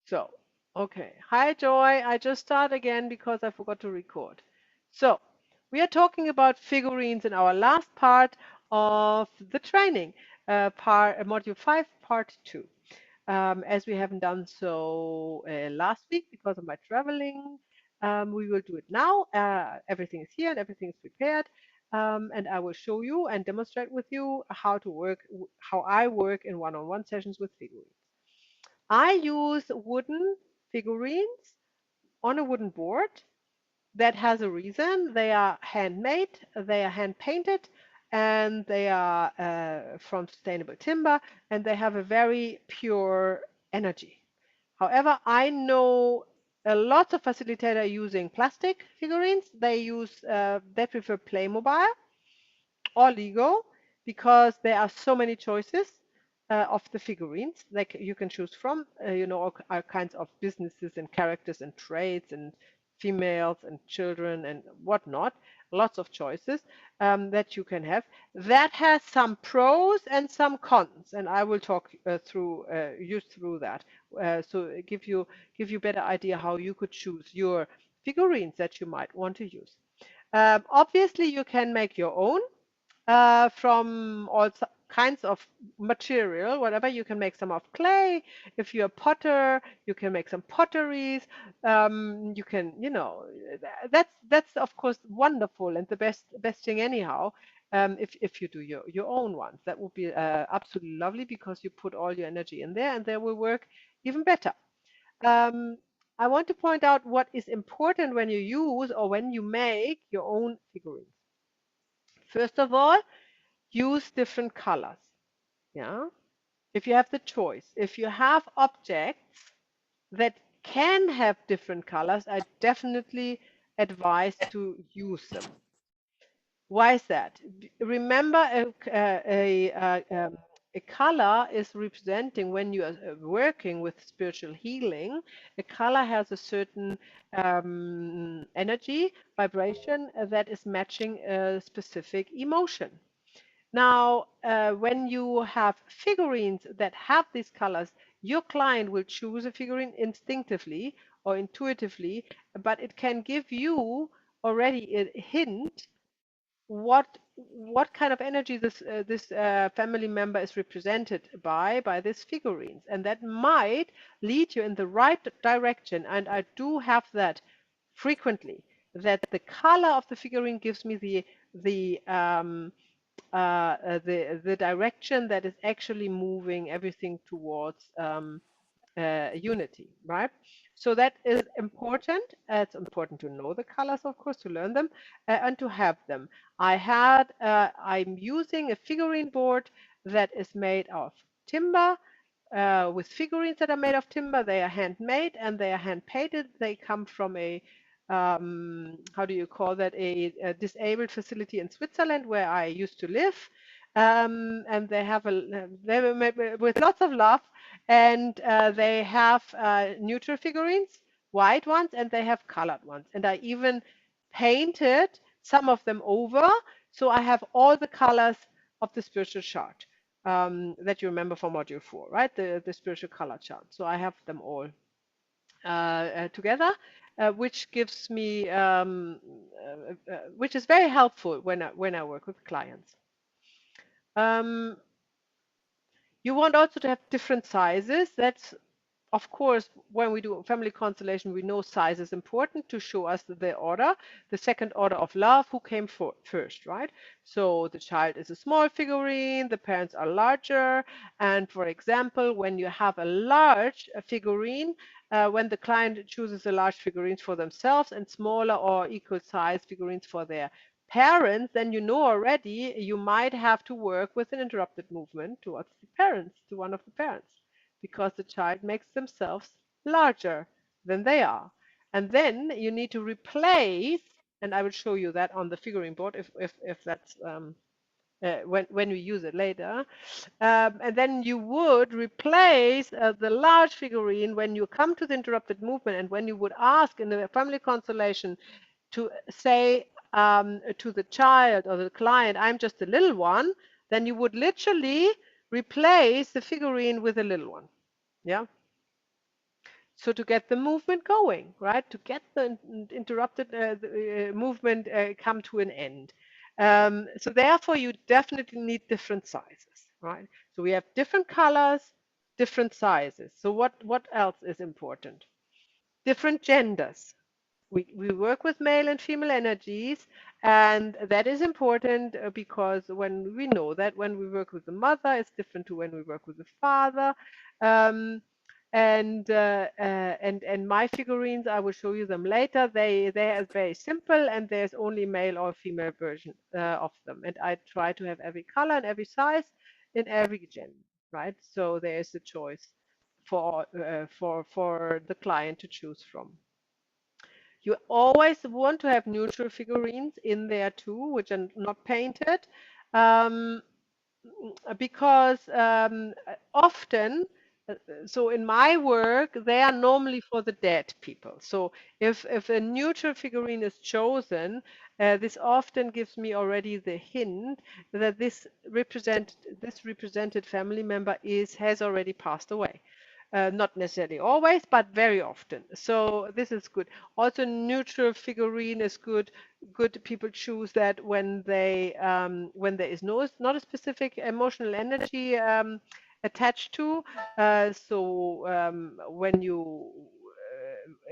So, okay. Hi, Joy. I just start again because I forgot to record. So, we are talking about figurines in our last part of the training, module 5, part 2. As we haven't done so last week because of my traveling, we will do it now. Everything is here and everything is prepared. And I will show you and demonstrate with you how I work in one-on-one sessions with figurines. I use wooden figurines on a wooden board. That has a reason. They are handmade, they are hand painted, and they are from sustainable timber, and they have a very pure energy. However, I know a lot of facilitators using plastic figurines. They prefer Playmobil or Lego because there are so many choices of the figurines like you can choose from. All kinds of businesses and characters and traits and females and children and whatnot. Lots of choices that you can have. That has some pros and some cons, and I will talk you through that. So give you better idea how you could choose your figurines that you might want to use. Obviously, you can make your own from all kinds of material, whatever. You can make some of clay. If you're a potter, you can make some potteries. You can, that's of course wonderful and the best thing anyhow. If you do your own ones, that would be absolutely lovely because you put all your energy in there and they will work even better. Um, I want to point out what is important when you use or when you make your own figurines. First of all, use different colors. Yeah. If you have the choice, if you have objects that can have different colors, I definitely advise to use them. Why is that? Remember, a color is representing when you are working with spiritual healing. A color has a certain energy, vibration that is matching a specific emotion. Now, when you have figurines that have these colors, your client will choose a figurine instinctively or intuitively, but it can give you already a hint what kind of energy this family member is represented by these figurines, and that might lead you in the right direction. And I do have that frequently, that the color of the figurine gives me the direction that is actually moving everything towards unity, right? So that is important. It's important to know the colors, of course, to learn them and to have them. I'm using a figurine board that is made of timber with figurines that are made of timber. They are handmade and they are hand painted. They come from how do you call that, a disabled facility in Switzerland where I used to live. And they were made with lots of love, and they have neutral figurines, white ones, and they have colored ones. And I even painted some of them over, so I have all the colors of the spiritual chart that you remember from module 4, right? The spiritual color chart. So I have them all together, which gives me, which is very helpful when I work with clients. Um, you want also to have different sizes. That's, of course, when we do a family constellation, we know size is important to show us the order, the second order of love, who came first, right? So the child is a small figurine, the parents are larger. And for example, when you have a large figurine, when the client chooses a large figurines for themselves and smaller or equal size figurines for their parents, then you know already you might have to work with an interrupted movement towards the parents, to one of the parents, because the child makes themselves larger than they are. And then you need to replace, and I will show you that on the figurine board if that's when we use it later. And then you would replace the large figurine when you come to the interrupted movement, and when you would ask in the family constellation to say to the child or the client, I'm just a little one, then you would literally replace the figurine with a little one. Yeah. So to get the movement going, right? To get the interrupted movement come to an end. So therefore, you definitely need different sizes, right? So we have different colors, different sizes. So what else is important? Different genders. We work with male and female energies, and that is important because when we know that when we work with the mother, it's different to when we work with the father. Um, and my figurines, I will show you them later. They are very simple, and there's only male or female version of them. And I try to have every color and every size in every gender, right? So there is a choice for the client to choose from. You always want to have neutral figurines in there too, which are not painted, um, because often, so in my work, they are normally for the dead people. So if a neutral figurine is chosen, this often gives me already the hint that this represented family member has already passed away. Not necessarily always, but very often. So this is good. Also, neutral figurine is good. Good people choose that when there is not a specific emotional energy attached to. When you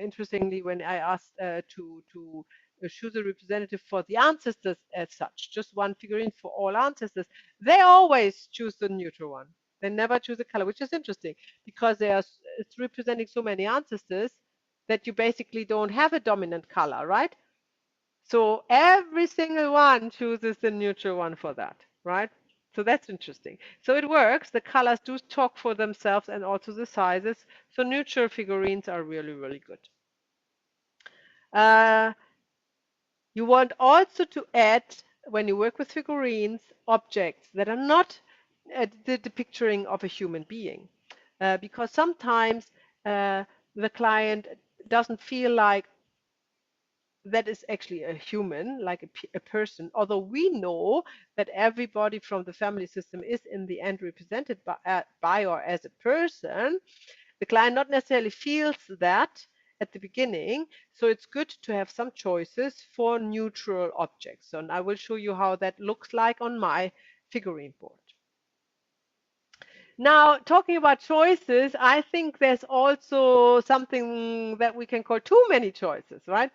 interestingly, when I asked to choose a representative for the ancestors as such, just one figurine for all ancestors, they always choose the neutral one. They never choose a color, which is interesting because it's representing so many ancestors that you basically don't have a dominant color, right? So every single one chooses the neutral one for that, right? So that's interesting. So it works. The colors do talk for themselves and also the sizes. So neutral figurines are really, really good. Uh, you want also to add, when you work with figurines, objects that are not the depicturing of a human being. Because sometimes the client doesn't feel like that is actually a human, like a person, although we know that everybody from the family system is in the end represented by or as a person. The client not necessarily feels that at the beginning, so it's good to have some choices for neutral objects. And I will show you how that looks like on my figurine board. Now, talking about choices, I think there's also something that we can call too many choices, right?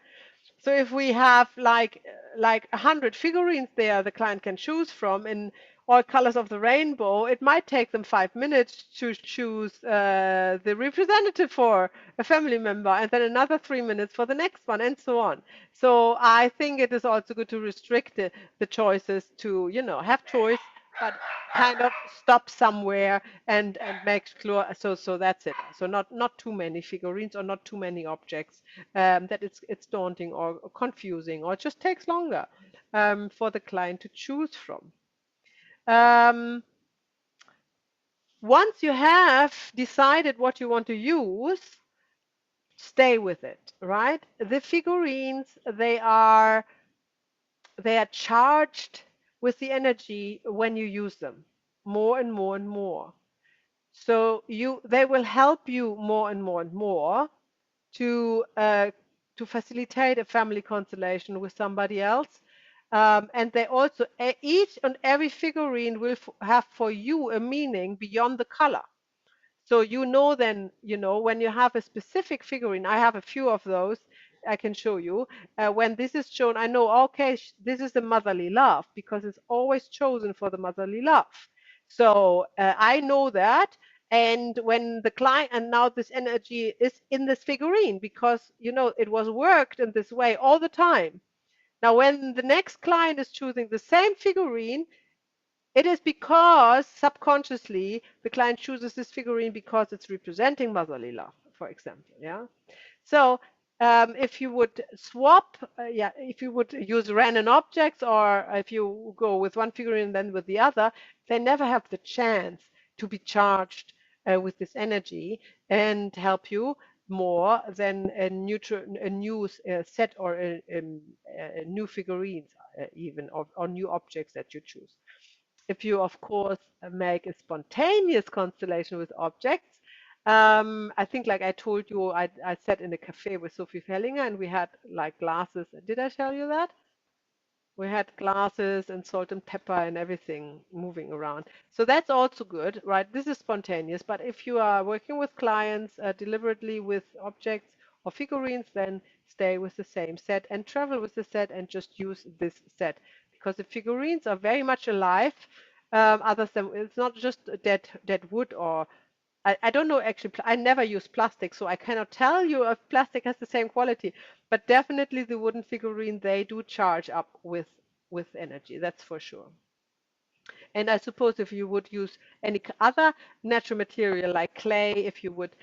So if we have like 100 figurines there, the client can choose from in all colors of the rainbow, it might take them 5 minutes to choose the representative for a family member, and then another 3 minutes for the next one, and so on. So I think it is also good to restrict the choices to, have choice, but kind of stop somewhere and make clear. So that's it. So not too many figurines or not too many objects that it's daunting or confusing or just takes longer for the client to choose from. Um, Once you have decided what you want to use, stay with it, right? The figurines, they are charged with the energy when you use them more and more and more. So they will help you more and more and more to facilitate a family constellation with somebody else. And they also each and every figurine will have for you a meaning beyond the color. So then, when you have a specific figurine, I have a few of those I can show you. When this is shown, I know, okay, this is the motherly love because it's always chosen for the motherly love. So I know that. And when the client, and now this energy is in this figurine because, it was worked in this way all the time. Now, when the next client is choosing the same figurine, it is because subconsciously the client chooses this figurine because it's representing motherly love, for example. Yeah. So if you would swap, if you would use random objects, or if you go with one figurine and then with the other, they never have the chance to be charged with this energy and help you more than a new set or a new figurines, even or new objects that you choose. If you, of course, make a spontaneous constellation with objects, I think, like I told you, I sat in a cafe with Sophie Fellinger and we had like glasses. Did I tell you that? We had glasses and salt and pepper and everything moving around. So that's also good, right? This is spontaneous. But if you are working with clients deliberately with objects or figurines, then stay with the same set and travel with the set and just use this set. Because the figurines are very much alive. Other than it's not just dead wood or I don't know actually. I never use plastic, so I cannot tell you if plastic has the same quality. But definitely the wooden figurine, they do charge up with energy. That's for sure. And I suppose if you would use any other natural material like clay, if you would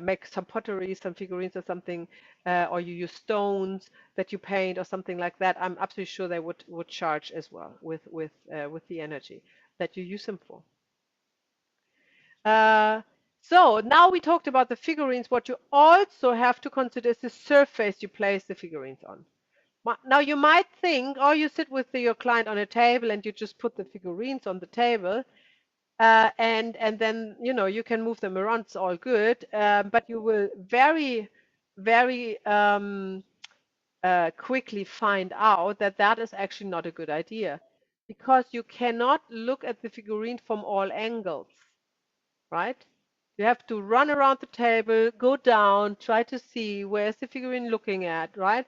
make some pottery, some figurines or something, or you use stones that you paint or something like that, I'm absolutely sure they would charge as well with the energy that you use them for. Uh, so now we talked about the figurines. What you also have to consider is the surface you place the figurines on. Now you might think, oh, you sit with your client on a table and you just put the figurines on the table, and then you can move them around. It's all good, but you will very quickly find out that that is actually not a good idea, because you cannot look at the figurine from all angles, right? You have to run around the table, go down, try to see where's the figurine looking at, right?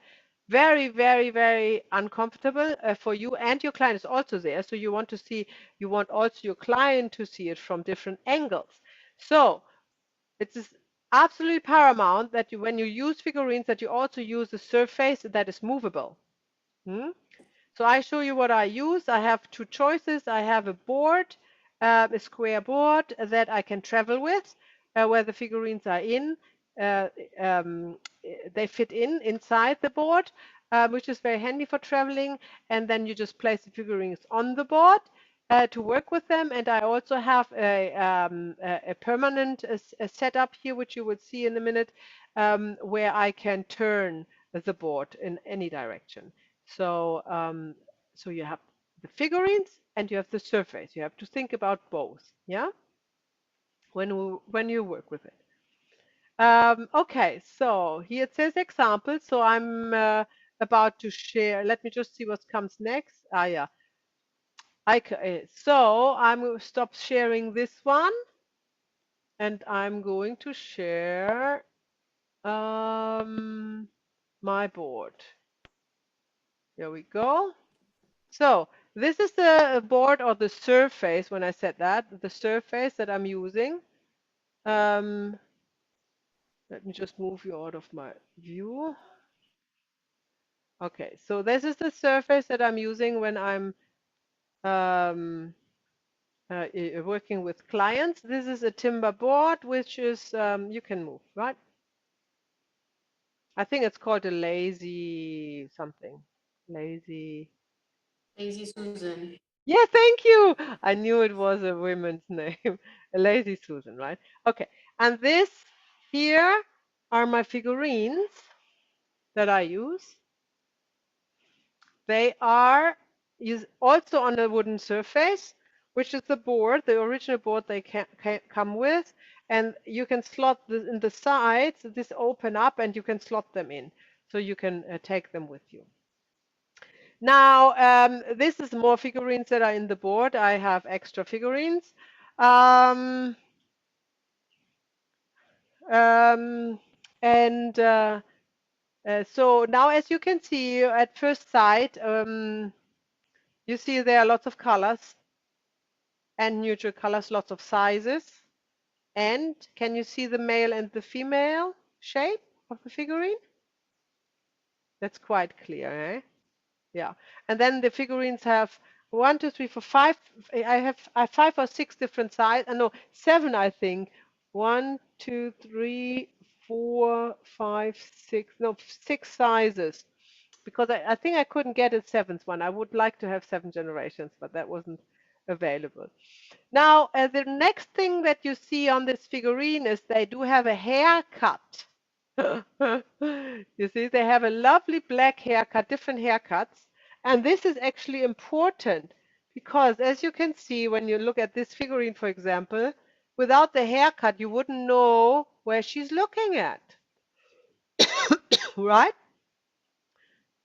Very, very, very uncomfortable for you, and your client is also there. So you want also your client to see it from different angles. So it's absolutely paramount that when you use figurines, that you also use a surface that is movable. Hmm? So I show you what I use. I have two choices. I have a board, a square board that I can travel with, where the figurines are in. Uh, um, they fit inside the board, which is very handy for traveling. And then you just place the figurines on the board to work with them. And I also have a permanent setup here, which you will see in a minute, where I can turn the board in any direction. So, so you have the figurines and you have the surface. You have to think about both, yeah, when you work with it. Okay, so here it says example. So I'm about to share. Let me just see what comes next. Ah, yeah. So I'm going to stop sharing this one, and I'm going to share my board. Here we go. So this is the board or the surface, when I said that, the surface that I'm using. Um, Let me just move you out of my view. Okay, so this is the surface that I'm using when I'm um, working with clients. This is a timber board, which is, you can move, right? I think it's called a lazy something. Lazy. Lazy Susan. Yeah, thank you. I knew it was a woman's name. A lazy Susan, right? Okay. And this here are my figurines that I use. They are also on a wooden surface, which is the board, the original board they can come with. And you can slot this in the sides, this open up, and you can slot them in. So you can take them with you. Now, this is more figurines that are in the board. I have extra figurines. Um, um, and so now, as you can see at first sight, you see there are lots of colors and neutral colors, lots of sizes. And can you see the male and the female shape of the figurine? That's quite clear, eh? Yeah, and then the figurines have one, two, three, four, five. I have 5 or 6 different sizes. No, 7, I think. One, two, three, 4, 5, 6. No, 6 sizes. Because I think I couldn't get a 7th one. I would like to have 7 generations, but that wasn't available. Now, the next thing that you see on this figurine is they do have a haircut. You see, they have a lovely black haircut, different haircuts. And this is actually important because, as you can see, when you look at this figurine, for example, Without the haircut, you wouldn't know where she's looking at, right?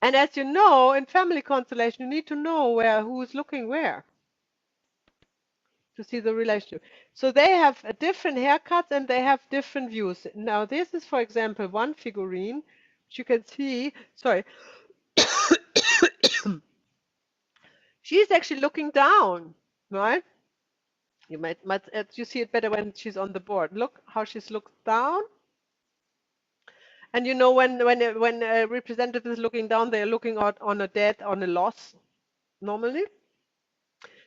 And as you know, in family constellation, you need to know where who's looking where to see the relationship. So they have a different haircuts and they have different views. Now, this is, for example, one figurine, which you can see. Sorry, she's actually looking down, right? You might you see it better when she's on the board. Look how she's looks down. And you know when a representative is looking down, they're looking out on a death, on a loss normally.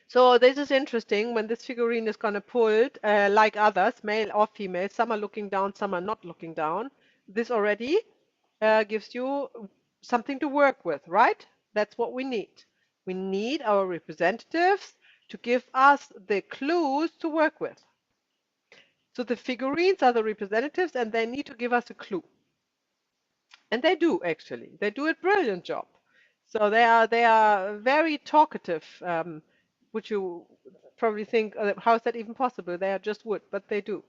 So this is interesting when this figurine is gonna pulled, like others, male or female. Some are looking down, some are not looking down. This already gives you something to work with, right? That's what we need. We need our representatives to give us the clues to work with. So the figurines are the representatives and they need to give us a clue. And they do actually. They do a brilliant job. So they are very talkative, which you probably think, how is that even possible? They are just wood, but they do.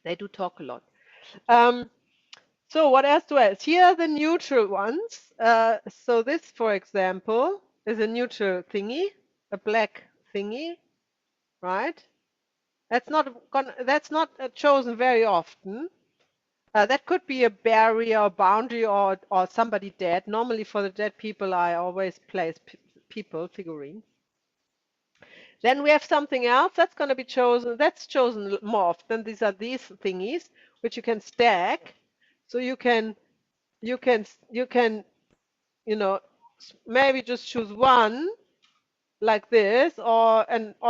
They do talk a lot. Um, so what else do I have? Here are the neutral ones. So this, for example, is a neutral thingy, a black thingy, right? That's not chosen very often. That could be a barrier or boundary or somebody dead. Normally for the dead people, I always place people figurines. Then we have something else that's going to be chosen. That's chosen more often. These are these thingies which you can stack. So you can maybe just choose one like this or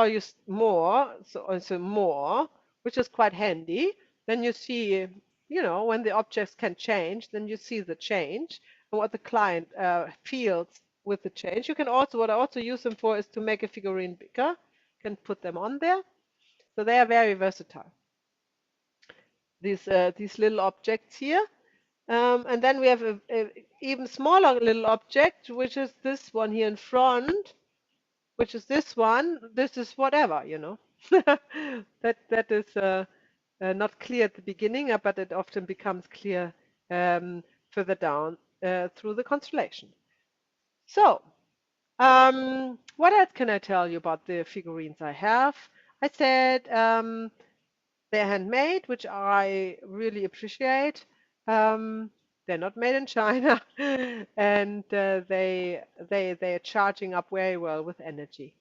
use more, so also more, which is quite handy. Then you see, when the objects can change, then you see the change and what the client feels with the change. You can also, what I also use them for is to make a figurine bigger. You can put them on there. So they are very versatile. These little objects here. And then we have a even smaller little object, which is this one here in front, which is this one. This is whatever. That is not clear at the beginning, but it often becomes clear further down through the constellation. So, what else can I tell you about the figurines I have? I said they're handmade, which I really appreciate. Um, they're not made in China, and they are charging up very well with energy.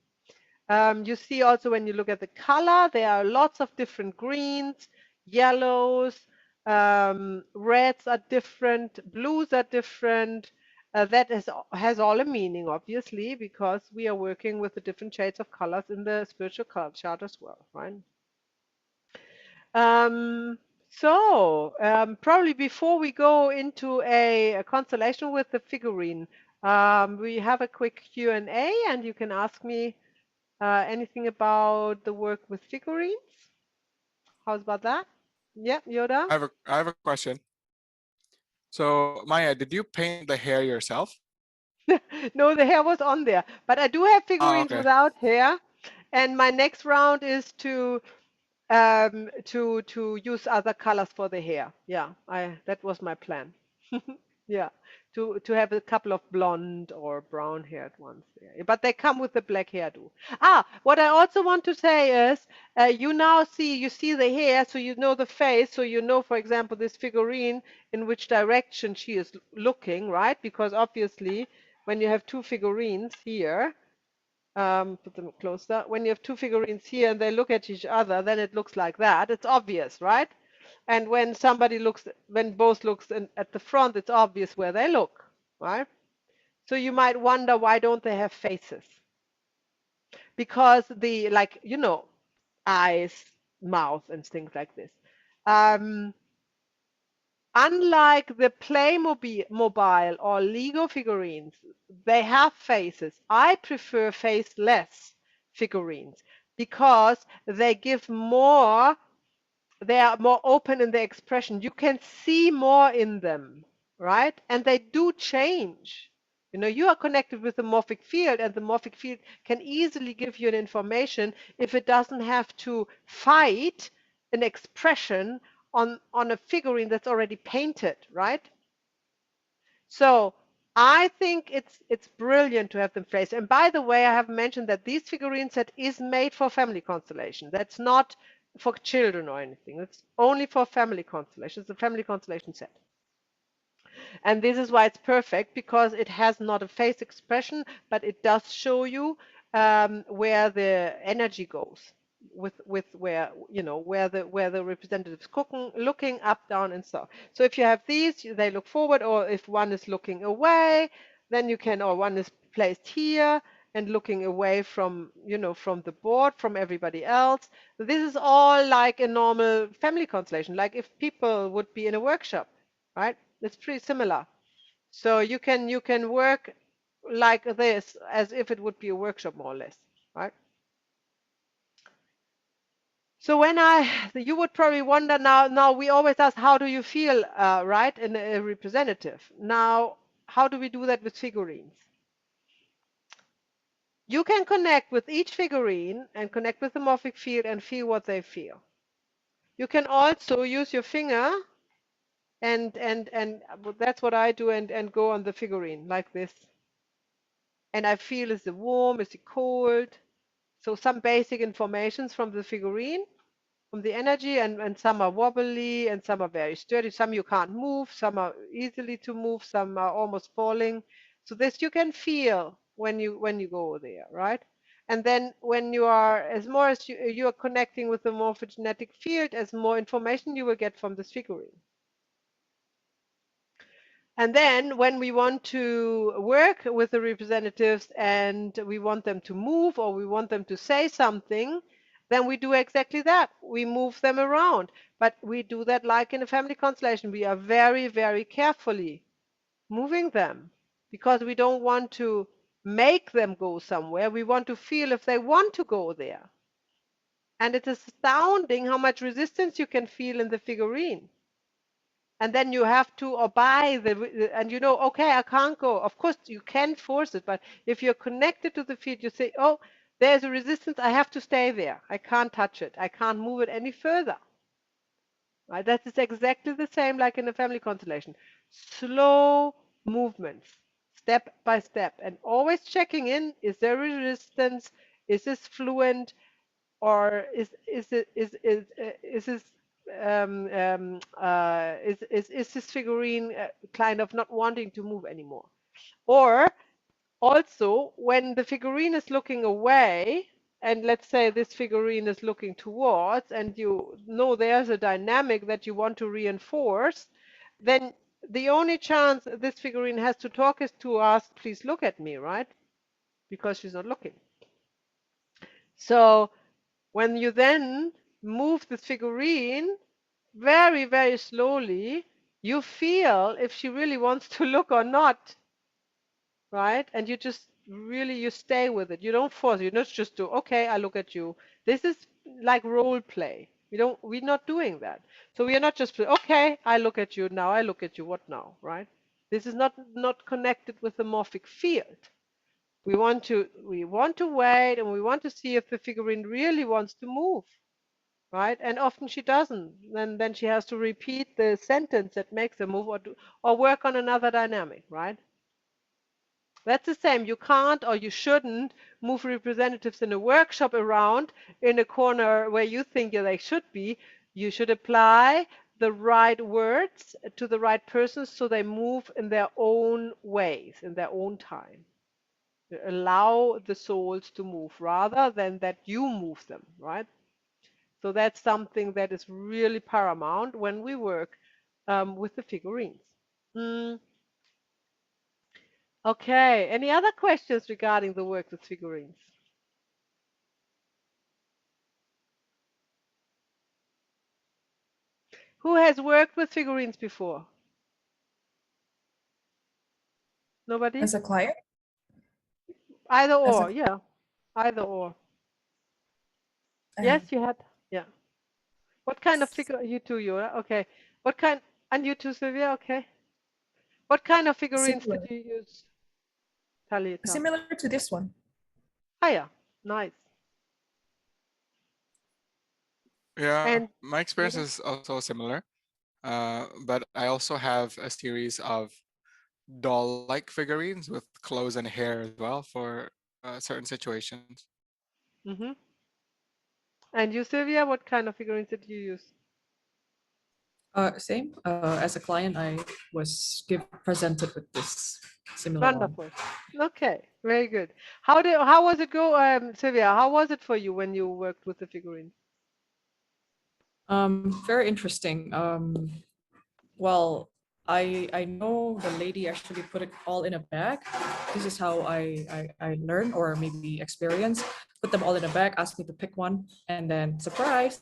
You see also when you look at the color, there are lots of different greens, yellows, reds are different, blues are different. Has all a meaning, obviously, because we are working with the different shades of colors in the spiritual color chart as well, right? Um, Probably before we go into a constellation with the figurine, we have a quick Q&A, and you can ask me anything about the work with figurines? How's about that? Yeah, Yoda? I have a question. So Maya, did you paint the hair yourself? No, the hair was on there. But I do have Oh, figurines okay. without hair. And my next round is to use other colors for the hair. Yeah, that was my plan. Yeah, to have a couple of blonde or brown haired ones there. But they come with the black hairdo. What I also want to say is, you see the hair, so you know the face, so you know, for example, this figurine in which direction she is looking, right? Because obviously, when you have two figurines here, put them closer. When you have two figurines here and they look at each other, then it looks like that. It's obvious, right? And when both looks at the front, it's obvious where they look, right? So you might wonder, why don't they have faces? Because eyes, mouth, and things like this. Um, Unlike the Playmobil or Lego figurines, they have faces. I prefer faceless figurines because they are more open in their expression. You can see more in them, right? And they do change. You know, you are connected with the morphic field, and the morphic field can easily give you an information if it doesn't have to fight an expression on a figurine that's already painted, right? So I think it's brilliant to have them placed. And by the way, I have mentioned that this figurine set is made for family constellation. That's not for children or anything. It's only for family constellation. It's a family constellation set. And this is why it's perfect, because it has not a face expression, but it does show you where the energy goes with where, you know, where the representatives looking up, down, and so. So if you have these, they look forward, or if one is looking away, then you can, or one is placed here and looking away from, you know, from the board, from everybody else. This is all like a normal family constellation, like if people would be in a workshop, right? It's pretty similar. So you can work like this as if it would be a workshop, more or less, right? So you would probably wonder now we always ask, how do you feel, right, in a representative? Now, how do we do that with figurines? You can connect with each figurine and connect with the morphic field and feel what they feel. You can also use your finger and that's what I do, and go on the figurine like this. And I feel, is it warm, is it cold? So some basic informations from the figurine, from the energy, and some are wobbly and some are very sturdy. Some you can't move, some are easily to move, some are almost falling. So this you can feel when you go there, right? And then when you are, as more as you are connecting with the morphogenetic field, as more information you will get from this figurine. And then when we want to work with the representatives and we want them to move, or we want them to say something, then we do exactly that. We move them around. But we do that like in a family constellation. We are very, very carefully moving them, because we don't want to make them go somewhere. We want to feel if they want to go there. And it's astounding how much resistance you can feel in the figurine. And then you have to obey and you know, okay, I can't go. Of course you can force it, but if you're connected to the field, you say, oh, there's a resistance, I have to stay there, I can't touch it, I can't move it any further, right? That is exactly the same like in a family constellation. Slow movements, step by step, and always checking in, is there resistance, is this fluent, or is this is this figurine kind of not wanting to move anymore? Or also, when the figurine is looking away, and let's say this figurine is looking towards, and you know there's a dynamic that you want to reinforce, then the only chance this figurine has to talk is to ask, please look at me, right? Because she's not looking. So when you then move the figurine very, very slowly, you feel if she really wants to look or not, right? And you just really, you stay with it. You don't force it. You don't just do, okay, I look at you. This is like role play. We're not doing that. So we are not just, okay, I look at you now, I look at you, what now, right? This is not connected with the morphic field. We want to wait, and we want to see if the figurine really wants to move, right? And often she doesn't. Then she has to repeat the sentence that makes her move, or work on another dynamic, right? That's the same. You can't, or you shouldn't, move representatives in a workshop around in a corner where you think they should be. You should apply the right words to the right persons so they move in their own ways, in their own time. Allow the souls to move rather than that you move them, right? So that's something that is really paramount when we work with the figurines. Mm, okay, any other questions regarding the work with figurines? Who has worked with figurines before? Nobody? As a client? Either As a or, yeah. Either or. Yes, you had. Yeah. What kind of figure? You too, Yura. Okay. What kind? And you too, Sylvia. Okay. What kind of figurines similar. did you use? Talita. Similar to this one. Ah, yeah, nice. Yeah, And my experience yeah. is also similar. But I also have a series of doll-like figurines with clothes and hair as well for certain situations. Mm-hmm. And you, Sylvia, what kind of figurines did you use? Same. As a client, I was presented with this similar one. Wonderful. Okay, very good. How was it go, Sylvia? How was it for you when you worked with the figurines? Very interesting. Well, I know the lady actually put it all in a bag. This is how I learn or maybe experience. Put them all in a bag, asked me to pick one, and then surprise,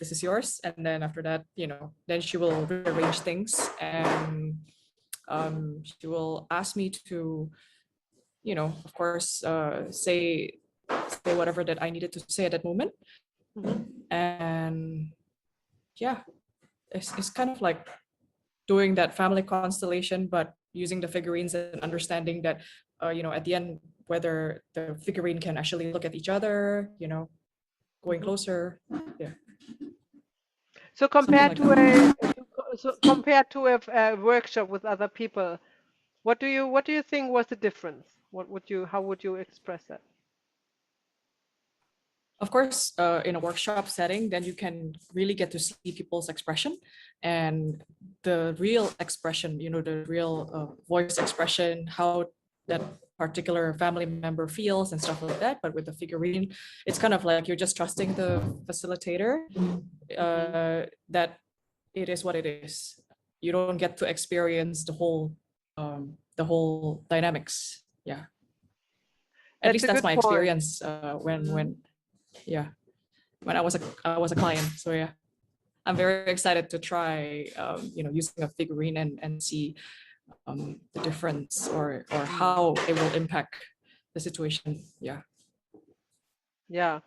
this is yours. And then after that, then she will rearrange things and she will ask me to, of course, say whatever that I needed to say at that moment. Mm-hmm. And yeah, it's kind of like doing that family constellation, but using the figurines and understanding that, at the end, whether the figurine can actually look at each other, going Mm-hmm. closer. Yeah, So something compared like to that. a workshop with other people, what do you think was the difference? How would you express that? Of course, in a workshop setting, then you can really get to see people's expression and the real expression, the real voice expression, how that particular family member feels and stuff like that. But with the figurine, it's kind of like you're just trusting the facilitator Mm-hmm. that it is what it is. You don't get to experience the whole dynamics. Yeah, at That's least a that's good my point. experience when Mm-hmm. yeah, when I was a client. So yeah, I'm very excited to try using a figurine and see the difference or Mm. how it will impact the situation. Yeah. Yeah,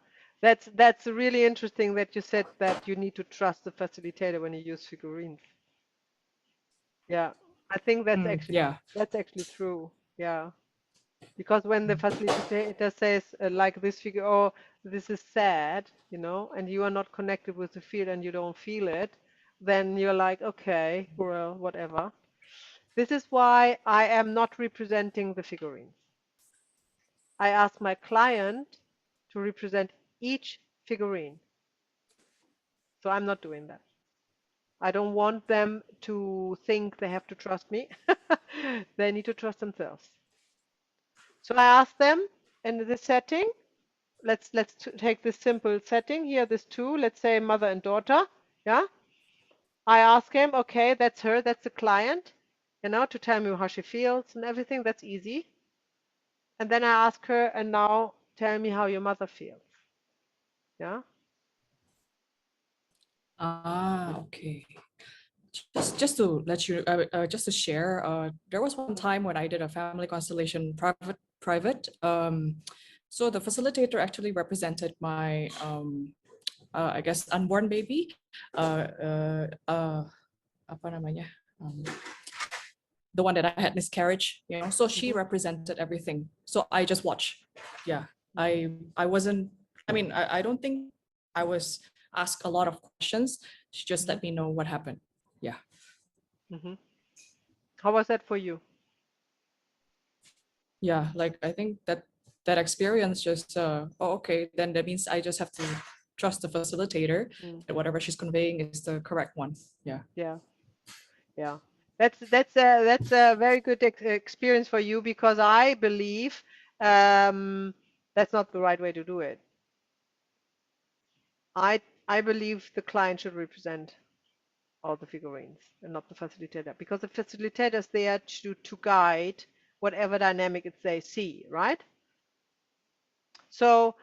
that's really interesting that you said that you need to trust the facilitator when you use figurines. Yeah, I think that's actually Yeah. that's actually true. Yeah, because when the facilitator says like this figure, oh, this is sad, and you are not connected with the field and you don't feel it, then you're like, okay, well, whatever. This is why I am not representing the figurines. I ask my client to represent each figurine. So I'm not doing that. I don't want them to think they have to trust me. They need to trust themselves. So I ask them in this setting, let's take this simple setting here, this two, let's say mother and daughter. Yeah. I ask him, okay, that's her, that's the client, to tell me how she feels and everything. That's easy. And then I ask her, and now tell me how your mother feels. Yeah. Okay. Just to let you just to share, there was one time when I did a family constellation private. So the facilitator actually represented my I guess unborn baby. Apa namanya? The one that I had miscarriage, so she Hmm. represented everything, so I just watched. Yeah, I wasn't, I don't think I was asked a lot of questions. She just Hmm. let me know what happened. Yeah. Hmm. How was that for you? Yeah, like I think that experience just okay, then that means I just have to trust the facilitator Mm. that whatever she's conveying is the correct one. Yeah. Yeah. Yeah, that's a very good experience for you because I believe that's not the right way to do it. I believe the client should represent all the figurines and not the facilitator because the facilitator is there to guide whatever dynamic it they see, right? So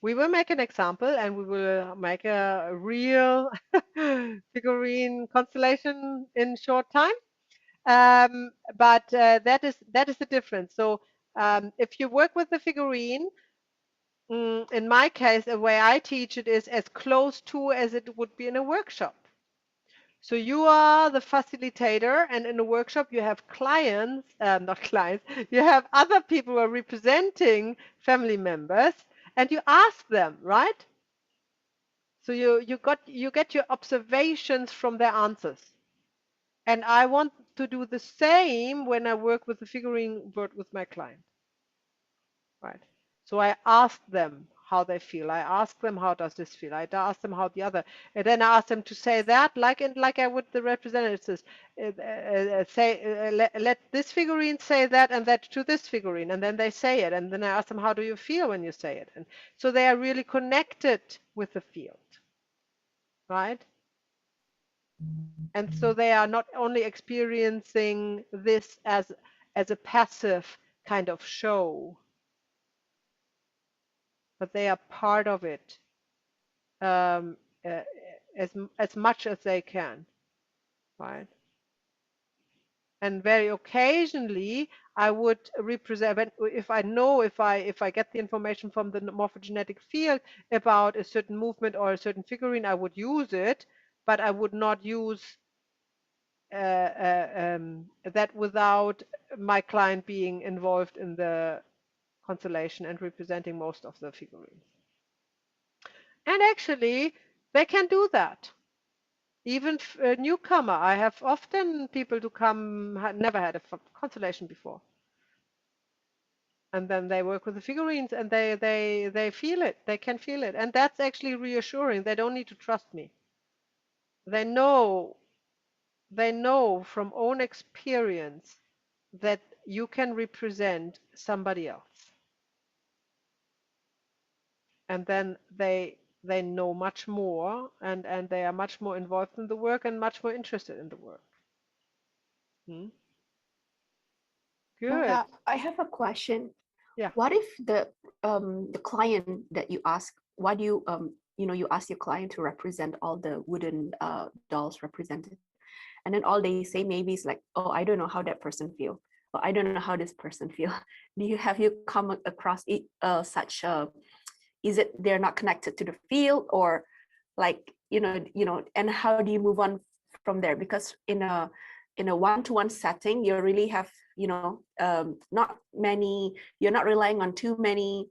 we will make an example and we will make a real figurine constellation in short time. But that is the difference. So if you work with the figurine, in my case, the way I teach it is as close to as it would be in a workshop. So you are the facilitator, and in a workshop you have clients, not clients, you have other people who are representing family members, and you ask them, right? So you get your observations from their answers. And I want to do the same when I work with the figurine board with my client. Right. So I ask them how they feel. I ask them how does this feel. I ask them how the other, and then I ask them to say that like I would the representatives say let this figurine say that and that to this figurine, and then they say it, and then I ask them how do you feel when you say it, and so they are really connected with the field, right? And so they are not only experiencing this as a passive kind of show, but they are part of it um, uh, as much as they can, right? And very occasionally, I would represent if I know if I get the information from the morphogenetic field about a certain movement or a certain figurine, I would use it, but I would not use that without my client being involved in the constellation and representing most of the figurines. And actually, they can do that. Even a newcomer, I have often people to come never had a constellation before, and then they work with the figurines and they feel it. They can feel it, and that's actually reassuring. They don't need to trust me. They know from own experience that you can represent somebody else, and then they know much more, and they are much more involved in the work and much more interested in the work. Hmm? Good. I have a question. Yeah. What if the client that you ask, why do you you ask your client to represent all the wooden dolls represented, and then all they say maybe is like, oh, I don't know how that person feel, or I don't know how this person feel. Have you come across it, such is it they're not connected to the field, or like and how do you move on from there? Because in a one-to-one setting, you really have not many, you're not relying on too many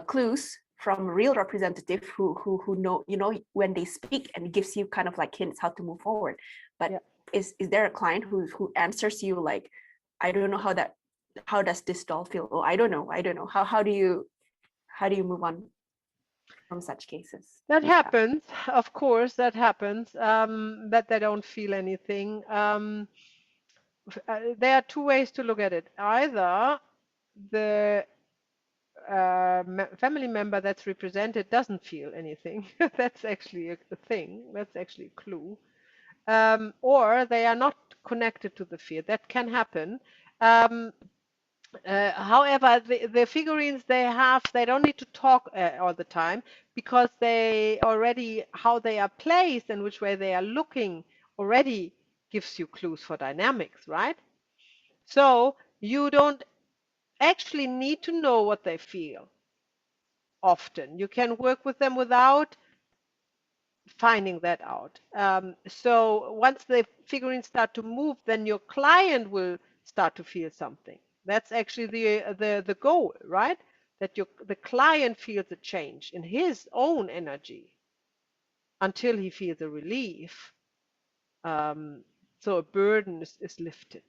clues from real representative who know when they speak and gives you kind of like hints how to move forward. But Yeah. is there a client who answers you like, I don't know how does this doll feel? Oh, I don't know. How do you move on from such cases? That Yeah. happens, of course, that happens, that they don't feel anything. There are two ways to look at it. Either the family member that's represented doesn't feel anything. That's actually a thing. That's actually a clue. Or they are not connected to the field. That can happen. However, the figurines they don't need to talk all the time, because they already, how they are placed and which way they are looking already gives you clues for dynamics, right? So you don't actually need to know what they feel often. You can work with them without finding that out. So once the figurines start to move, then your client will start to feel something. That's actually the goal, right? That the client feels a change in his own energy until he feels a relief. Um, so a burden is lifted.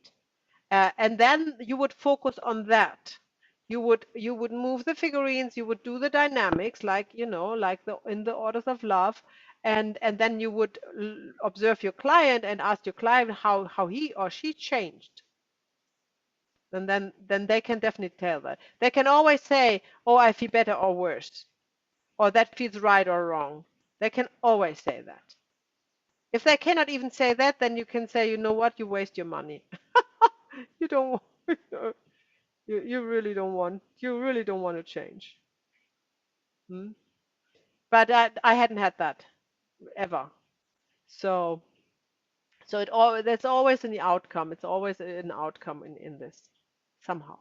And then you would focus on that. You would move the figurines, you would do the dynamics like like the in the orders of love, and then you would observe your client and ask your client how he or she changed. And then they can definitely tell that. They can always say, oh, I feel better or worse, or that feels right or wrong. They can always say that. If they cannot even say that, then you can say, you know what, you waste your money. You don't you really don't want to change. Hmm? But I hadn't had that ever. So there's always an outcome. It's always an outcome in this somehow.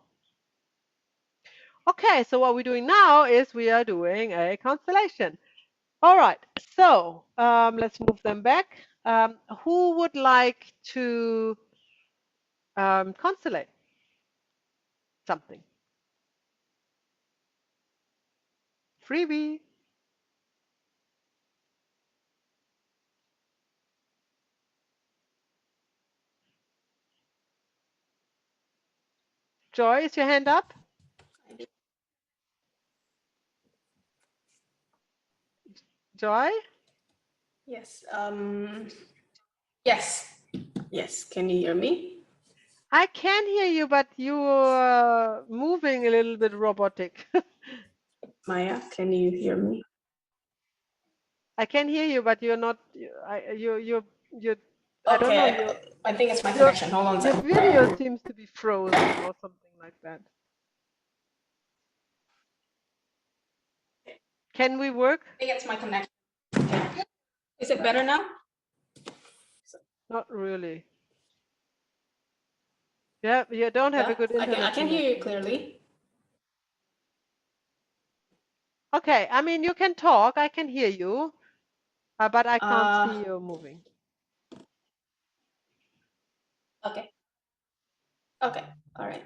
Okay, so what we're doing now is we are doing a constellation. All right, so let's move them back. Who would like to constellate something? Freebie. Joy, is your hand up? Joy? Yes. Yes. Yes. Can you hear me? I can hear you, but you're moving a little bit robotic. Maya, can you hear me? I can hear you, but you're not. You. I don't know. Okay. I think it's my Your connection. Hold on a your second. video seems to be frozen or something like that. Can we work? I think it's my connection. Okay. Is it better now? Not really. Yeah, you don't have a Yeah. good I internet can hear you connection. clearly. Okay, I mean you can talk. I can hear you, but I can't Uh. see you moving. Okay. Okay. All right.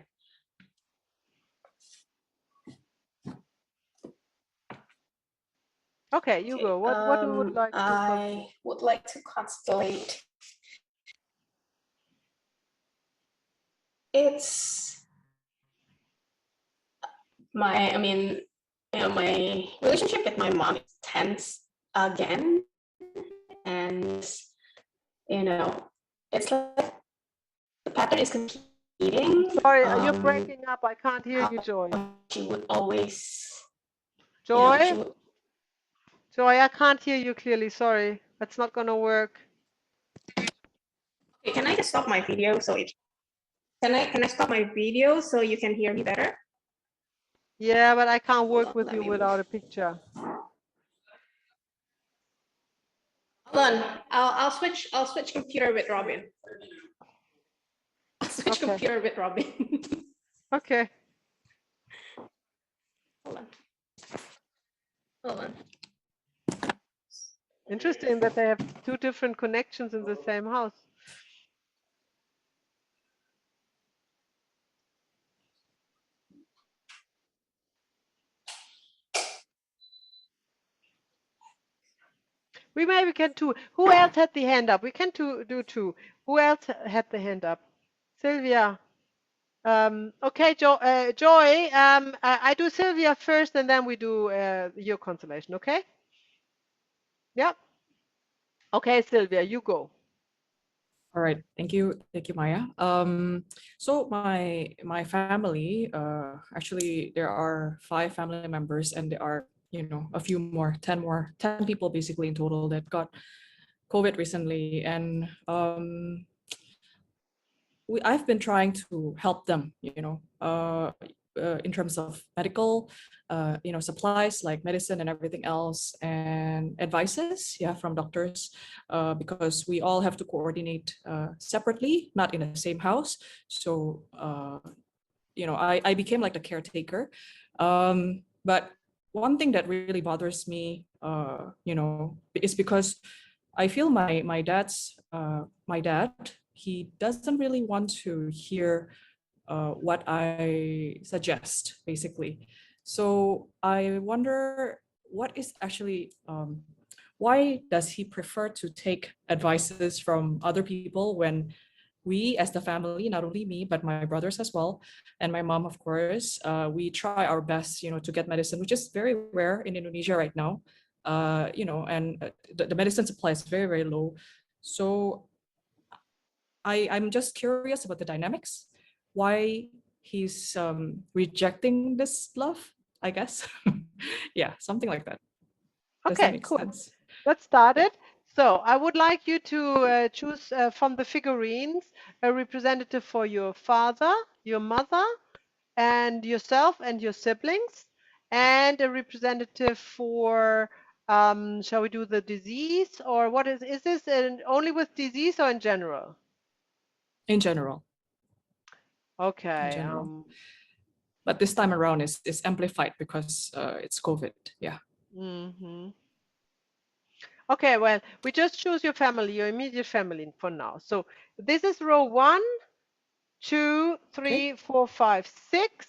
Okay, you Okay. go. What you would like to constellate? I would like to constellate. It's I mean, my relationship with my mom is tense again. And, it's like the pattern is competing. Sorry, you're breaking up. I can't hear you, Joy. She would always, she Joy? would, Joy, I can't hear you clearly. Sorry. That's not gonna work. okay, can I just stop my video can I stop my video so you can hear me better? Yeah, but I can't Hold work on, with let you me move. without a picture. Hold on, I'll switch computer with Robin. I'll switch Okay. computer with Robin. Okay. Hold on. Hold on. Interesting that they have two different connections in the same house. We maybe can two. Who else had the hand up? We can do two. Who else had the hand up? Sylvia. Okay, Joy. I do Sylvia first, and then we do your consolation. Okay? Yeah. Okay, Sylvia, you go. All right, thank you, Maya. So my family, actually, there are 5 family members, and there are a few more, 10 people basically in total that got COVID recently, and I've been trying to help them, in terms of medical, supplies like medicine and everything else, and advices, yeah, from doctors, because we all have to coordinate separately, not in the same house. So, I became like the caretaker. But one thing that really bothers me, is because I feel my dad, he doesn't really want to hear what I suggest, basically. So I wonder what is actually why does he prefer to take advices from other people when we as the family, not only me but my brothers as well, and my mom, of course, we try our best, to get medicine, which is very rare in Indonesia right now. And the medicine supply is very, very low. So I'm just curious about the dynamics, why he's rejecting this love, I guess. Yeah, something like that. Does that Okay, make cool. sense? Let's start Yeah. it. So I would like you to choose from the figurines a representative for your father, your mother, and yourself and your siblings, and a representative for, shall we do the disease, or what is this only with disease or in general? In general. In Okay. general. But this time around is amplified because it's COVID. Yeah. Mhm. Okay, well, we just choose your family, your immediate family for now. So this is row 1, 2, Okay. 3, 4, 5, 6.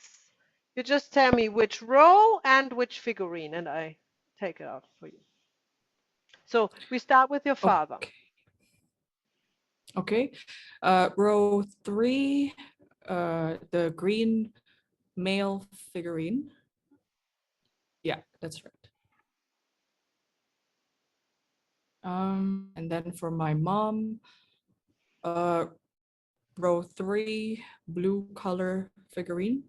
You just tell me which row and which figurine, and I take it out for you. So we start with your father. Okay. Okay. Row 3, the green male figurine. Yeah, that's right. And then for my mom, uh, row 3, blue color figurine.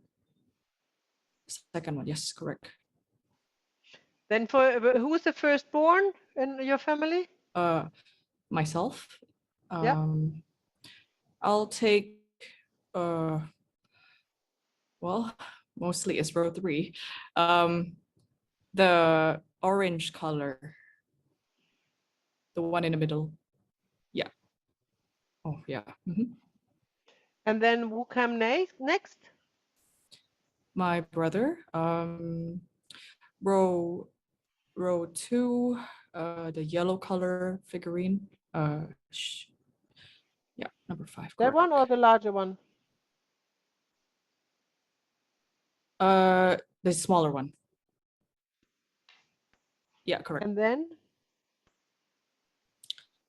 Second one, yes, correct. Then for who's the firstborn in your family? Myself. Yeah. I'll take, uh, well, mostly it's row 3. The orange color, the one in the middle. Yeah. Oh, yeah. And then who come next? My brother. Row 2, the yellow color figurine. Yeah, number 5, That one or correct. the larger one? The smaller one. Yeah, correct. And then?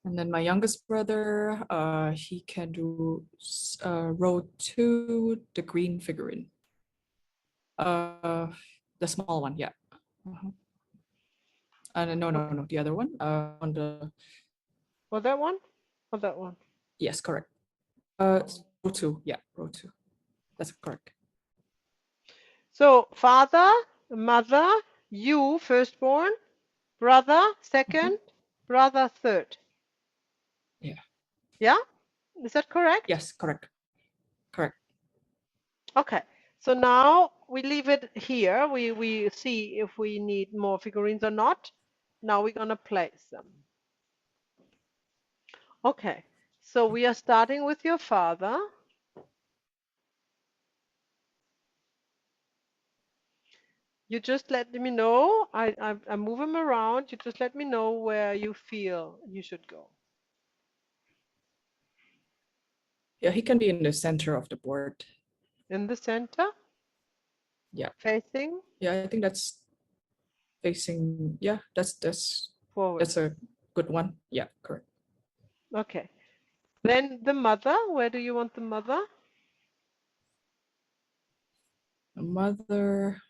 And then my youngest brother, he can do row 2, the green figurine. The small one, yeah. No, the other one. On the Or that one? Or that one? yes, correct. Row 2, yeah, row 2. That's correct. So father, mother, you firstborn, brother second, brother third. Yeah. Yeah? Is that correct? Yes, correct. Correct. Okay. So now we leave it here. We see if we need more figurines or not. Now we're gonna place them. Okay. So we are starting with your father. You just let me know. I move him around. You just let me know where you feel you should go. Yeah, he can be in the center of the board. In the center, Yeah. facing Yeah, I think that's facing. Yeah, forward. that's a good one. Yeah, correct. Okay. Then the mother. Where do you want the mother? The mother.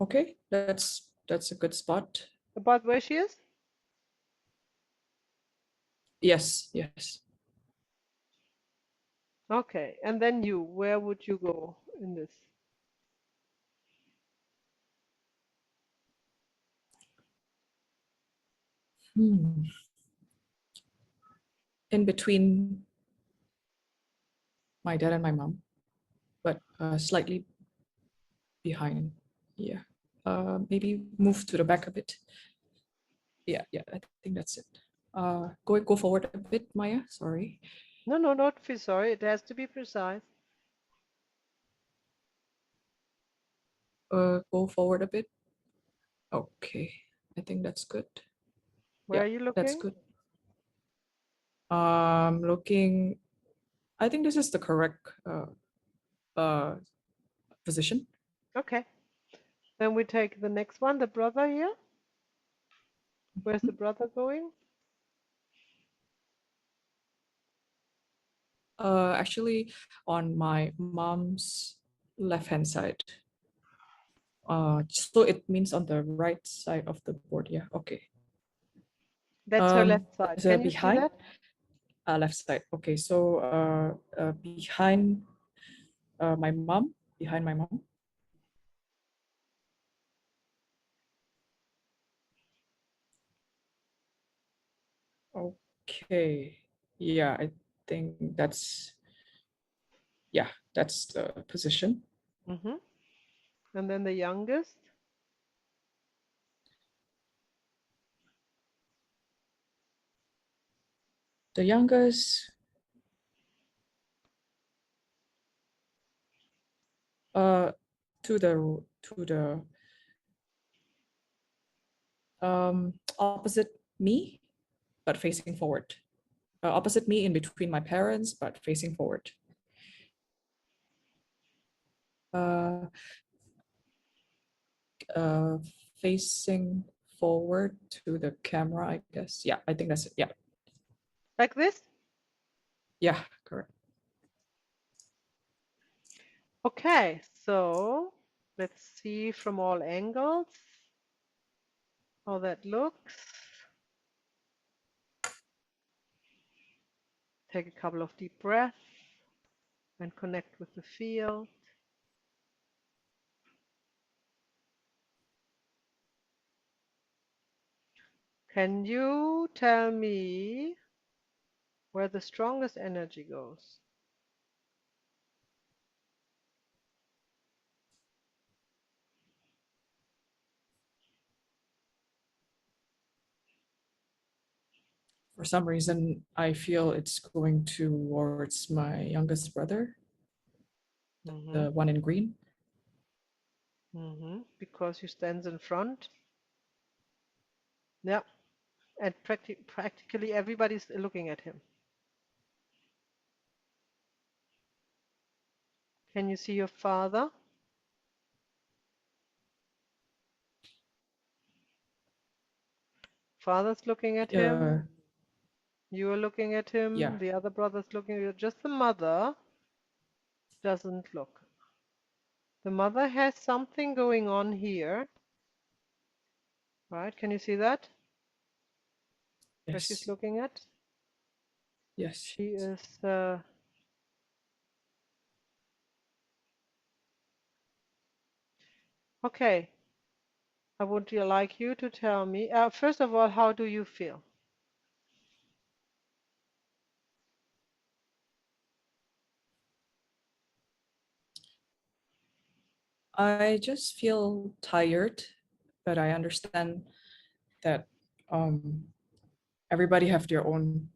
Okay, that's a good spot. About where she is? Yes, yes. Okay. And then you. Where would you go in this? In between my dad and my mom, but slightly behind. Yeah. Maybe move to the back a bit. Yeah, I think that's it. Go forward a bit, Maya. Sorry. No, no, not feel sorry. It has to be precise. Go forward a bit. Okay, I think that's good. Where Yeah, are you that's looking? good. Looking, I think this is the correct position. Okay. Then we take the next one, the brother here. Where's the brother going? Actually, on my mom's left-hand side. So it means on the right side of the board. Yeah, okay. That's her left side. There's a Can you see behind, that? left side. Okay, so behind my mom, behind my mom. Okay, yeah, I think that's the position. Mm-hmm. And then the youngest. The youngest, uh, to the Opposite me, but facing forward. Opposite me in between my parents, but facing forward. Uh, uh, Facing forward to the camera, I guess. Yeah, I think that's it. Yeah, Like this? yeah, correct. Okay, so let's see from all angles how that looks. Take a couple of deep breaths and connect with the field. Can you tell me where the strongest energy goes? For some reason, I feel it's going towards my youngest brother, the one in green. Because he stands in front. Yeah, and practically everybody's looking at him. Can you see your father? Father's looking at him. You are looking at him. Yeah. The other brother's looking at you. Just the mother doesn't look. The mother has something going on here. Right? Can you see that? Where she's Yes. looking at? Yes. She is okay. I would like you to tell me, first of all, how do you feel? I just feel tired, but I understand that everybody have their own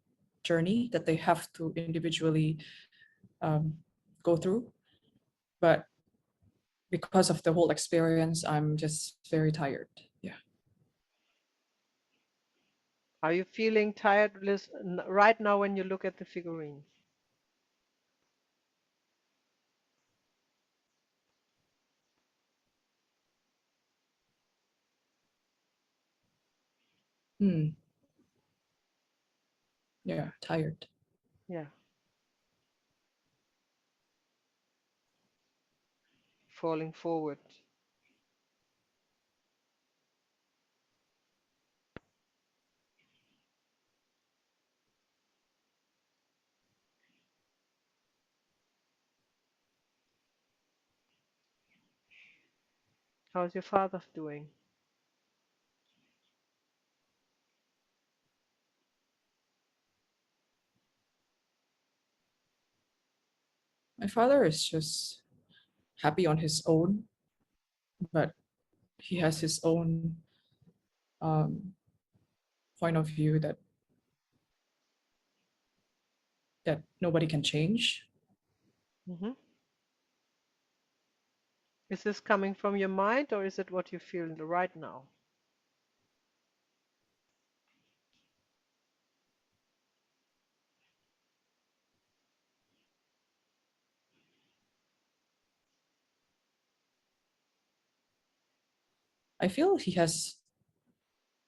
journey that they have to individually go through. But because of the whole experience, I'm just very tired. Yeah. Are you feeling tired right now when you look at the figurines? Hmm. Yeah, tired. Yeah. Falling forward. How's your father doing? My father is just happy on his own, but he has his own um, point of view that nobody can change. Hmm. Is this coming from your mind or is it what you feel right now? I feel he has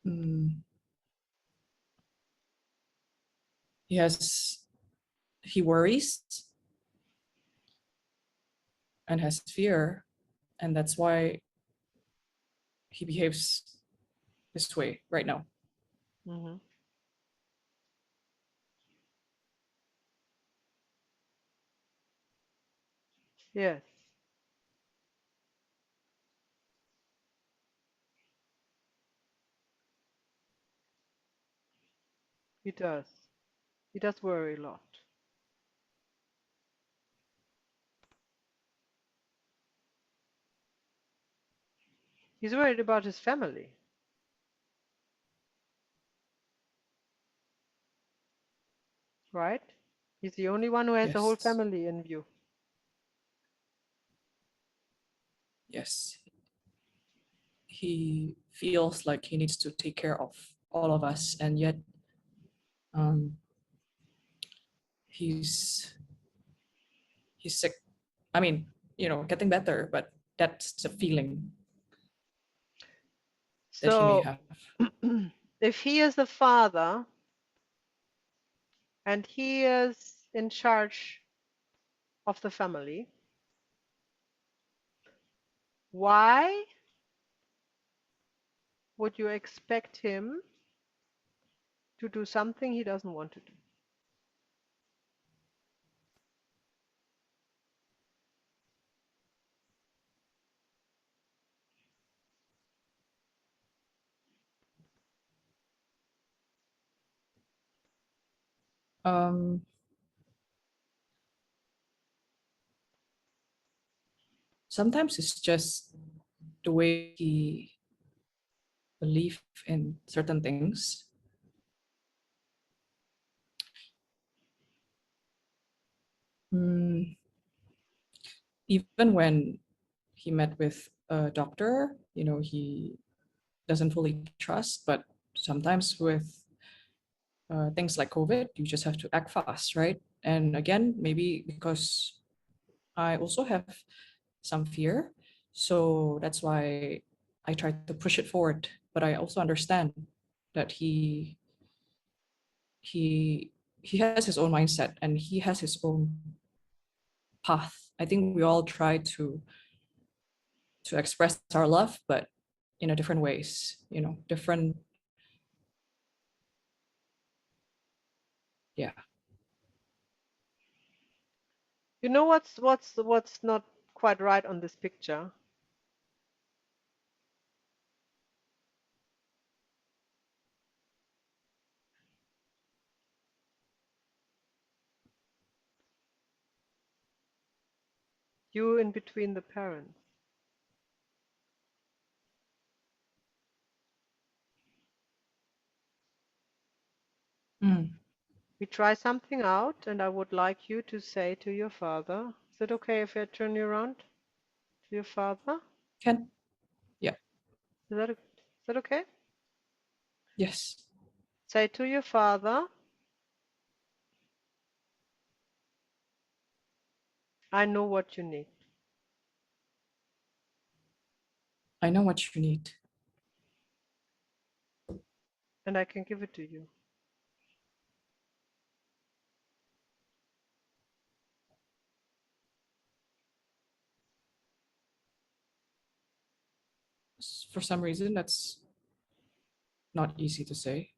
mm, he has he worries and has fear, and that's why he behaves this way right now. Hmm. Yes, he does. He does worry a lot. He's worried about his family, right? He's the only one who has the whole Yes. family in view. Yes. he feels like he needs to take care of all of us, and yet um, he's he's sick. I mean, getting better, but that's the feeling that he may So have. if he is the father and he is in charge of the family, why would you expect him to do something he doesn't want to do? Um, Sometimes it's just the way he believe in certain things. Mm, Even when he met with a doctor, he doesn't fully trust, but sometimes with things like COVID, you just have to act fast, right? And again, maybe because I also have some fear, so that's why I try to push it forward. But I also understand that he he has his own mindset and he has his own path. I think we all try to express our love, but in a different ways, different. Yeah. You know what's not quite right on this picture? You in between the parents. Mm. We try something out, and I would like you to say to your father, is it okay if I turn you around to your father? Can. Yeah. Is that okay? Yes. Say to your father, I know what you need. I know what you need. And I can give it to you. For some reason, that's not easy to say.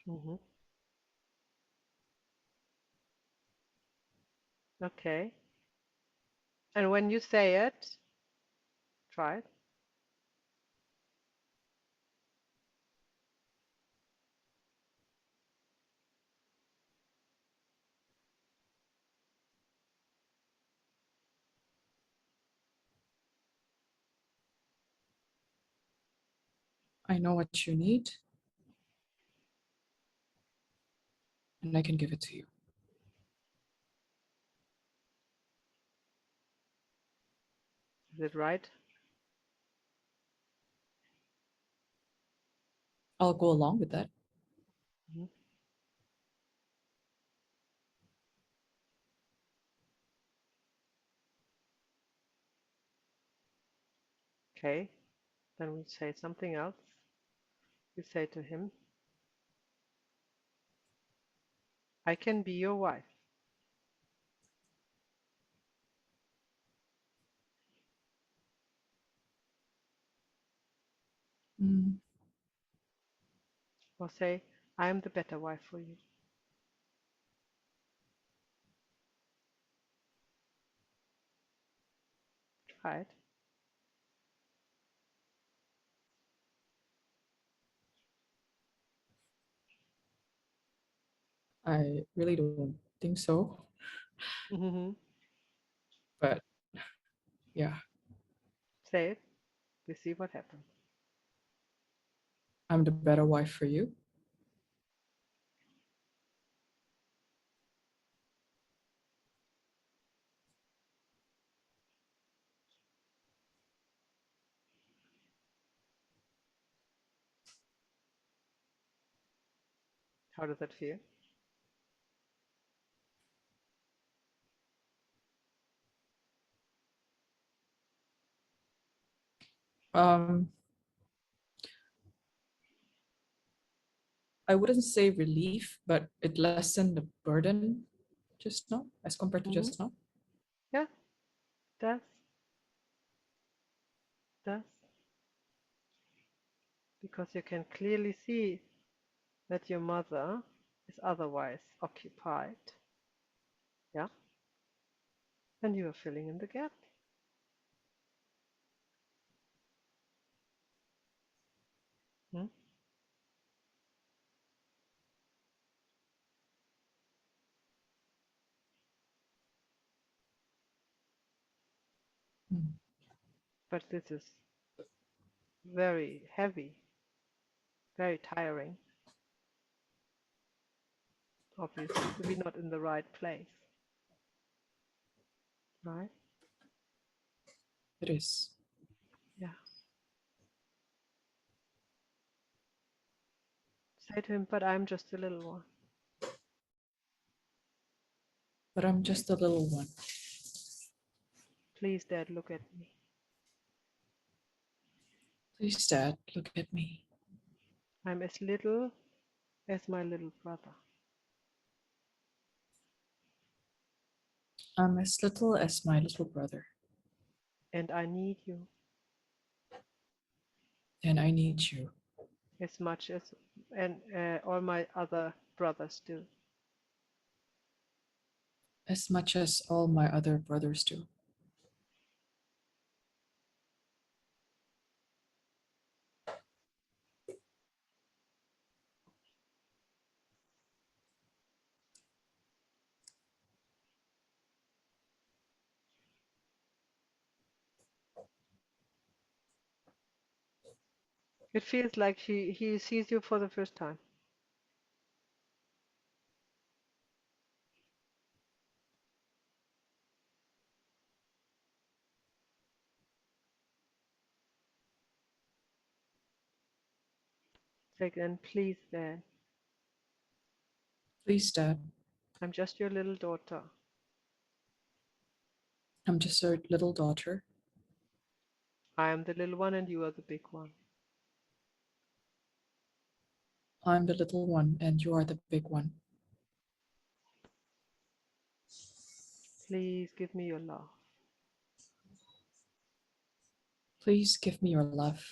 Hmm. Okay. And when you say it, try it. I know what you need, and I can give it to you. Is it right? I'll go along with that. Mhm. Okay. Then we say something else. You say to him, I can be your wife. Mm. Or say, I am the better wife for you. Try it. I really don't think so, Hmm. but yeah, Say it. We see what happens. I'm the better wife for you. How does that feel? Um, I wouldn't say relief, but it lessened the burden just now as compared to just Hmm. now. Yeah, does, does, because you can clearly see that your mother is otherwise occupied. Yeah, and you are filling in the gap. Hmm? Mm. But this is very heavy, very tiring, obviously, to be not in the right place, right? It is. Yeah. Say to him, but I'm just a little one. But I'm just a little one. Please, Dad, look at me. Please, Dad, look at me. I'm as little as my little brother, I'm as little as my little brother, and I need you and I need you as much as and all my other brothers do. as much as all my other brothers do. It feels like he sees you for the first time. It's like, then please, Dad, Please, Dad, I'm just your little daughter. I'm just a little daughter. I am the little one, and you are the big one. I'm the little one, and you are the big one. Please give me your love. Please give me your love,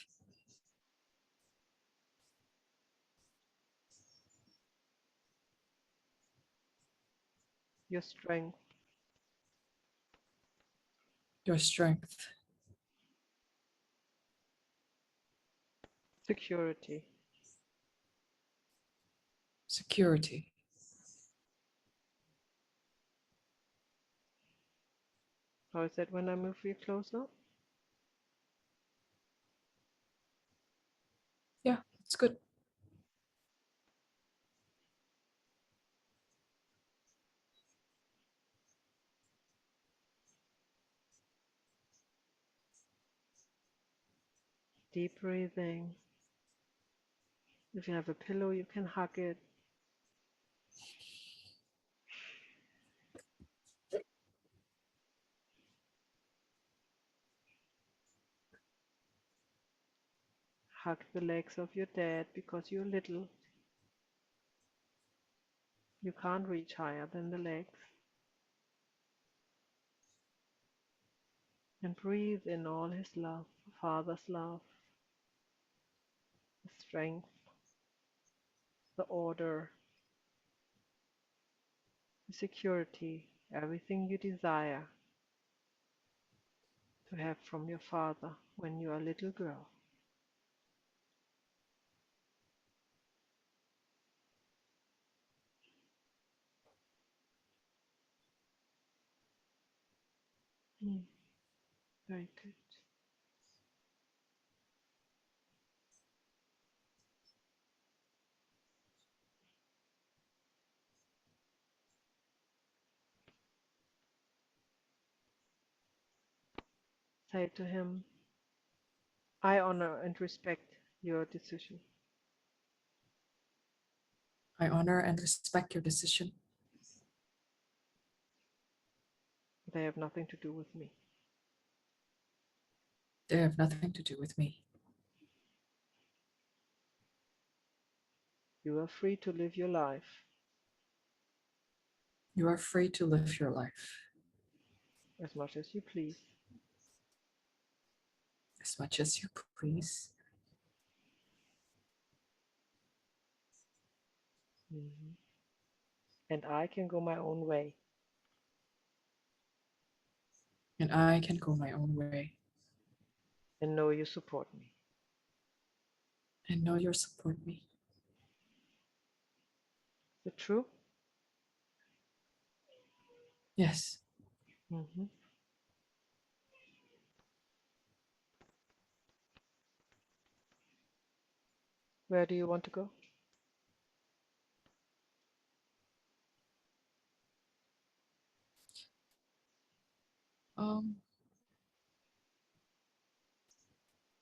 Your strength, your strength, security. security. How is that when I move you closer? Yeah, it's good. Deep breathing. If you have a pillow, you can hug it. Hug the legs of your dad because you're little. You can't reach higher than the legs. And breathe in all his love, Father's love, the strength, the order, the security, everything you desire to have from your father when you are a little girl. Mm, very good. Say to him, I honor and respect your decision. I honor and respect your decision. They have nothing to do with me. They have nothing to do with me. You are free to live your life You are free to live your life as much as you please. as much as you please. Mhm. And I can go my own way. And I can go my own way And know you support me. and know you support me. Is it true? Yes. Mhm. Where do you want to go? Um,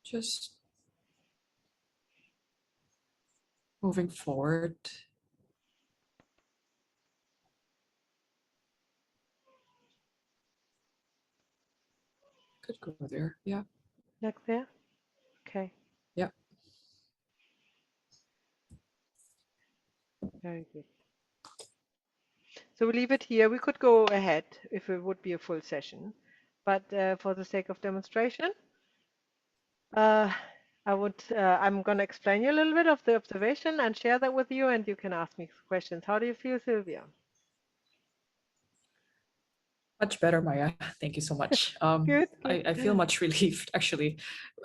just moving forward. Could go there. Yeah. Like there? Okay, Yeah. very good. So we leave it here. We could go ahead if it would be a full session, but for the sake of demonstration, uh, I'm going to explain you a little bit of the observation and share that with you, and you can ask me questions. How do you feel, Sylvia? Much better, Maya. Thank you so much. Good, good. I feel much relieved actually.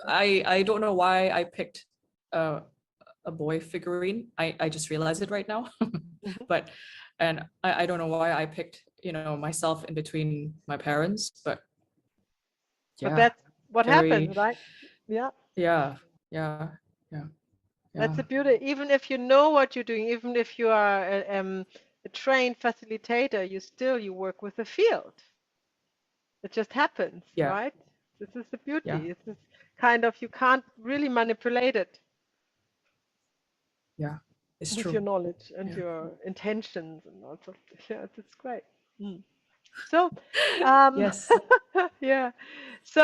I don't know why I picked uh, a boy figurine. I just realized it right now. Mhm. But and I don't know why I picked, myself in between my parents, but But yeah, that's what very happens, right? Yeah, yeah, yeah, yeah, that's yeah, the beauty. Even if you know what you're doing, even if you are a trained facilitator, you work with the field. It just happens, yeah, right? This is the yeah, beauty. This is kind of, you can't really manipulate it yeah. It's with your true. knowledge and Yeah. your intentions and all sorts of, yeah, it's great. Mm. So, um, Yes. yeah. So,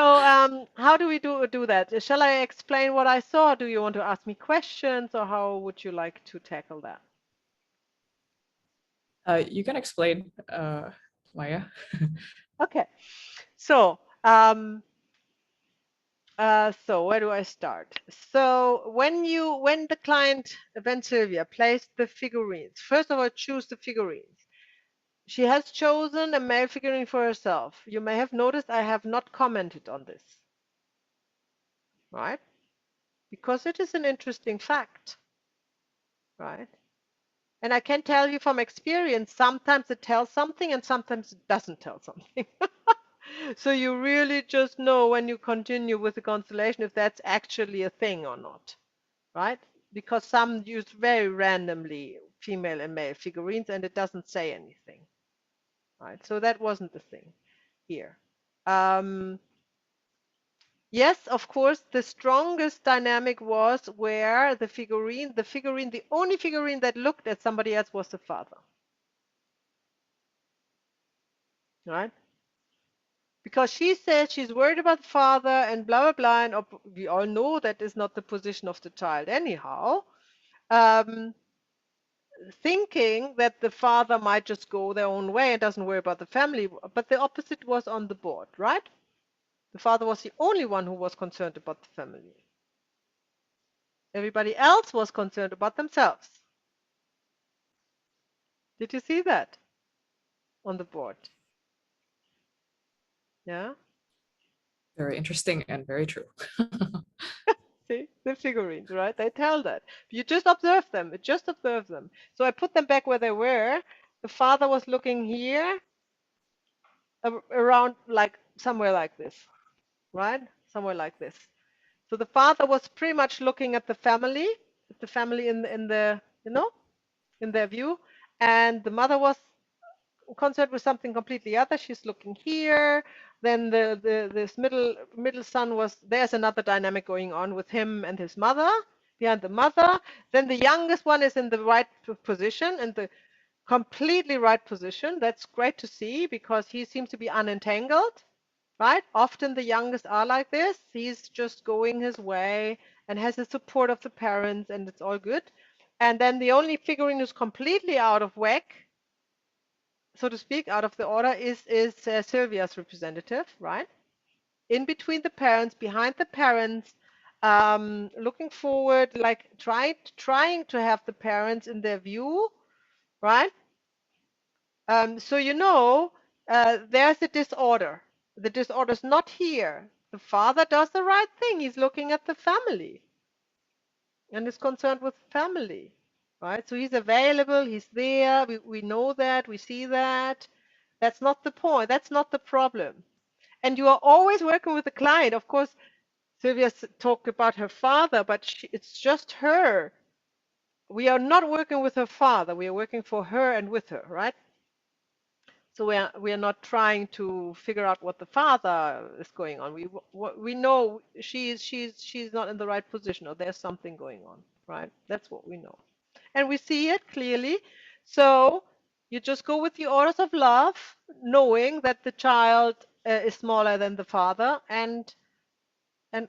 how do we do that? Shall I explain what I saw? Do you want to ask me questions, or how would you like to tackle that? You can explain, Maya. Okay. So, so where do I start? So when the client, when Sylvia placed the figurines, first of all, choose the figurines. She has chosen a male figurine for herself. You may have noticed I have not commented on this, right? Because it is an interesting fact, right? And I can tell you from experience, sometimes it tells something and sometimes it doesn't tell something. So you really just know when you continue with the constellation if that's actually a thing or not, right? Because some use very randomly female and male figurines and it doesn't say anything, right? So that wasn't the thing here. Um, yes, of course, the strongest dynamic was where the only figurine that looked at somebody else was the father, right? Because she says she's worried about the father and blah blah blah, and we all know that is not the position of the child anyhow. Um, Thinking that the father might just go their own way and doesn't worry about the family, but the opposite was on the board, right? The father was the only one who was concerned about the family. Everybody else was concerned about themselves. Did you see that on the board? Yeah. Very interesting and very true. See, the figurines, right? They tell that. You just observe them. Just observe them. So I put them back where they were. The father was looking here, around like somewhere like this, right? Somewhere like this. So the father was pretty much looking at the family in the in their view, and the mother was concerned with something completely other. She's looking here. Then this middle son was there's another dynamic going on with him and his mother behind the mother. Then the youngest one is in the right position, in the completely right position. That's great to see because he seems to be unentangled, right? Often the youngest are like this. He's just going his way and has the support of the parents, and it's all good. And then the only figurine who's completely out of whack, so to speak, out of the order, is Sylvia's representative, right? In between the parents, behind the parents, looking forward, like trying to have the parents in their view, right? So there's a disorder. The disorder is not here. The father does the right thing. He's looking at the family and is concerned with family, right? So he's available. He's there. We know that. We see that. That's not the point. That's not the problem. And you are always working with the client. Of course, Sylvia talked about her father, but it's just her. We are not working with her father. We are working for her and with her, right? So we are not trying to figure out what the father is going on. We know she's not in the right position, or there's something going on, right? That's what we know, and we see it clearly. So you just go with the orders of love, knowing that the child is smaller than the father, and and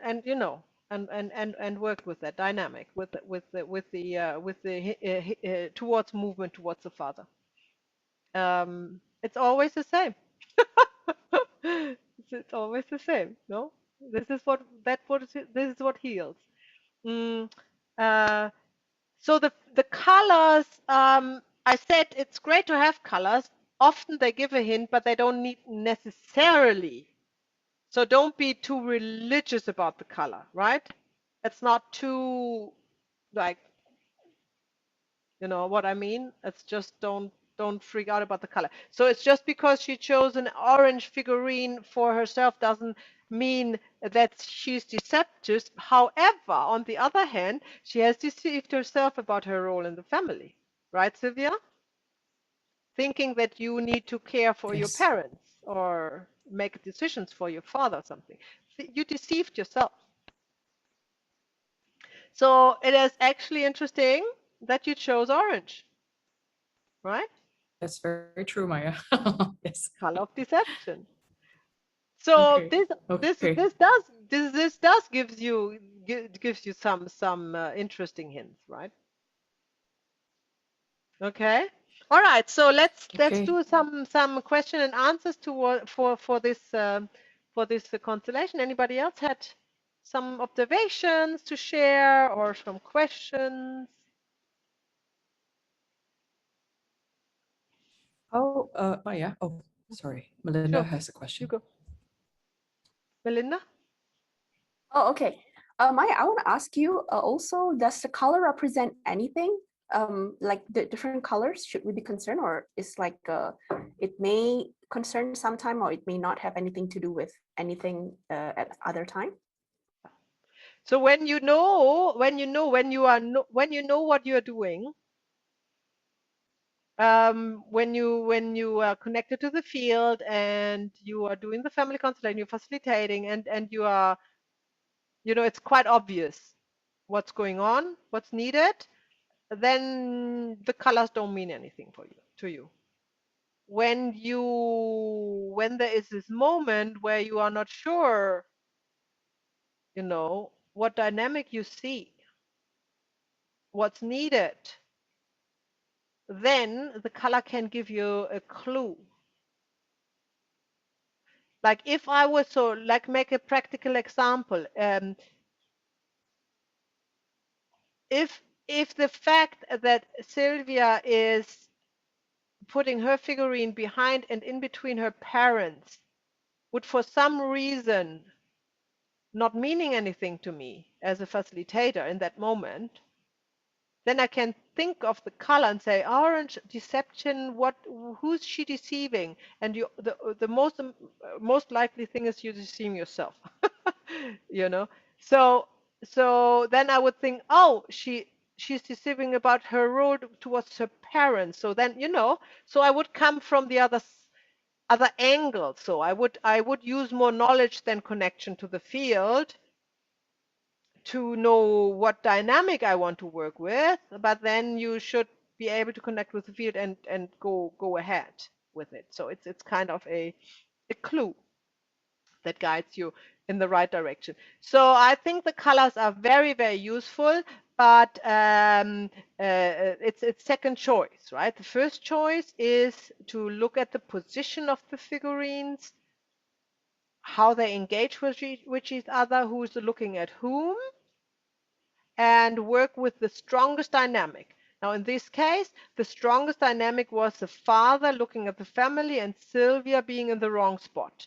work with that dynamic with the towards movement towards the father. It's always the same. It's always the same. No, this is what heals. Mm, uh, so the colors. I said it's great to have colors. Often they give a hint, but they don't need necessarily. So don't be too religious about the color, right? It's not too like you know what I mean? It's just don't freak out about the color. So it's just because she chose an orange figurine for herself doesn't mean that she's deceptive. However, on the other hand, she has deceived herself about her role in the family. Right, Sylvia? Thinking that you need to care for your Yes. parents or make decisions for your father or something. You deceived yourself. So it is actually interesting that you chose orange, right? That's very true, Maya. Yes. Color of deception. So Okay. Okay. this does gives you some interesting hints, right? Okay. All right. So let's Okay. do some question and answers for this constellation. Anybody else had some observations to share or some questions? Oh, Maya. Oh, sorry. Melinda Sure. has a question. You go, Melinda. Oh, okay. Maya, I want to ask you also, does the color represent anything? Like the different colors, should we be concerned, or is like it may concern sometime, or it may not have anything to do with anything at other time? So when you know what you're doing, when you are connected to the field and you are doing the family consultation, you're facilitating, and you are, it's quite obvious what's going on, what's needed, then the colors don't mean anything for you to you. When there is this moment where you are not sure, what dynamic you see, what's needed, then the color can give you a clue. Like if I was so like make a practical example, if the fact that Sylvia is putting her figurine behind and in between her parents would for some reason not meaning anything to me as a facilitator in that moment, then I can think of the color and say orange deception. Who's she deceiving? And the most likely thing is you're deceiving yourself. you know. So then I would think, oh, she's deceiving about her role towards her parents. So then so I would come from the other angle. So I would use more knowledge than connection to the field to know what dynamic I want to work with, but then you should be able to connect with the field and go ahead with it. So it's kind of a clue that guides you in the right direction. So I think the colors are very, very useful, but it's second choice, right? The first choice is to look at the position of the figurines, how they engage with each other, who's looking at whom, and work with the strongest dynamic. Now, in this case, the strongest dynamic was the father looking at the family and Sylvia being in the wrong spot.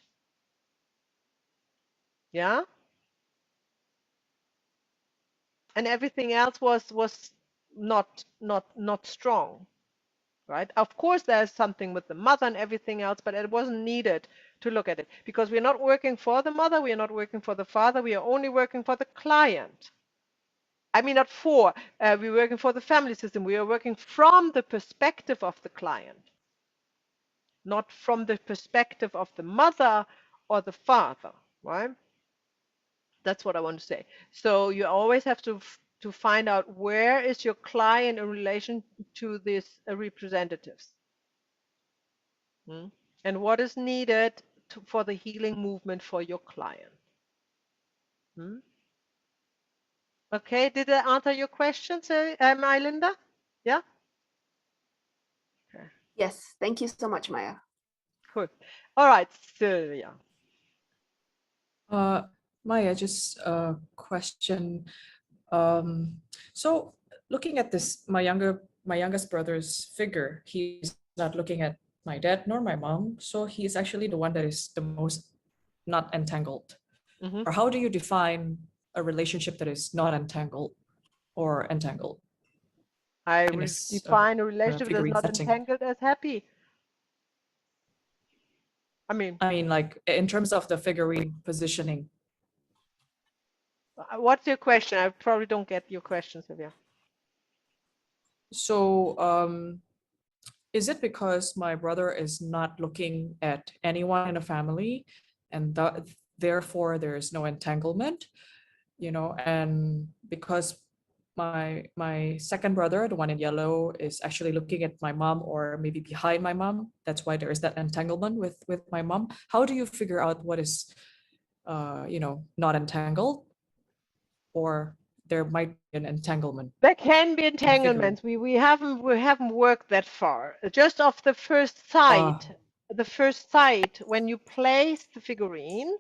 Yeah? And everything else was not strong, right? Of course, there's something with the mother and everything else, but it wasn't needed to look at it because we're not working for the mother, we are not working for the father, we are only working for the client. I mean, not for, we're working for the family system. We are working from the perspective of the client, not from the perspective of the mother or the father, right? That's what I want to say. So you always have to find out where is your client in relation to these representatives. And what is needed for the healing movement for your client. Okay, did I answer your questions, Linda? Yeah? Okay. Yes, thank you so much, Maya. Cool. All right, Sylvia. Maya, just a question. So looking at this, my youngest brother's figure, he's not looking at my dad nor my mom. So he's actually the one that is the most not entangled. Or how do you define a relationship that is not entangled or entangled? I define a relationship that is not setting. entangled as happy. I mean, like in terms of the figurine positioning. What's your question? I probably don't get your question, Sylvia. So, is it because my brother is not looking at anyone in a family, and therefore there is no entanglement, and because my second brother, the one in yellow, is actually looking at my mom or maybe behind my mom, that's why there is that entanglement with my mom. How do you figure out what is not entangled, or there might be an entanglement? There can be entanglements. We haven't worked that far. Just off the first sight, when you place the figurines,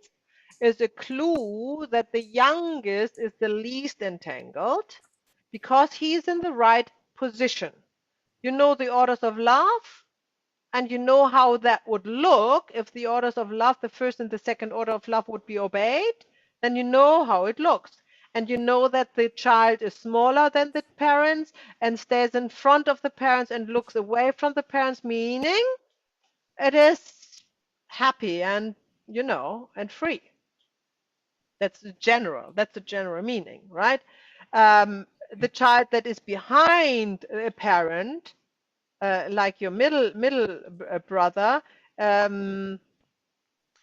is a clue that the youngest is the least entangled because he's in the right position. You know the orders of love, and you know how that would look if the orders of love, the first and the second order of love, would be obeyed. Then you know how it looks. And you know that the child is smaller than the parents and stays in front of the parents and looks away from the parents, meaning it is happy and, and free. That's the general meaning, right? The child that is behind a parent, like your middle brother,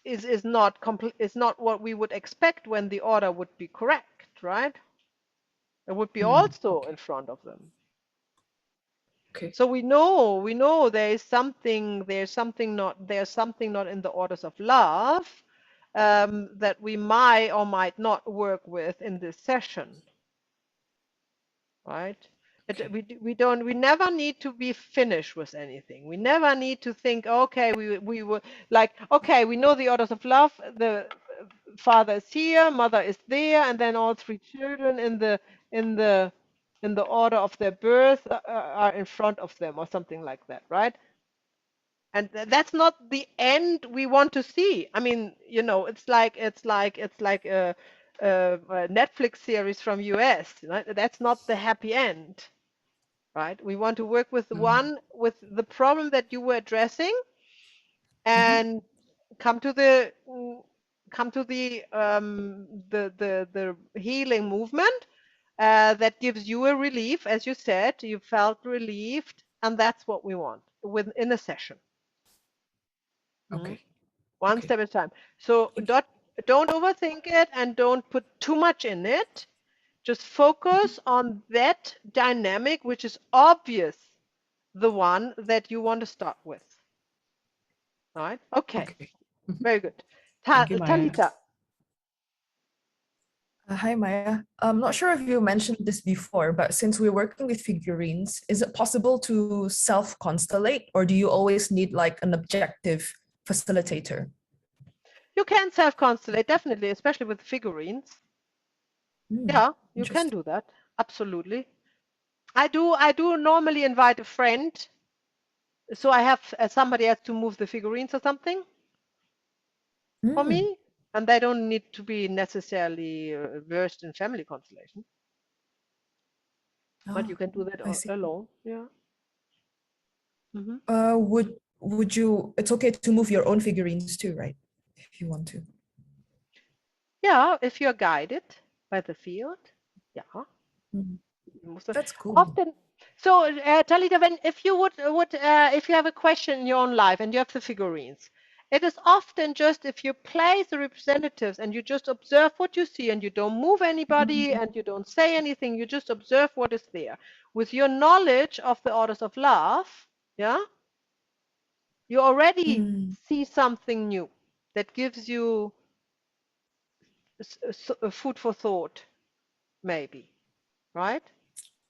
is not what we would expect when the order would be correct, right? It would be also in front of them. Okay. So we know there's something not in the orders of love that we might or might not work with in this session, right? Okay. We never need to be finished with anything. We never need to think, okay, we were like, okay, we know the orders of love. The father is here, mother is there, and then all three children in the order of their birth are in front of them, or something like that, right? And that's not the end we want to see. I mean, it's like a Netflix series from US, right? That's not the happy end, right? We want to work with with the problem that you were addressing, and come to the healing movement that gives you a relief. As you said, you felt relieved, and that's what we want within a session. Okay. One step at a time. So don't overthink it and don't put too much in it. Just focus on that dynamic, which is obvious, the one that you want to start with. All right? Okay, Okay. Mhm. very good. Thank you, Maya. Talita. Hi, Maya. I'm not sure if you mentioned this before, but since we're working with figurines, is it possible to self-constellate, or do you always need like an objective facilitator? You can self-constellate, definitely, especially with figurines. Hmm, Yeah, you can interesting. do that. Absolutely. I do normally invite a friend, so I have somebody else to move the figurines or something for Hmm. me, and they don't need to be necessarily versed in family constellation, but you Oh, can do that I see. alone. Yeah. Hmm. Would you? It's okay to move your own figurines too, right? If you want to. Yeah, if you're guided by the field. Yeah. Hmm. Most of- That's cool. Often, so Talita, when if you would if you have a question in your own life and you have the figurines, it is often just if you place the representatives and you just observe what you see and you don't move anybody Hmm. and you don't say anything, you just observe what is there. With your knowledge of the orders of love, yeah, you already Hmm. see something new that gives you food for thought, maybe, right?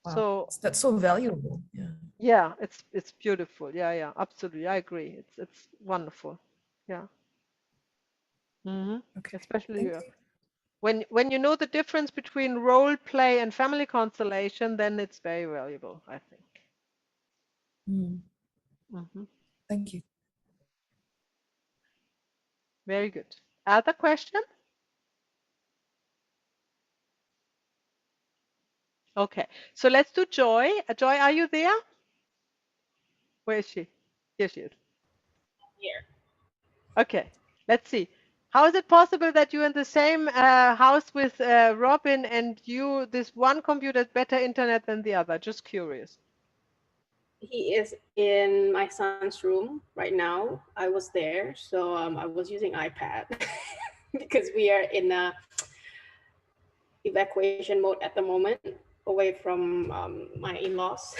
Wow, So that's so valuable. Yeah. yeah, it's beautiful. Yeah, yeah, absolutely. I agree. It's wonderful. Yeah. Hmm. Okay. Especially Thank you. when you know the difference between role play and family constellation, then it's very valuable, I think. Hmm. Hmm. Thank you. Very good. Other questions? Okay. So let's do Joy. Joy, are you there? Where is she? Here she is. Here. Okay. Let's see. How is it possible that you're in the same house with Robin and you, this one computer has better internet than the other? Just curious. He is in my son's room right now. I was there, so I was using iPad because we are in a evacuation mode at the moment, away from my in-laws.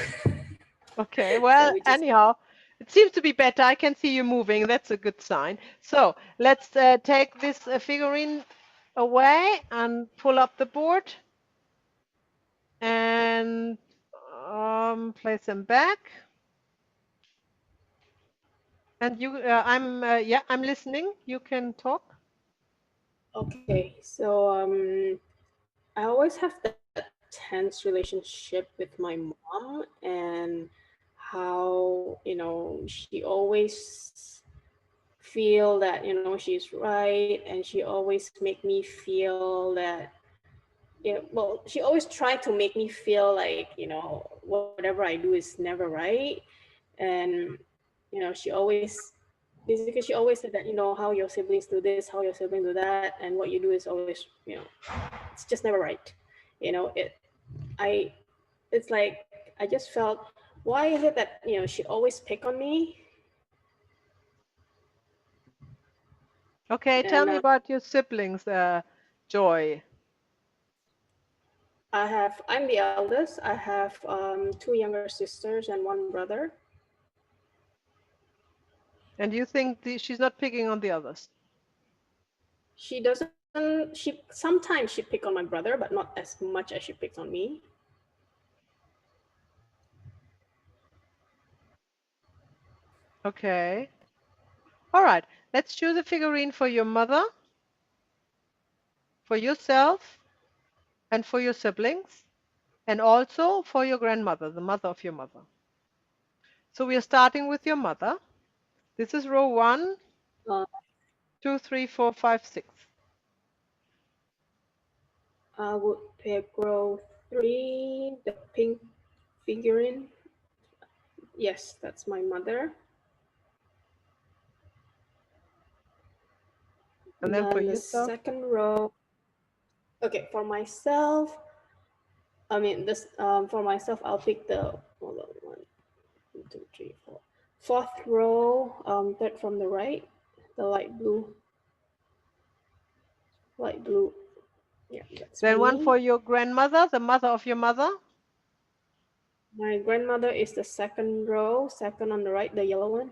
Okay, So well, we just anyhow, it seems to be better. I can see you moving. That's a good sign. So let's take this figurine away and pull up the board and place them back. And you, yeah, I'm listening. You can talk. okay. So I always have that tense relationship with my mom, and how she always feel that she's right, and she always make me feel that well, she always tried to make me feel like whatever I do is never right. And she always basically she always said that how your siblings do this, how your siblings do that, and what you do is always it's just never right. It I it's like I just felt, why is it that she always pick on me? Okay, tell And me about your siblings, Joy. I'm the eldest. I have two younger sisters and one brother. And you think she's not picking on the others? She sometimes she pick on my brother, but not as much as she picks on me. Okay. All right. Let's choose a figurine for your mother, for yourself, and for your siblings, and also for your grandmother, the mother of your mother. So we are starting with your mother. This is row one, uh, two, three, four, five, six. I would pick row 3, the pink figurine. Yes, that's my mother. And And then for then the yourself. second row. Okay, for myself, I mean this. For myself, I'll pick the, hold on, 1, 2, 3, 4, fourth row. Third from the right, the light blue Yeah, that's Then one for me. your grandmother, the mother of your mother. My grandmother is the second row, second on the right, the yellow one.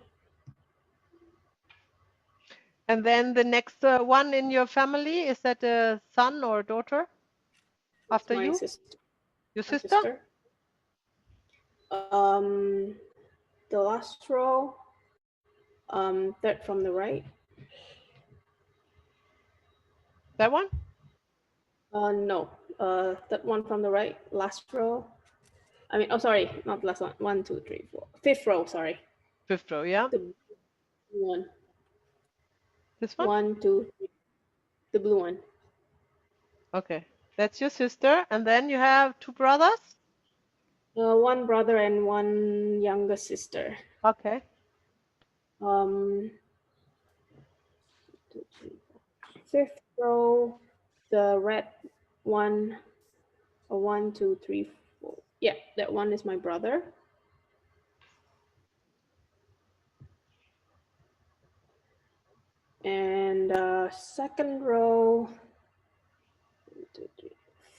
And then the next one in your family, is that a son or a daughter It's after my you? sister. Your My sister? sister. Um, the last row, third from the right. That one? No, that one from the right, last row. I mean, oh, sorry, not last one. One, two, three, four. Fifth row, sorry. Fifth row, yeah. The blue one. This one? One, two, three. The blue one. Okay. That's your sister. And then you have two brothers? One brother and one younger sister. Okay. Um, two, three, four. Fifth row, the red one. One, two, three, four. Yeah, that one is my brother. And second row, one, two, three,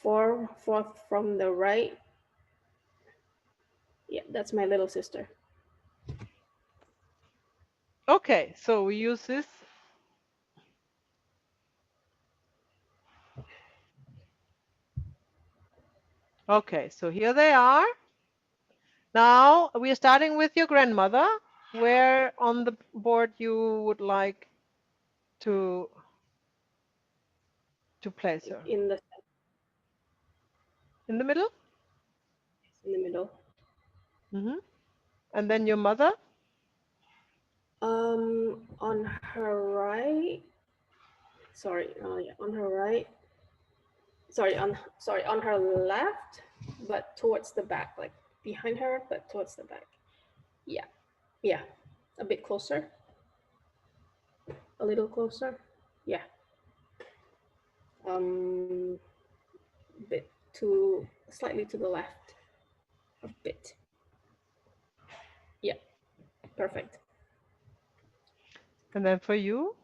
fourth from the right. Yeah, that's my little sister. Okay, so we use this. Okay, so here they are. Now we are starting with your grandmother. Where on the board you would like to place her? In the middle? In the middle. Mm-hmm. And then your mother? On her right. Sorry, yeah, on her right. Sorry, on her left, but towards the back, like behind her, but towards the back. Yeah, yeah, a bit closer. A little closer. Yeah. Um, bit to slightly to the left. A bit. Yeah, perfect. And then for you?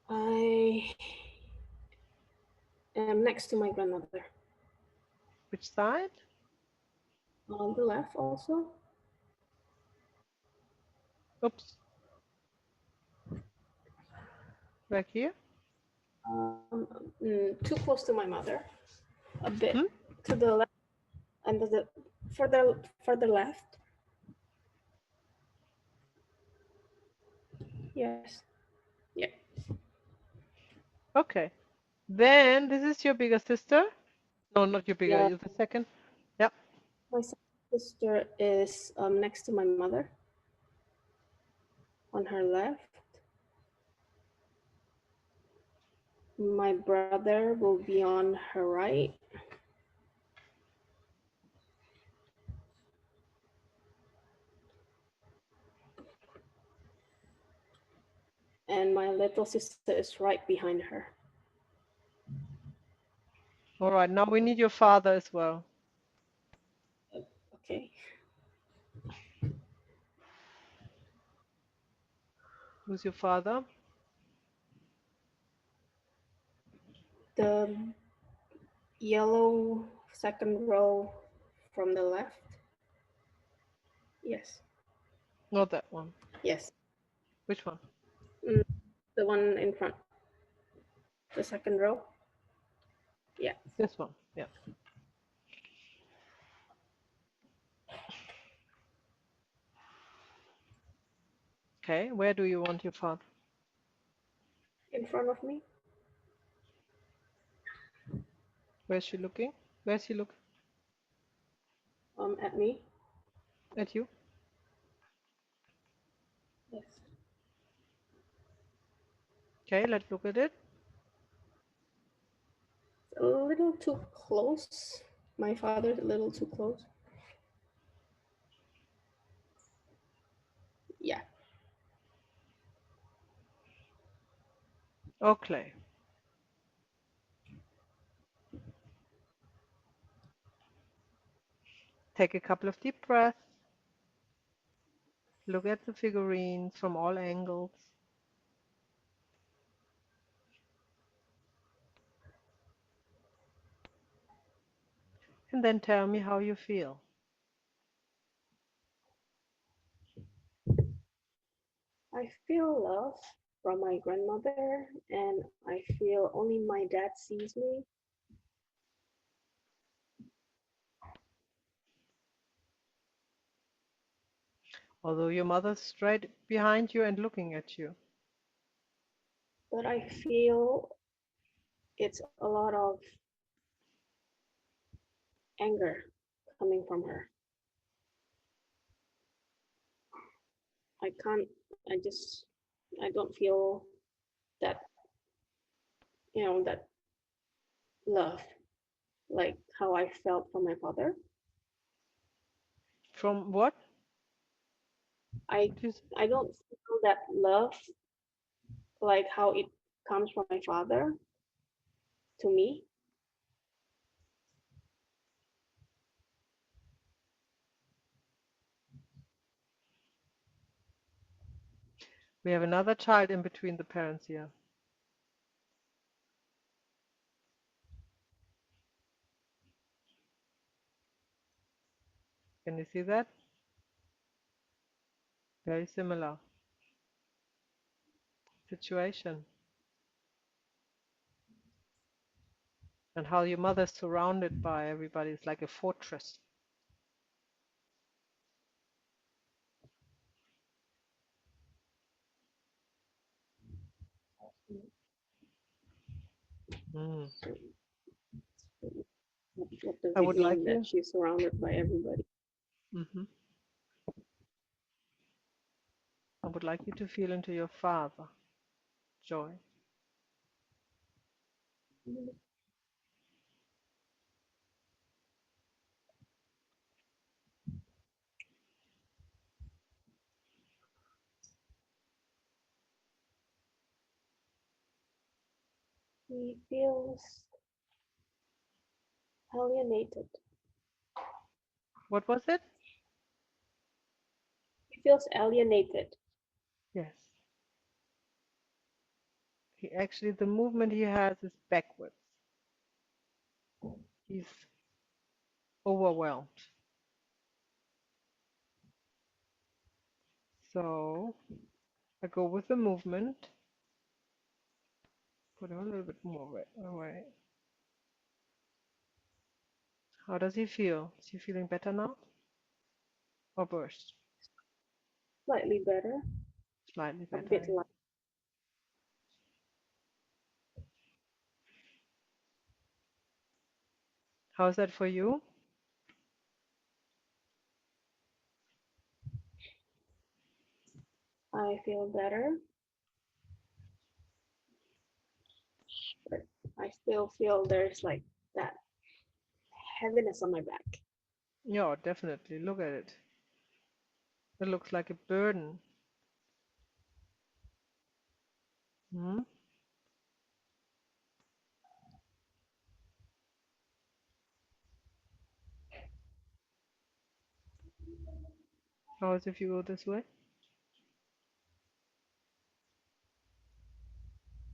I am next to my grandmother. Which side? On the left also. Oops. Back here? Too close to my mother. A bit Hmm? to the left, and the further left. Yes. Yeah. Okay. Then this is your bigger sister. No, not your bigger, Yeah. you're the second. Yep. My sister is next to my mother. On her left. My brother will be on her right. And my little sister is right behind her. All right, now we need your father as well. Okay. Who's your father? The yellow second row from the left. Yes. Not that one. Yes. Which one? The one in front. The second row. Yeah. This one. Yeah. Okay, where do you want your father? In front of me. Where's she looking? Where's he looking? At me. At you? Yes. Okay, let's look at it. A little too close. My father's a little too close. Yeah. Okay. Take a couple of deep breaths. Look at the figurines from all angles. And then tell me how you feel. I feel love from my grandmother, and I feel only my dad sees me. Although your mother's straight behind you and looking at you. But I feel it's a lot of anger coming from her. I can't, I just, I don't feel that, that love like how I felt from my father. From what? I What is I don't feel that love like how it comes from my father to me. we have another child in between the parents here. Can you see that? Very similar situation. And how your mother's surrounded by everybody is like a fortress. Mm. So what does I it would mean like that you. she's surrounded by everybody? hmm I would like you to feel into your father, Joy. He feels alienated. What was it? He feels alienated. Yes. He actually, the movement he has is backwards. He's overwhelmed. So I go with the movement. Put him a little bit more away. How does he feel? Is he feeling better now? Or worse? Slightly better, Slightly a better. bit like How's that for you? I feel better, but I still feel there's like that heaviness on my back. Yeah, definitely. Look at it. It looks like a burden. Hmm? How is it if you go this way?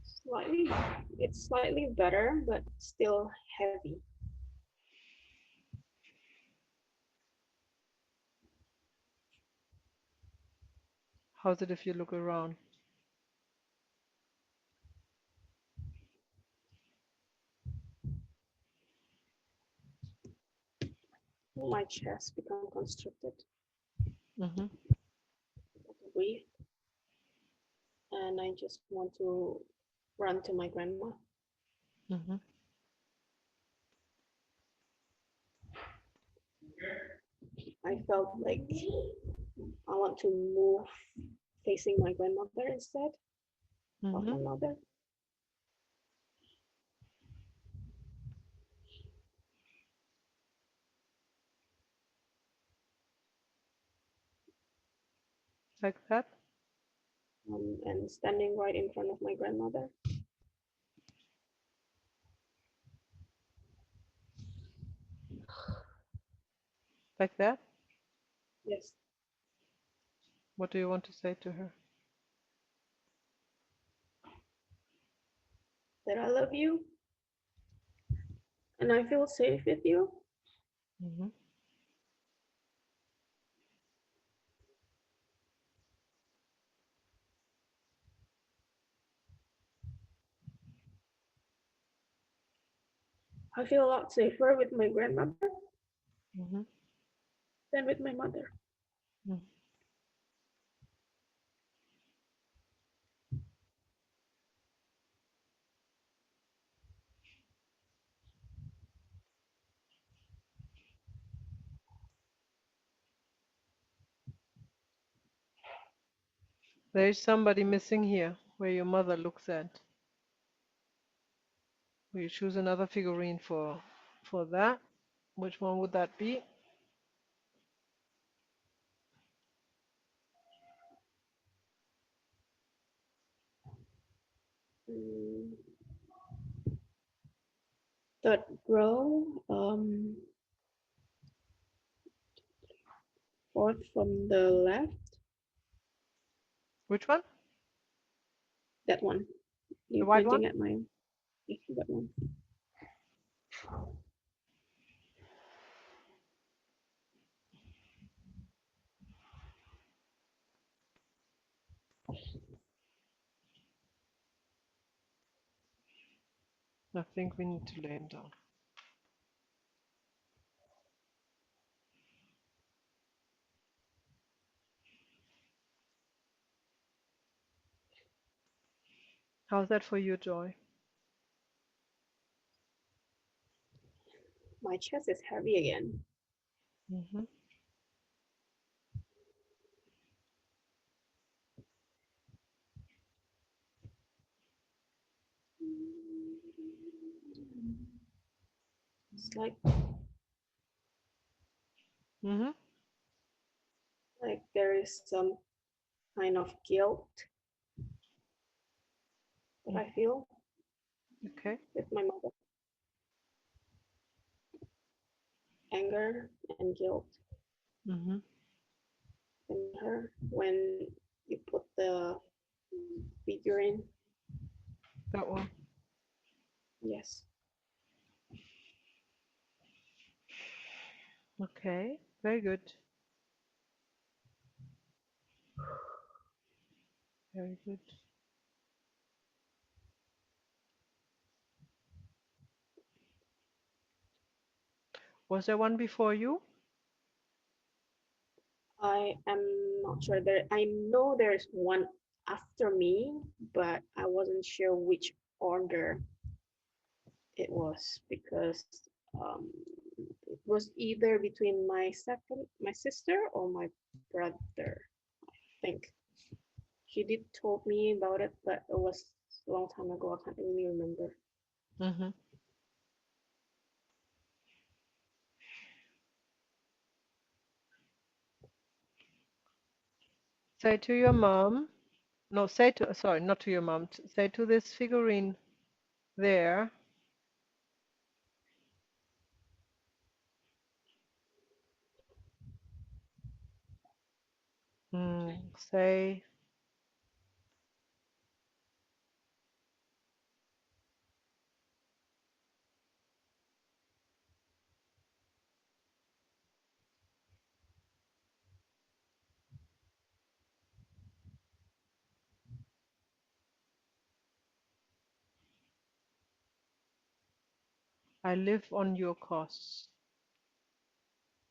Slightly, it's slightly better, but still heavy. How's it if you look around? My chest become constricted. Hmm To breathe, and I just want to run to my grandma. hmm I felt like I want to move facing my grandmother instead of hmm my mother. Like that? And standing right in front of my grandmother. Like that? Yes, What do you want to say to her? that I love you and I feel safe with you. Hmm. I feel a lot safer with my grandmother Hmm. than with my mother. There is somebody missing here where your mother looks at. Will you choose another figurine for that? Which one would that be? Mm, third row, fourth from the left, Which one? that one. The You white one? pointing at my, yes, that one. I think we need to lay him down. How's that for you, Joy? My chest is heavy again. Hmm. It's Hmm. like there is some kind of guilt that I feel Okay. with my mother, anger and guilt Hmm. in her when you put the figurine. That one. Yes, Okay. Very good. Very good. Was there one before you? I am not sure. I know there's one after me, but I wasn't sure which order it was because it was either between my sister or my brother. I think she did told me about it, but it was a long time ago. I can't really remember. Hmm. Say to your mom. No, say to, sorry, not to your mom. Say to this figurine there. Say, I live on your costs.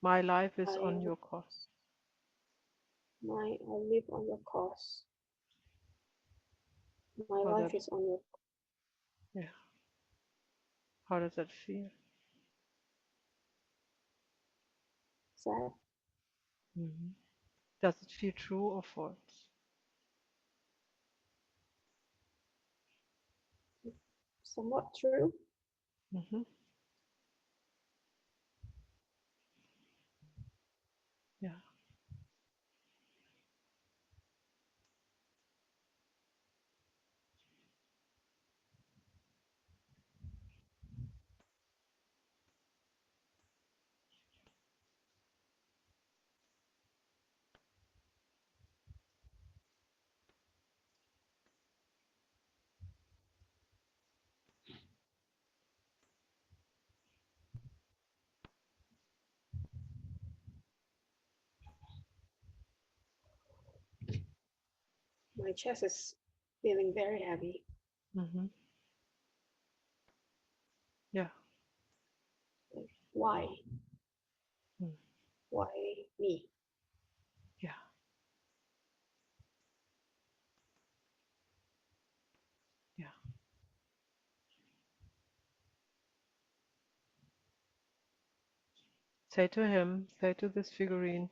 My life is I on your costs. I live on your course. My How life that, is on your yeah. How does that feel? side. Hmm. Does it feel true or false? Somewhat true. Hmm. Yeah. My chest is feeling very heavy. Mm-hmm. Yeah. Like, why? Mm. Why me? Yeah. Yeah. Say to him, say to this figurine,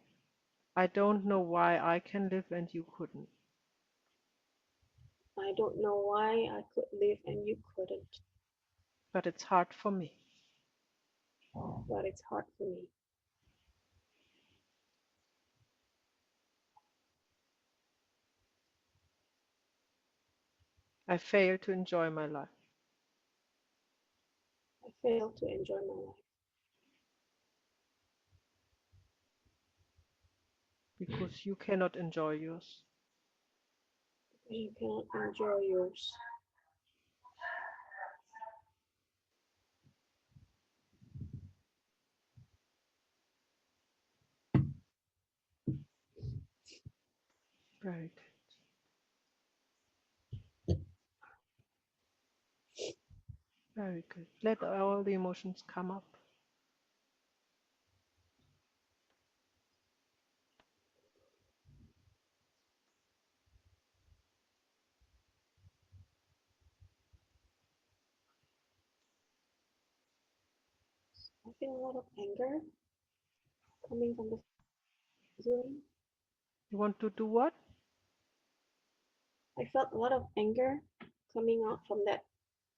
I don't know why I can live and you couldn't, I don't know why I could live and you couldn't, but it's hard for me. but it's hard for me. I fail to enjoy my life I fail to enjoy my life because you cannot enjoy yours. because you cannot enjoy yours. Very good. Very good. Let all the emotions come up. I feel a lot of anger coming from the figurine. You want to do what? I felt a lot of anger coming out from that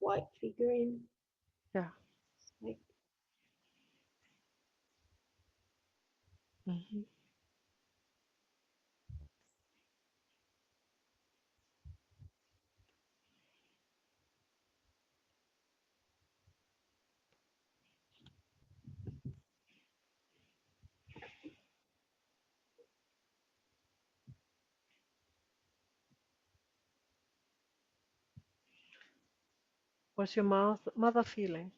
white figurine. Yeah. Like, Hmm. What's your mother feeling?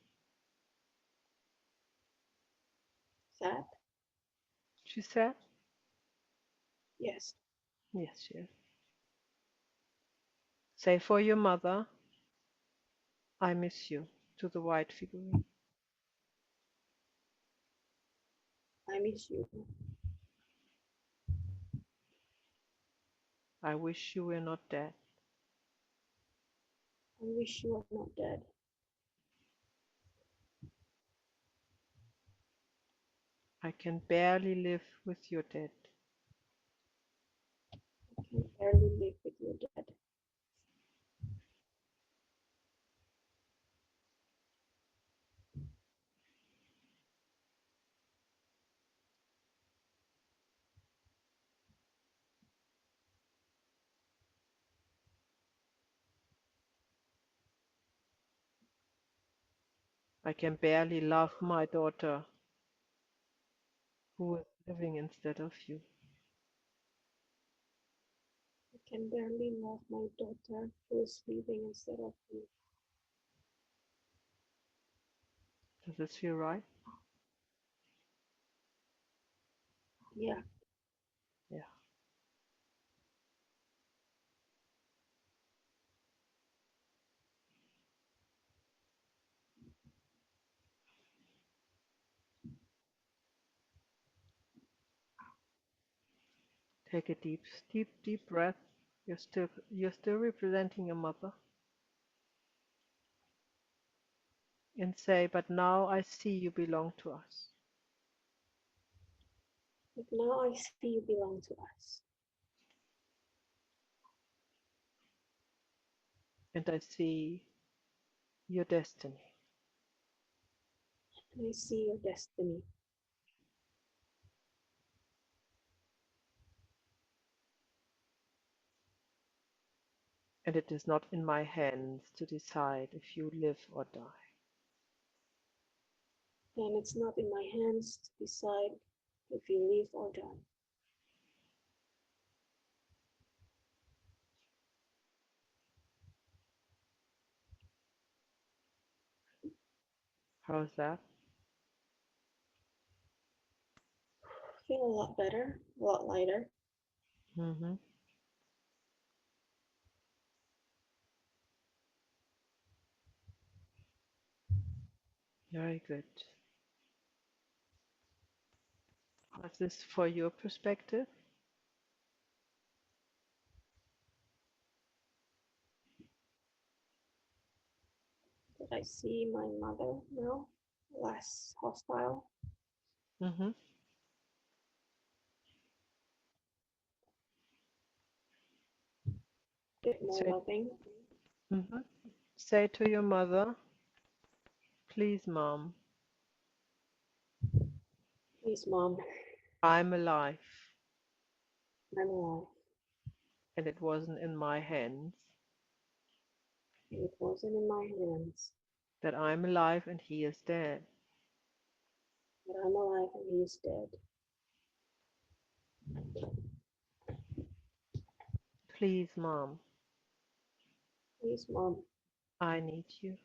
sad? She said, Yes. yes, she is. Say for your mother, I miss you, to the white figurine. I miss you. I wish you were not dead. I wish you were not dead. I can barely live with your dead. I can barely live with you dead. I can barely love my daughter who is living instead of you. I can barely love my daughter who is leaving instead of you. Does this feel right? Yeah, Yeah. Take a deep breath. You're still representing your mother. And say, but now I see you belong to us. but now I see you belong to us. And I see your destiny. And I see your destiny. And it is not in my hands to decide if you live or die. And it's not in my hands to decide if you live or die. How's that? I feel a lot better, a lot lighter. Mm-hmm. Very good. What's this for your perspective? Did I see my mother now? Less hostile, Mm-hmm. bit more Say, loving. mm-hmm. Say to your mother, please, mom, Please, mom, I'm alive, I'm alive. and it wasn't in my hands. It wasn't in my hands, That I'm alive and he is dead. but I'm alive and he is dead. Please, mom, Please, mom, I need you.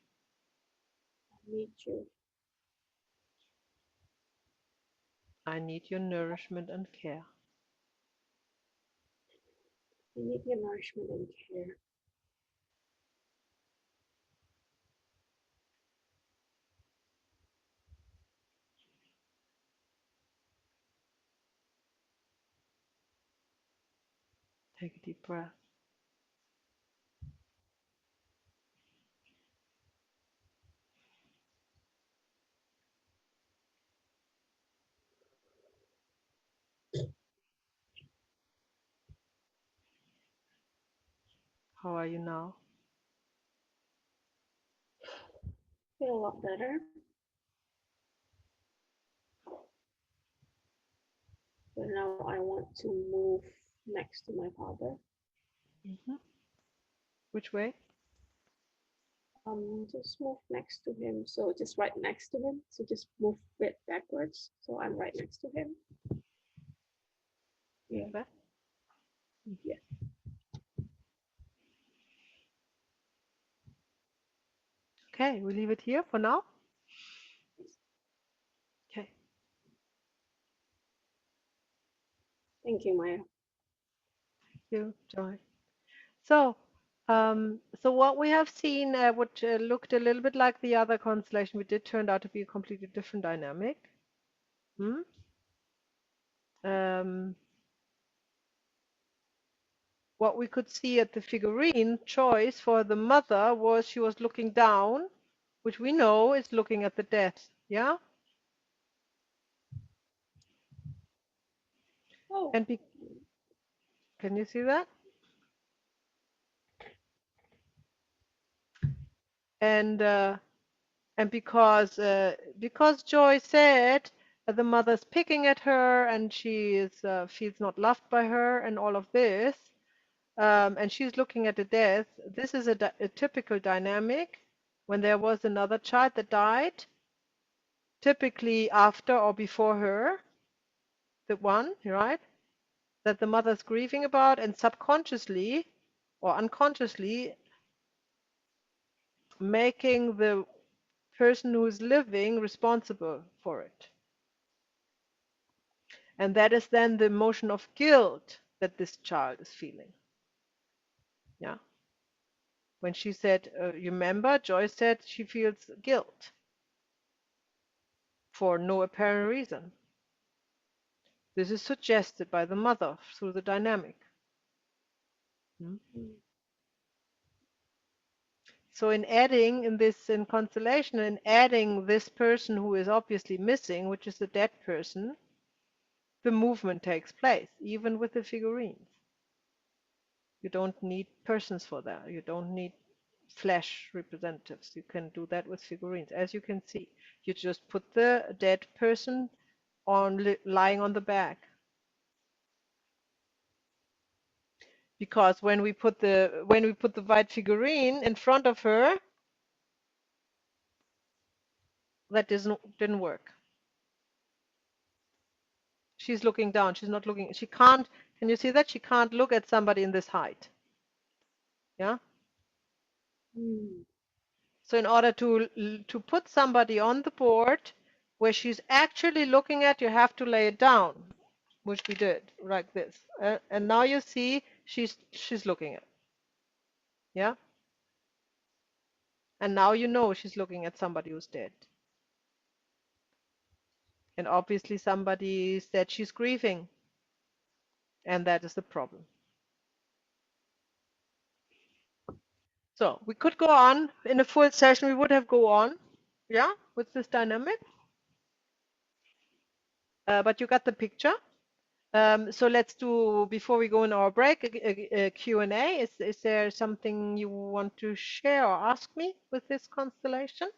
I need you. I need your nourishment and care. I need your nourishment and care. Take a deep breath. How are you now? Feel a lot better, but now I want to move next to my father. Mm-hmm. Which way? Just move next to him. So just right next to him. So just move a bit backwards. So I'm right next to him. Yeah, Like that? yeah. Okay, we leave it here for now. Okay. Thank you, Maya. Thank you, Joy. So, so what we have seen, what looked a little bit like the other constellation we did, turned out to be a completely different dynamic. Hmm? Um, what we could see at the figurine choice for the mother was she was looking down, which we know is looking at the death. Yeah? Oh, And can you see that? And because Joy said that the mother's picking at her and she is feels not loved by her and all of this, and she's looking at the death. This is a typical dynamic when there was another child that died, typically after or before her, the one, right, that the mother's grieving about, and subconsciously or unconsciously making the person who is living responsible for it. And that is then the emotion of guilt that this child is feeling. Yeah. When she said, you remember, Joyce said she feels guilt for no apparent reason. This is suggested by the mother through the dynamic. Hmm? So in adding in this in constellation and adding this person who is obviously missing, which is the dead person, the movement takes place, even with the figurines. You don't need persons for that. You don't need flesh representatives. You can do that with figurines. As you can see, you just put the dead person on lying on the back. Because when we put the white figurine in front of her, that didn't work. She's looking down. She's not looking. She can't. Can you see that? She can't look at somebody in this height. Yeah. mm, So in order to put somebody on the board where she's actually looking at, you have to lay it down, which we did like this. And now you see she's looking at. Yeah. And now you know she's looking at somebody who's dead. And obviously somebody said she's grieving, and that is the problem. So we could go on in a full session. We would have go on, yeah, with this dynamic. But you got the picture. So let's do, before we go in our break, a Q&A. Is there something you want to share or ask me with this constellation?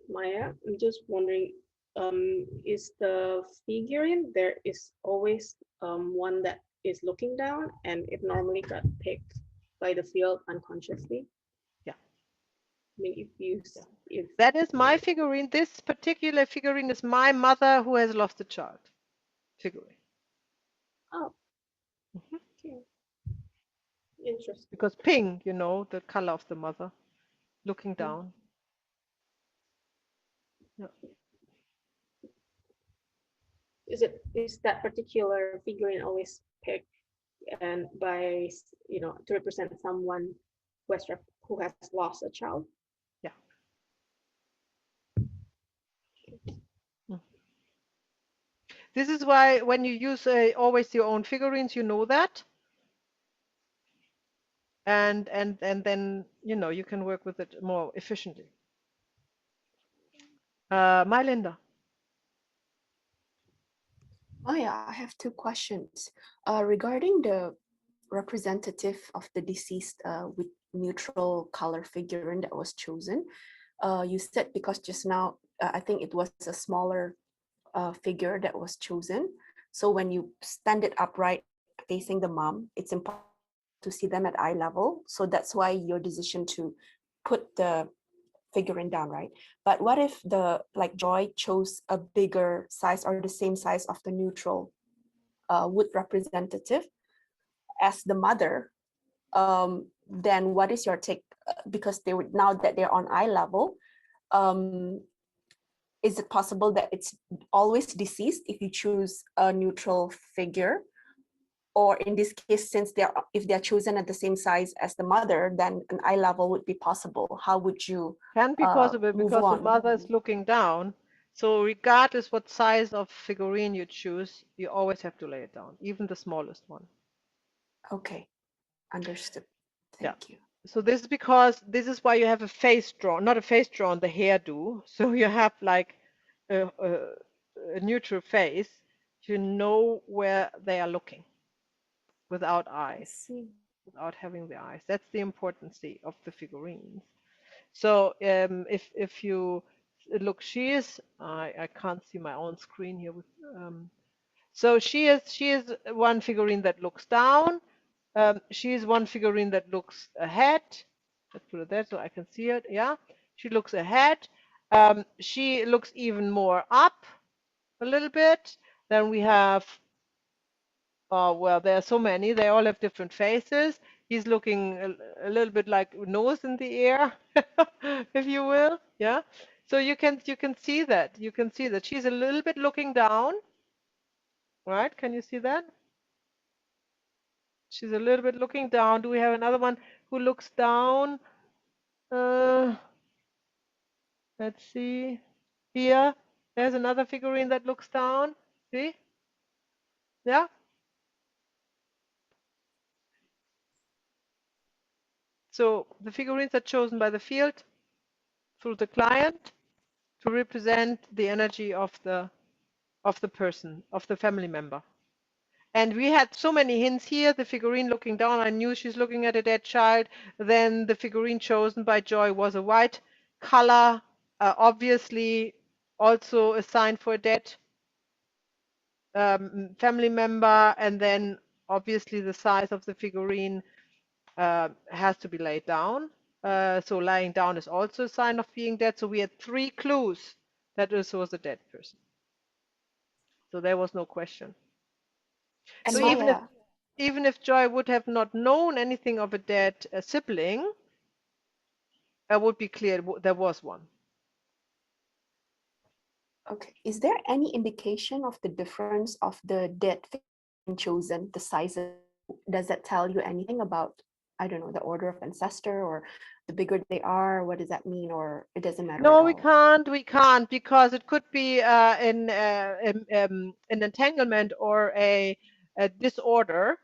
Maya, I'm just wondering, is the figurine there is always one that is looking down, and it normally got picked by the field unconsciously? Yeah. I mean, if That is my figurine. This particular figurine is my mother who has lost a child figurine. oh, Mhm. okay, interesting. Because pink, the color of the mother, looking Mm. down. Yeah. Is that particular figurine always picked and by to represent someone who has lost a child? Yeah. Mm. This is why when you use always your own figurines, you know that, and then you can work with it more efficiently. My Linda. Oh yeah, I have two questions. Regarding the representative of the deceased with neutral color figurine that was chosen, you said because just now I think it was a smaller figure that was chosen. So when you stand it upright facing the mom, it's impossible to see them at eye level. So that's why your decision to put the figurine down, right? But what if the like Joy chose a bigger size or the same size of the neutral wood representative as the mother? Then what is your take? Because they would, now that they're on eye level, um, is it possible that it's always deceased if you choose a neutral figure? Or in this case, since if they're chosen at the same size as the mother, then an eye level would be possible. How would you Can be possible move because the on? mother is looking down. So regardless what size of figurine you choose, you always have to lay it down, even the smallest one. Okay, understood. Yeah. Thank you. So this is why you have a face drawn, not a face drawn, the hairdo. So you have like a neutral face. You know where they are looking without I eyes, see. without having the eyes. That's the importance of the figurines. So if you look, I can't see my own screen here with so she is one figurine that looks down. She is one figurine that looks ahead. Let's put it there so I can see it. Yeah, she looks ahead. She looks even more up a little bit. Then we have, well, there are so many. They all have different faces. He's looking a little bit like nose in the air, if you will. Yeah. So you can see that. You can see that she's a little bit looking down. Right? Can you see that? She's a little bit looking down. Do we have another one who looks down? Uh, let's see. Here, there's another figurine that looks down. See? Yeah. So the figurines are chosen by the field through the client to represent the energy of the person, of the family member. And we had so many hints here. The figurine looking down, I knew she's looking at a dead child. Then the figurine chosen by Joy was a white color, obviously also a sign for a dead family member. And then obviously the size of the figurine has to be laid down. So lying down is also a sign of being dead. So we had 3 clues that this was a dead person. So there was no question. And So Maya, even if Joy would have not known anything of a dead sibling, it would be clear there was one. okay, is there any indication of the difference of the dead figurine chosen, the sizes? Does that tell you anything about, I don't know, the order of ancestor, or the bigger they are, what does that mean? Or it doesn't matter at No, all? we can't, because it could be an entanglement or a disorder.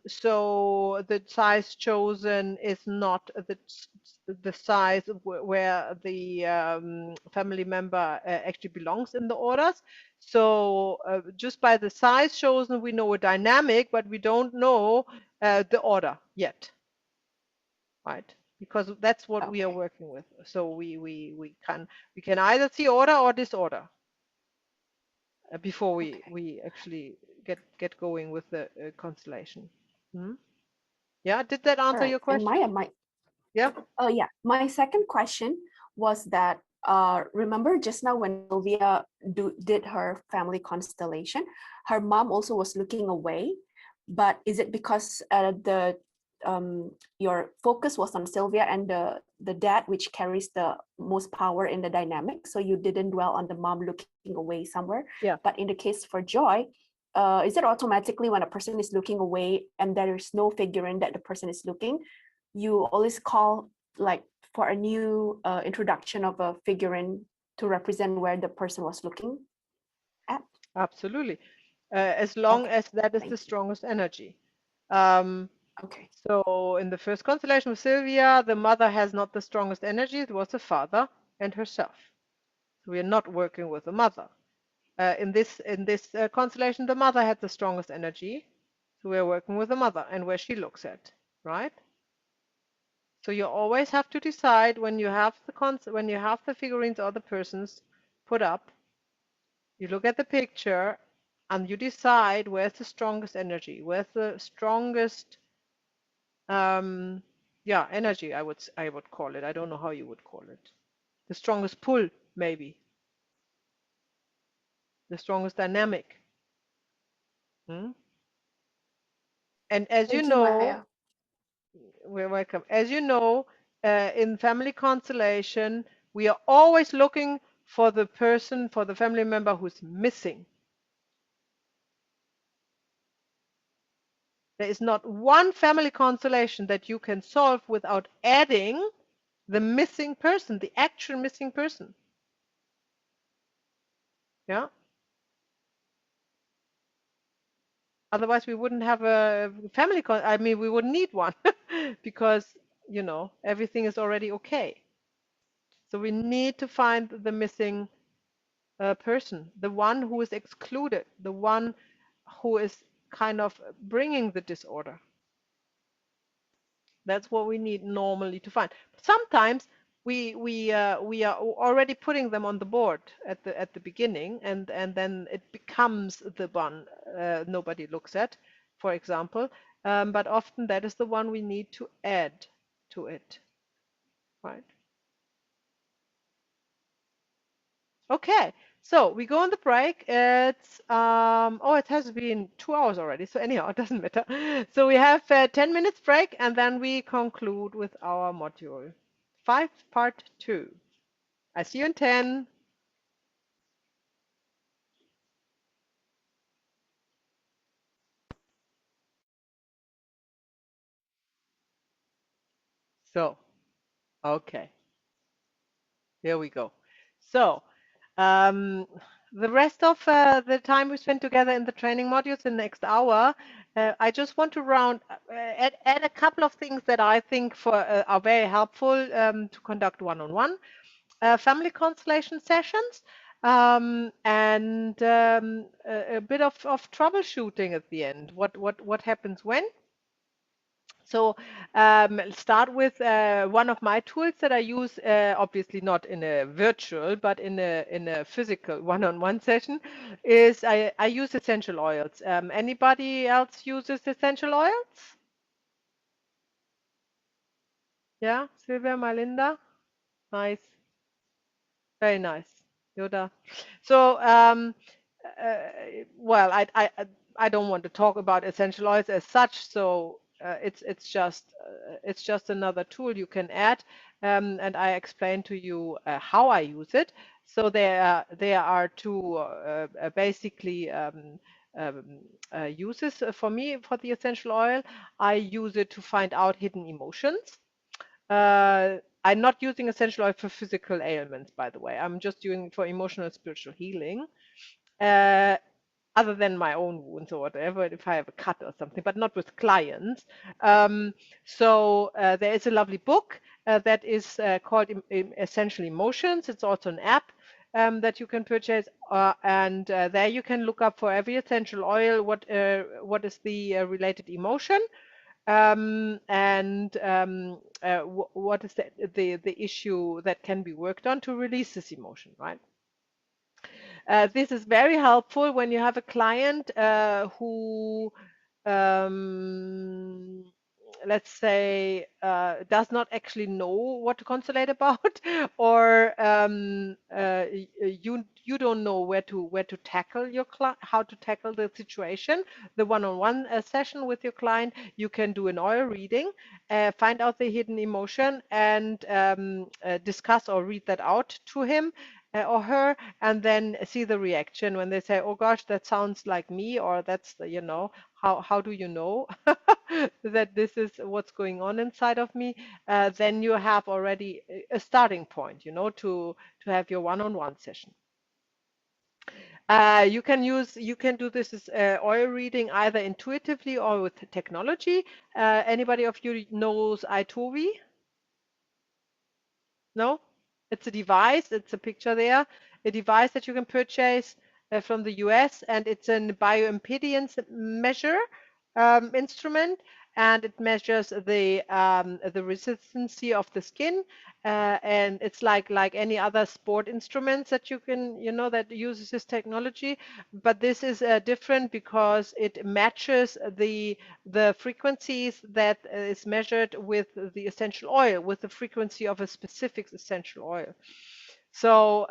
So the size chosen is not the size where the family member actually belongs in the orders. So just by the size chosen, we know a dynamic, but we don't know the order yet, right? Because that's what we are Okay. working with. So we can either see order or disorder before we Okay. we actually get going with the constellation. Hmm. Yeah, did that All answer right. your And question? Maya, my Yeah, oh yeah, my second question was that remember just now when Sylvia did her family constellation, her mom also was looking away, but is it because the your focus was on Sylvia and the dad, which carries the most power in the dynamic, so you didn't dwell on the mom looking away somewhere? yeah, But in the case for Joy, is it automatically when a person is looking away and there is no figurine that the person is looking, you always call like for a new introduction of a figurine to represent where the person was looking at? absolutely. As long Okay, as that is the thank you. strongest energy. Um, Okay, so in the first constellation with Sylvia, the mother has not the strongest energy. It was the father and herself. So we are not working with the mother. In this constellation, the mother had the strongest energy, so we are working with the mother and where she looks at, right? So you always have to decide when you have the figurines or the persons put up. You look at the picture and you decide where's the strongest energy, where's the strongest um, yeah, energy. I would call it. I don't know how you would call it. The strongest pull, maybe the strongest dynamic. Hmm? And as you thank you, know, Maya. we're welcome. As you know, in family constellation, we are always looking for the person, for the family member who's missing. There is not one family constellation that you can solve without adding the missing person, the actual missing person. Yeah. Otherwise, we wouldn't have a family I mean, we wouldn't need one because, everything is already okay. So we need to find the missing person, the one who is excluded, the one who is kind of bringing the disorder. That's what we need normally to find. Sometimes we are already putting them on the board at the beginning, and then it becomes the one nobody looks at, for example. But often that is the one we need to add to it, right? Okay, so we go on the break. It's oh, it has been 2 hours already. So anyhow, it doesn't matter. So we have 10 minutes break, and then we conclude with our module 5, part 2. I see you in 10. So okay, here we go. So um, the rest of the time we spend together in the training modules in the next hour, I just want to add a couple of things that I think are very helpful to conduct one-on-one family constellation sessions, and a bit of troubleshooting at the end. What happens when? So start with one of my tools that I use, obviously not in a virtual, but in a physical one-on-one session, is I use essential oils. Anybody else uses essential oils? Yeah, Sylvia, Malinda? Nice. Very nice, Yoda. So, uh, well, I don't want to talk about essential oils as such. So it's just another tool you can add, and I explain to you how I use it. So there are two basically uses for me for the essential oil. I use it to find out hidden emotions. I'm not using essential oil for physical ailments, by the way. I'm just using it for emotional and spiritual healing. Uh, Other than my own wounds or whatever, if I have a cut or something, but not with clients. There is a lovely book that is called Essential Emotions. It's also an app that you can purchase, and there you can look up for every essential oil what is the related emotion, and what is the issue that can be worked on to release this emotion, right? This is very helpful when you have a client who, um, let's say, does not actually know what to consulate about, or you don't know where to tackle how to tackle the situation. The one-on-one session with your client, you can do an oil reading, find out the hidden emotion, and discuss or read that out to him or her, and then see the reaction when they say, "Oh gosh, that sounds like me," or "That's how do you know that this is what's going on inside of me?" Then you have already a starting point, to have your one-on-one session. You can do this as oil reading either intuitively or with technology. Anybody of you knows iTovi? No? It's a device, it's a picture there, a device that you can purchase from the US, and it's a bioimpedance measure instrument, and it measures the resistancy of the skin, and it's like any other sport instruments that you can, that uses this technology, but this is different because it matches the frequencies that is measured with the essential oil, with the frequency of a specific essential oil. So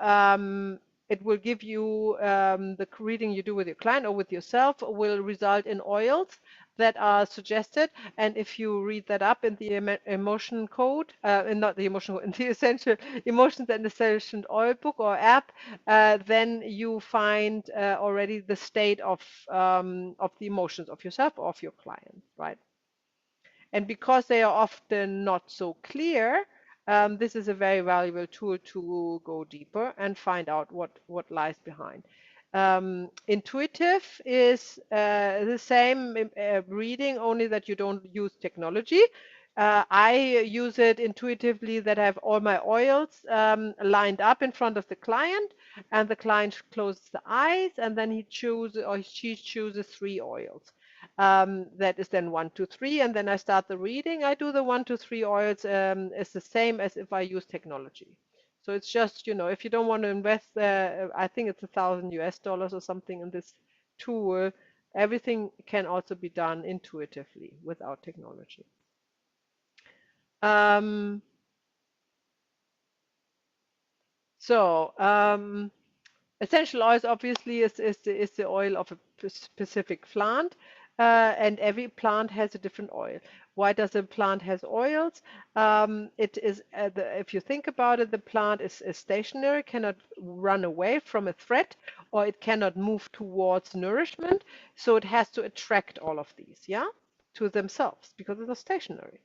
it will give you the reading you do with your client or with yourself will result in oils that are suggested. And if you read that up in the emotion code, in not the emotion code, in the essential emotions and essential oil book or app, then you find already the state of the emotions of yourself or of your client, right? And because they are often not so clear, this is a very valuable tool to go deeper and find out what lies behind. Intuitive is the same reading, only that you don't use technology. I use it intuitively, that I have all my oils lined up in front of the client, and the client closes the eyes, and then he chooses or she chooses 3 oils. That is then 1, 2, 3, and then I start the reading. I do the 1, 2, 3 oils. It's the same as if I use technology. So it's just, if you don't want to invest, I think it's $1,000 or something in this tool. Everything can also be done intuitively without technology. Um, Essential oils obviously is the oil of a specific plant, and every plant has a different oil. Why does a plant has oils? It is if you think about it, the plant is stationary, cannot run away from a threat, or it cannot move towards nourishment, so it has to attract all of these, yeah, to themselves because it's stationary.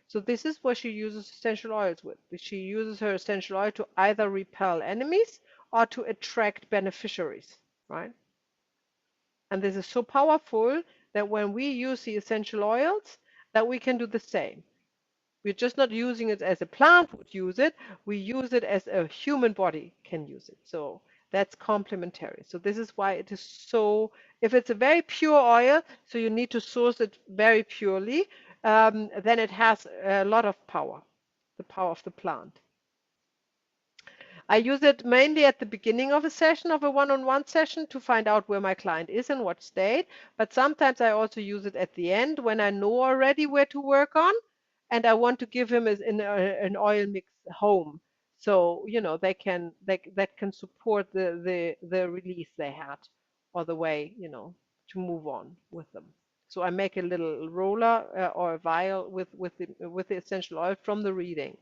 So this is what she uses essential oils with. She uses her essential oil to either repel enemies or to attract beneficiaries, right? And this is so powerful that when we use the essential oils, that we can do the same. We're just not using it as a plant would use it. We use it as a human body can use it. So that's complementary. So this is why it is so, if it's a very pure oil, so you need to source it very purely, then it has a lot of power, the power of the plant. I use it mainly at the beginning of a session, of a one-on-one session, to find out where my client is and what state. But sometimes I also use it at the end when I know already where to work on, and I want to give him an oil mix home. So that can support the release they had, or the way to move on with them. So I make a little roller or a vial with the essential oil from the reading,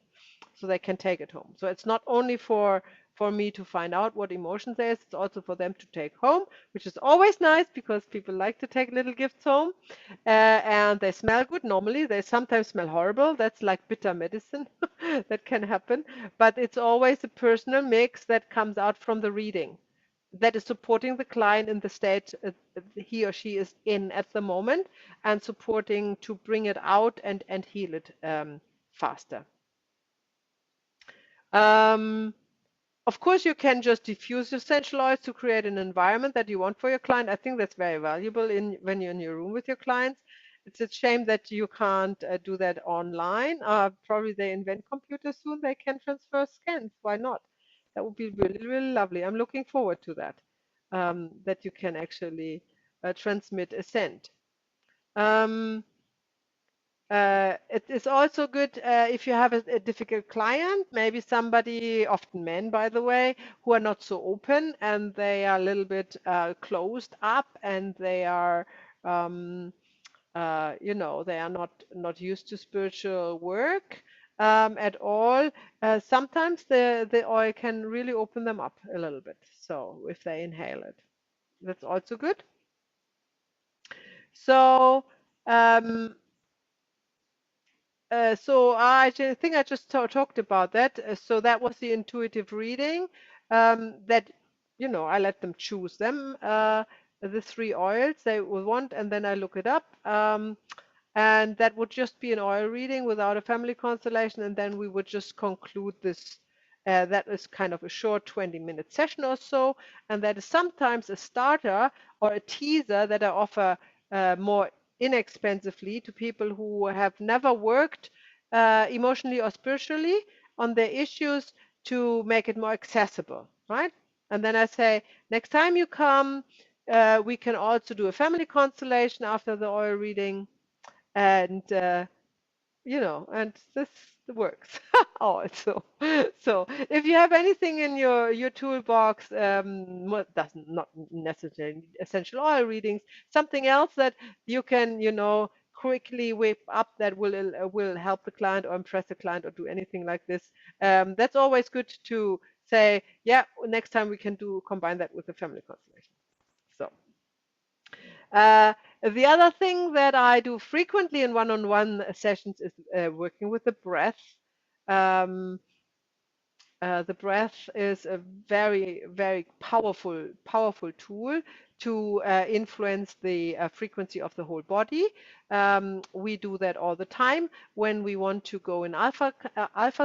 so they can take it home. So it's not only for for me to find out what emotions there is. It's also for them to take home, which is always nice because people like to take little gifts home. And they smell good normally. They sometimes smell horrible. That's like bitter medicine that can happen. But it's always a personal mix that comes out from the reading that is supporting the client in the state he or she is in at the moment and supporting to bring it out and heal it faster. Um, of course, you can just diffuse essential oils to create an environment that you want for your client. I think that's very valuable when you're in your room with your clients. It's a shame that you can't do that online. Probably they invent computers soon. They can transfer scans. Why not? That would be really, really lovely. I'm looking forward to that. That you can actually transmit a scent. Um, it is also good if you have a difficult client, maybe somebody, often men, by the way, who are not so open and they are a little bit closed up and they are, um, they are not used to spiritual work at all. Sometimes the oil can really open them up a little bit. So if they inhale it, that's also good. So. Um, think I just talked about that. So that was the intuitive reading that, I let them choose the three oils they would want, and then I look it up. And that would just be an oil reading without a family constellation, and then we would just conclude this. That is kind of a short 20-minute session or so, and that is sometimes a starter or a teaser that I offer more inexpensively to people who have never worked emotionally or spiritually on their issues to make it more accessible, right? And then I say, next time you come, we can also do a family constellation after the oil reading, and and this works also. So if you have anything in your toolbox, doesn't not necessarily need essential oil readings, something else that you can quickly whip up that will help the client or impress the client or do anything like this, that's always good to say, yeah, next time we can combine that with the family constellation. So uh, the other thing that I do frequently in one-on-one sessions is working with the breath. Um, the breath is a very, very powerful tool to influence the frequency of the whole body. We do that all the time when we want to go in alpha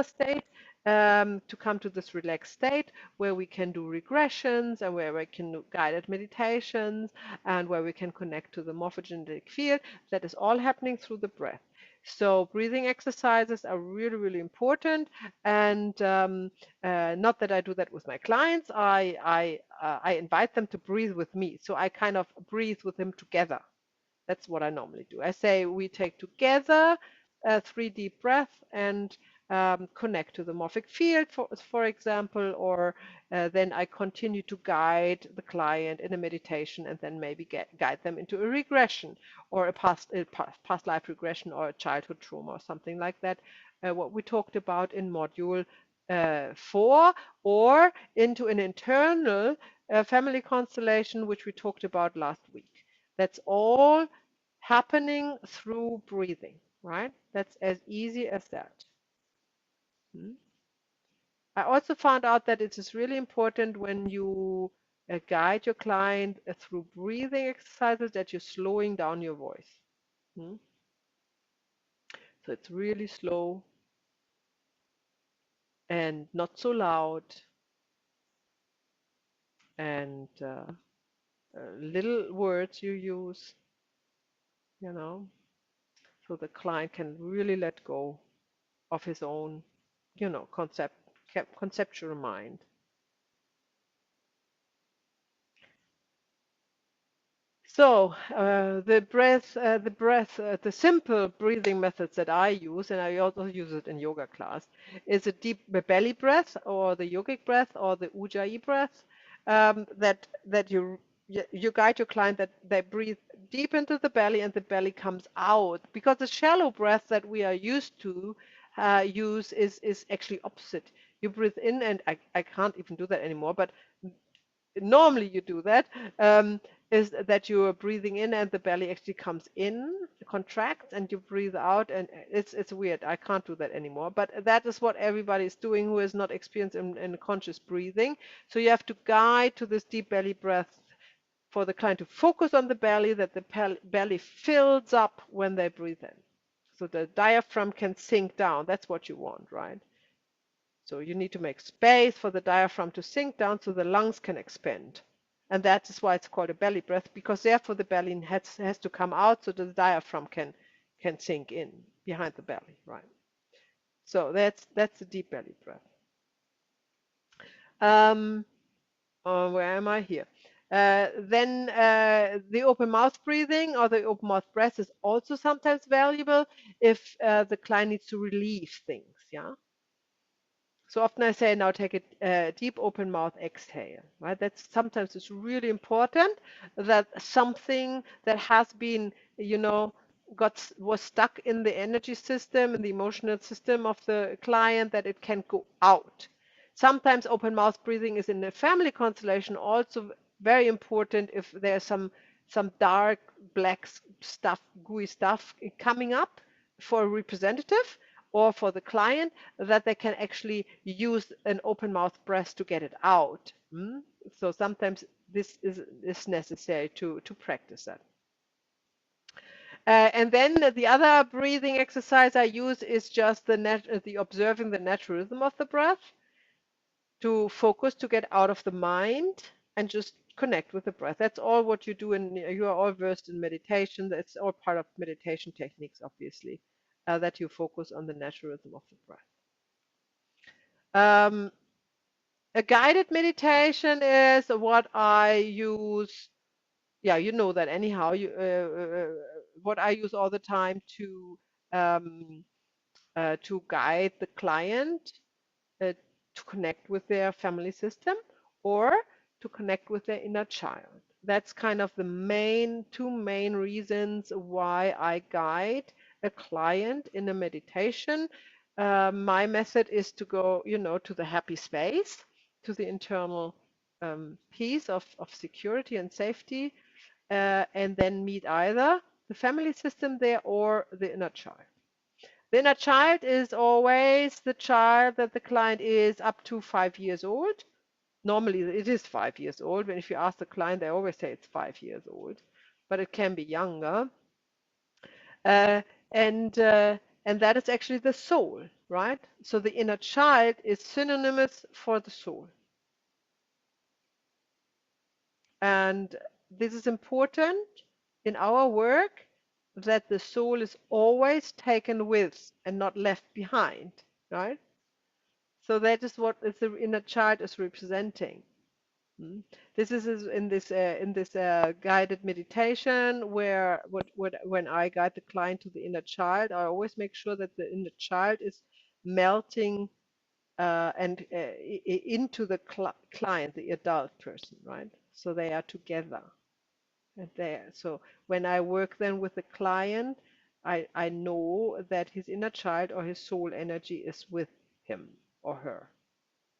state, to come to this relaxed state where we can do regressions and where we can do guided meditations and where we can connect to the morphogenetic field. That is all happening through the breath. So breathing exercises are really, really important, and not that I do that with my clients. I invite them to breathe with me. So I kind of breathe with them together. That's what I normally do. I say we take together 3 deep breaths and connect to the morphic field, for example, or then I continue to guide the client in a meditation and then maybe guide them into a regression or a past life regression or a childhood trauma or something like that, what we talked about in module 4, or into an internal family constellation, which we talked about last week. That's all happening through breathing, right? That's as easy as that. I also found out that it is really important when you guide your client through breathing exercises that you're slowing down your voice. So it's really slow and not so loud, and little words you use, you know, so the client can really let go of his own, conceptual mind. So the simple breathing methods that I use, and I also use it in yoga class, is a deep belly breath, or the yogic breath, or the ujjayi breath. That you guide your client that they breathe deep into the belly and the belly comes out, because the shallow breath that we are used to use is actually opposite. You breathe in, and I can't even do that anymore, but normally you do that, is that you are breathing in and the belly actually comes in, contracts, and you breathe out, and it's weird. I can't do that anymore, but that is what everybody is doing who is not experienced in conscious breathing. So you have to guide to this deep belly breath for the client to focus on the belly, that the belly fills up when they breathe in. So the diaphragm can sink down. That's what you want, right? So you need to make space for the diaphragm to sink down so the lungs can expand. And that is why it's called a belly breath, because therefore the belly has to come out so the diaphragm can sink in behind the belly, right? So that's the deep belly breath. Where am I here? Then the open mouth breathing or the open mouth breath is also sometimes valuable if the client needs to relieve things, yeah? So often I say, now take a deep open mouth exhale, right? That's sometimes it's really important that something that has been, you know, was stuck in the energy system, in the emotional system of the client, that it can go out. Sometimes open mouth breathing is in a family constellation also very important if there's some dark black stuff, gooey stuff coming up for a representative or for the client, that they can actually use an open mouth breath to get it out. So sometimes this is necessary to practice that. And then the other breathing exercise I use is just the observing the natural rhythm of the breath, to focus, to get out of the mind and just connect with the breath. That's all what you do, and you are all versed in meditation. That's all part of meditation techniques, obviously, that you focus on the natural rhythm of the breath. A guided meditation is what I use. Yeah, you know that anyhow. What I use all the time um, to guide the client to connect with their family system or to connect with their inner child. That's kind of the two main reasons why I guide a client in a meditation. My method is to go, to the happy space, to the internal peace of security and safety, and then meet either the family system there or the inner child. The inner child is always the child that the client is up to 5 years old. Normally it is 5 years old, but if you ask the client, they always say it's 5 years old, but it can be younger. Uh, and that is actually the soul, right? So the inner child is synonymous for the soul. And this is important in our work, that the soul is always taken with and not left behind, right? So that is what the inner child is representing. This is in this guided meditation where when I guide the client to the inner child, I always make sure that the inner child is melting and into the client, the adult person, right? So they are together and there. So when I work then with the client, I know that his inner child or his soul energy is with him or her,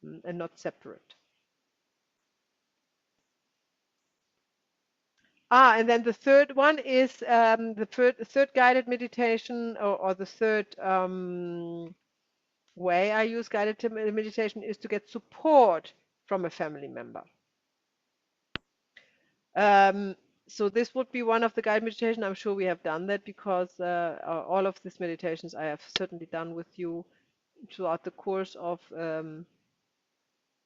and not separate. And then the third one is the third guided meditation, or the third way I use guided meditation is to get support from a family member. Um, so this would be one of the guided meditation. I'm sure we have done that because all of these meditations I have certainly done with you throughout the course of the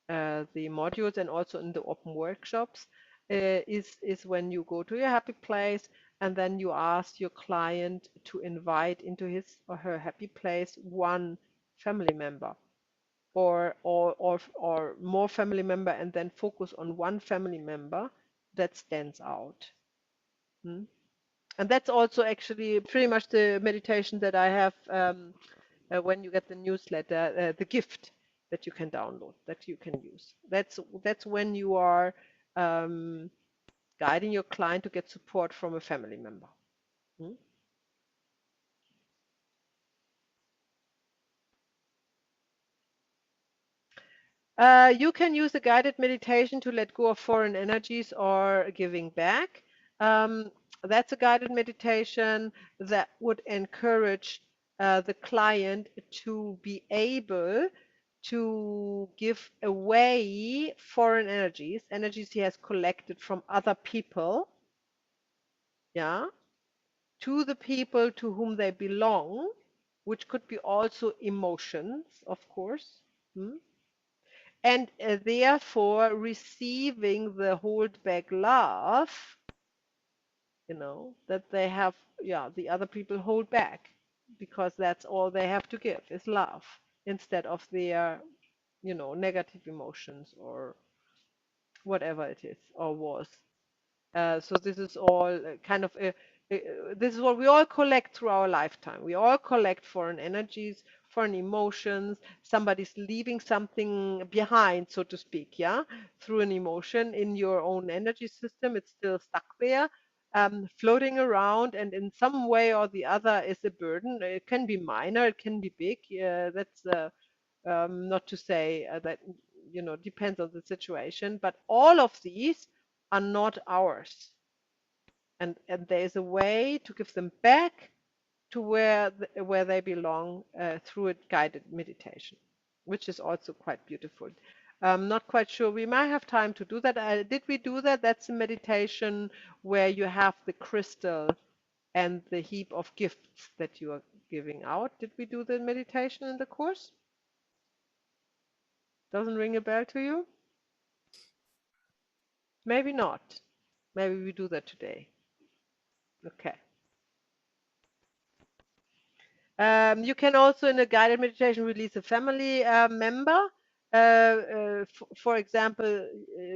modules and also in the open workshops, is when you go to your happy place and then you ask your client to invite into his or her happy place one family member, or more family member, and then focus on one family member that stands out. Hmm? And that's also actually pretty much the meditation that I have when you get the newsletter, the gift that you can download, that you can use. That's when you are guiding your client to get support from a family member. Hmm? You can use a guided meditation to let go of foreign energies or giving back. Um, that's a guided meditation that would encourage the client to be able to give away foreign energies, energies he has collected from other people, yeah, to the people to whom they belong, which could be also emotions, of course. Hmm? And therefore receiving the hold back love, that they have, yeah, the other people hold back, because that's all they have to give is love instead of their, negative emotions or whatever it is or was. So this is all this is what we all collect through our lifetime. We all collect foreign energies, foreign emotions. Somebody's leaving something behind, so to speak, yeah, through an emotion in your own energy system. It's still stuck there, floating around, and in some way or the other is a burden. It can be minor, it can be big. That's not to say that, depends on the situation, but all of these are not ours. And there is a way to give them back to where they belong through a guided meditation, which is also quite beautiful. I'm not quite sure. We might have time to do that. Did we do that? That's a meditation where you have the crystal and the heap of gifts that you are giving out. Did we do the meditation in the course? Doesn't ring a bell to you? Maybe not. Maybe we do that today. Okay. You can also, in a guided meditation, release a family member. For example,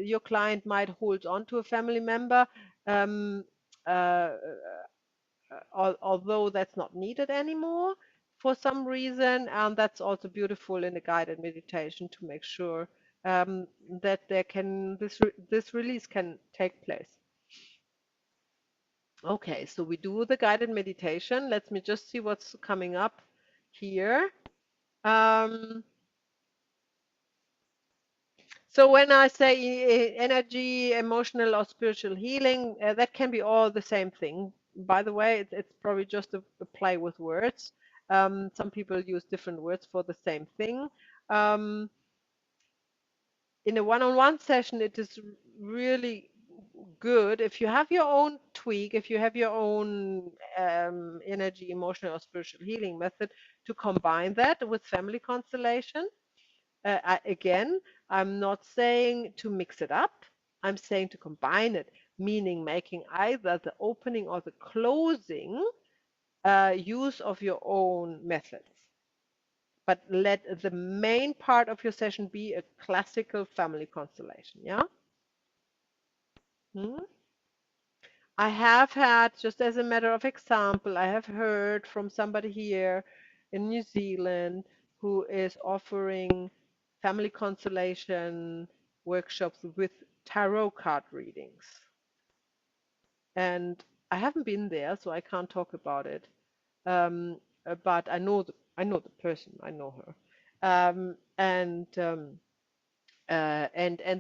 your client might hold on to a family member, um, uh, although that's not needed anymore for some reason, and that's also beautiful in a guided meditation to make sure that this release can take place. Okay, so we do the guided meditation. Let me just see what's coming up here. Um, so when I say energy, emotional or spiritual healing, that can be all the same thing. By the way, it's probably just a play with words. Some people use different words for the same thing. Um, in a one-on-one session, it is really good if you have your own tweak, if you have your own energy, emotional, or spiritual healing method to combine that with family constellation. Again, I'm not saying to mix it up. I'm saying to combine it, meaning making either the opening or the closing use of your own methods. But let the main part of your session be a classical family constellation. Yeah. Hmm? I have had, just as a matter of example, I have heard from somebody here in New Zealand who is offering family constellation workshops with tarot card readings. And I haven't been there, so I can't talk about it. But I know the person, I know her. And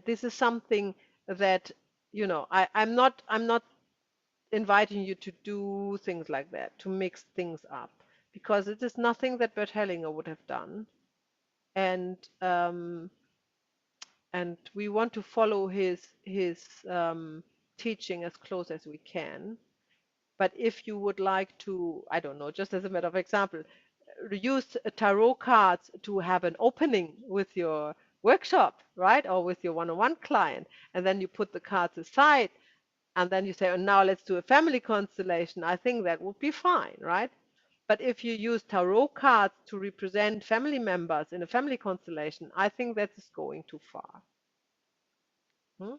this is something that, I'm not inviting you to do things like that, to mix things up, because it is nothing that Bert Hellinger would have done. And we want to follow his teaching as close as we can. But if you would like to, I don't know, just as a matter of example, use tarot cards to have an opening with your workshop, right? Or with your one-on-one client, and then you put the cards aside, and then you say, oh, now let's do a family constellation. I think that would be fine, right? But if you use tarot cards to represent family members in a family constellation, I think that is going too far. Hmm?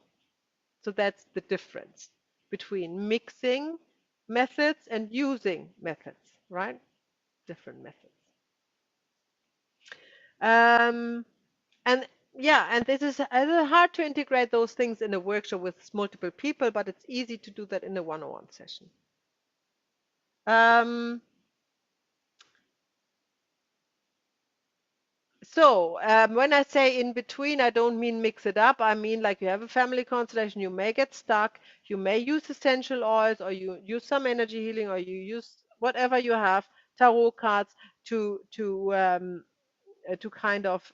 So that's the difference between mixing methods and using methods, right? Different methods. Um, and yeah, and this is hard to integrate those things in a workshop with multiple people, but it's easy to do that in a one-on-one session. When I say in between, I don't mean mix it up. I mean like you have a family constellation, you may get stuck, you may use essential oils, or you use some energy healing, or you use whatever you have, tarot cards to kind of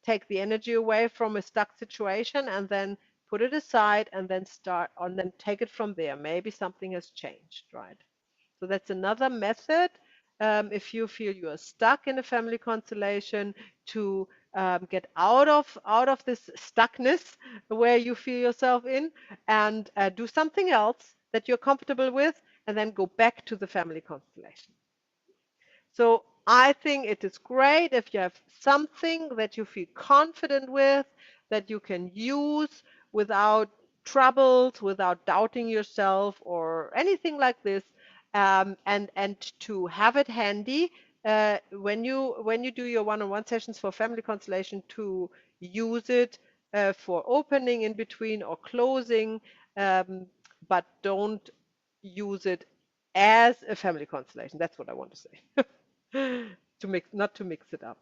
take the energy away from a stuck situation, and then put it aside, and then then take it from there. Maybe something has changed, right? So that's another method. If you feel you are stuck in a family constellation, to get out of this stuckness where you feel yourself in, and do something else that you're comfortable with, and then go back to the family constellation. So I think it is great if you have something that you feel confident with, that you can use without troubles, without doubting yourself or anything like this, and to have it handy when you do your one-on-one sessions for family constellation, to use it for opening in between or closing, um, but don't use it as a family constellation. That's what I want to say. Not to mix it up.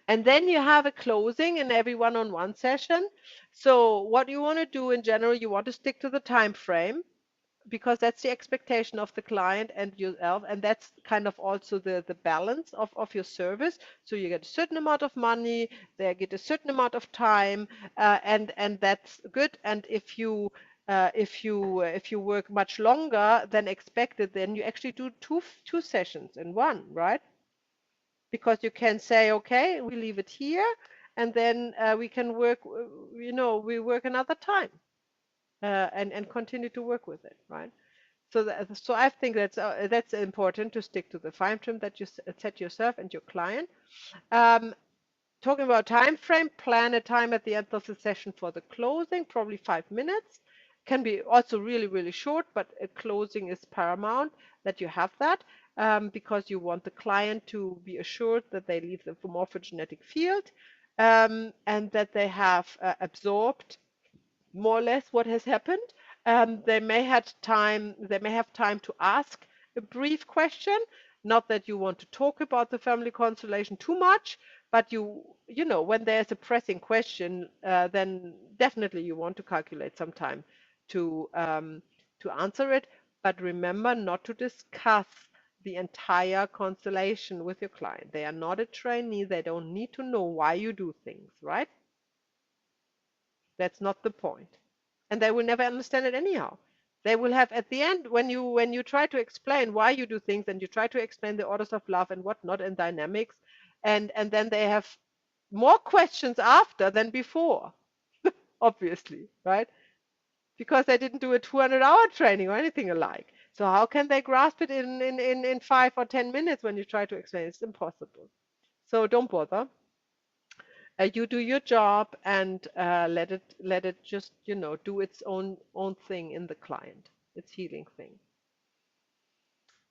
And then you have a closing in every one-on-one session. So what you want to do in general, you want to stick to the time frame, because that's the expectation of the client and yourself, and that's kind of also the balance of your service. So you get a certain amount of money, they get a certain amount of time, and that's good. And if you work much longer than expected, then you actually do two sessions in one, right? Because you can say, okay, we leave it here, and then we can work, we work another time, and continue to work with it, right? So I think that's important, to stick to the time frame that you set yourself and your client. Um, Talking about time frame, plan a time at the end of the session for the closing, probably 5 minutes. Can be also really, really short, but a closing is paramount that you have that, because you want the client to be assured that they leave the morphogenetic field, and that they have absorbed more or less what has happened. They may have time to ask a brief question. Not that you want to talk about the family constellation too much, but when there's a pressing question, then definitely you want to calculate some time to um, to answer it. But remember not to discuss the entire constellation with your client. They are not a trainee. They don't need to know why you do things, right? That's not the point. And they will never understand it anyhow. They will have at the end, when you try to explain why you do things, and you try to explain the orders of love and whatnot and dynamics, and then they have more questions after than before, obviously, right? Because they didn't do a 200-hour training or anything alike. So how can they grasp it in 5 or 10 minutes when you try to explain? It's impossible. So don't bother. You do your job, and let it just do its own thing in the client, its healing thing.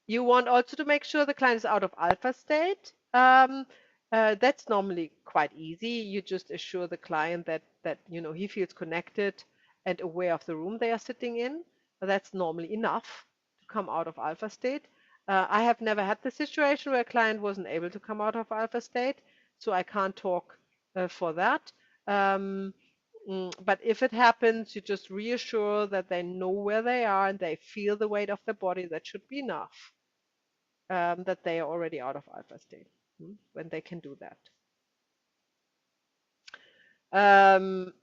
You want also to make sure the client is out of alpha state. That's normally quite easy. You just assure the client that he feels connected and aware of the room they are sitting in. That's normally enough to come out of alpha state. I have never had the situation where a client wasn't able to come out of alpha state, so I can't talk for that. Um, but if it happens, you just reassure that they know where they are and they feel the weight of their body. That should be enough, that they are already out of alpha state, when they can do that. Um,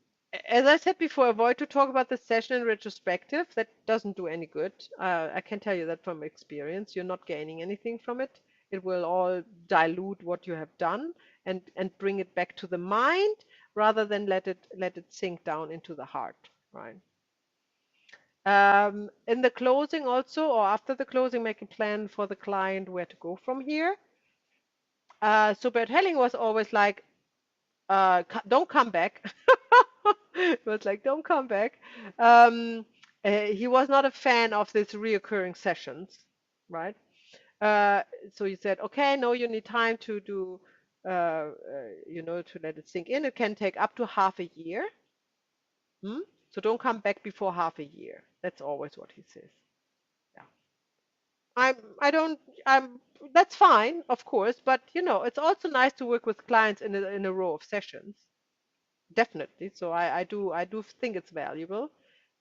as I said before, avoid to talk about the session in retrospective. That doesn't do any good. I can tell you that from experience. You're not gaining anything from it. It will all dilute what you have done, and bring it back to the mind, rather than let it sink down into the heart, right? In the closing also, or after the closing, make a plan for the client where to go from here. So Bert Helling was always like, don't come back. It was like, don't come back. He was not a fan of these reoccurring sessions, right? So he said, okay, no, you need time to do, to let it sink in. It can take up to half a year. So don't come back before half a year. That's always what he says. Yeah. I'm I don't I'm that's fine, of course, but it's also nice to work with clients in a row of sessions. Definitely. So I do think it's valuable.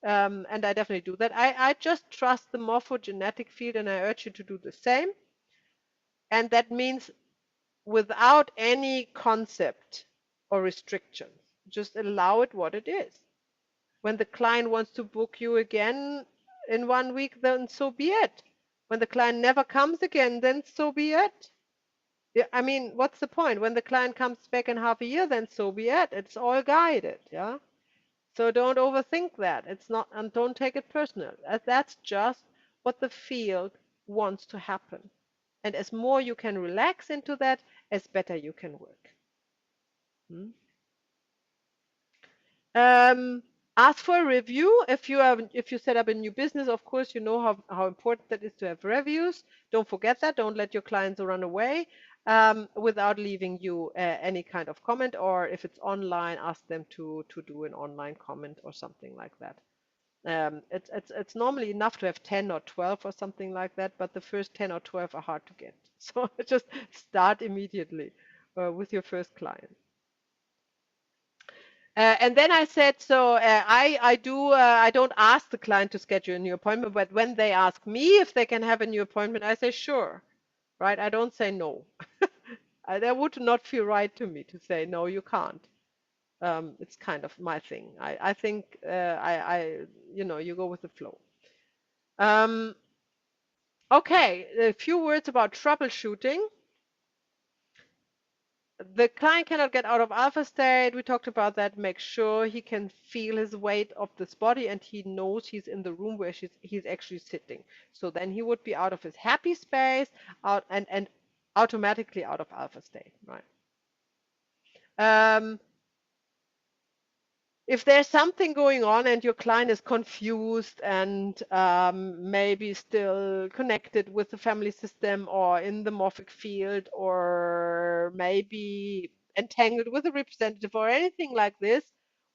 And I definitely do that. I just trust the morphogenetic field, and I urge you to do the same. And that means without any concept or restrictions. Just allow it what it is. When the client wants to book you again in 1 week, then so be it. When the client never comes again, then so be it. Yeah, I mean, what's the point? When the client comes back in half a year, then so be it. It's all guided, yeah? So don't overthink that. It's not, and don't take it personal. That's just what the field wants to happen. And as more you can relax into that, as better you can work. Hmm? Um, ask for a review if you set up a new business. Of course, you know how important that is to have reviews. Don't forget that. Don't let your clients run away without leaving you any kind of comment. Or if it's online, ask them to do an online comment or something like that. It's normally enough to have 10 or 12 or something like that, but the first 10 or 12 are hard to get. So just start immediately with your first client. And then I said, so I don't ask the client to schedule a new appointment, but when they ask me if they can have a new appointment, I say sure, right? I don't say no. That would not feel right to me to say no, you can't. It's kind of my thing. I think you go with the flow. Okay, a few words about troubleshooting. The client cannot get out of alpha state. We talked about that. Make sure he can feel his weight of this body and he knows he's in the room where he's actually sitting. So then he would be out of his happy space, out and automatically out of alpha state, right? If there's something going on and your client is confused and maybe still connected with the family system or in the morphic field or maybe entangled with a representative or anything like this,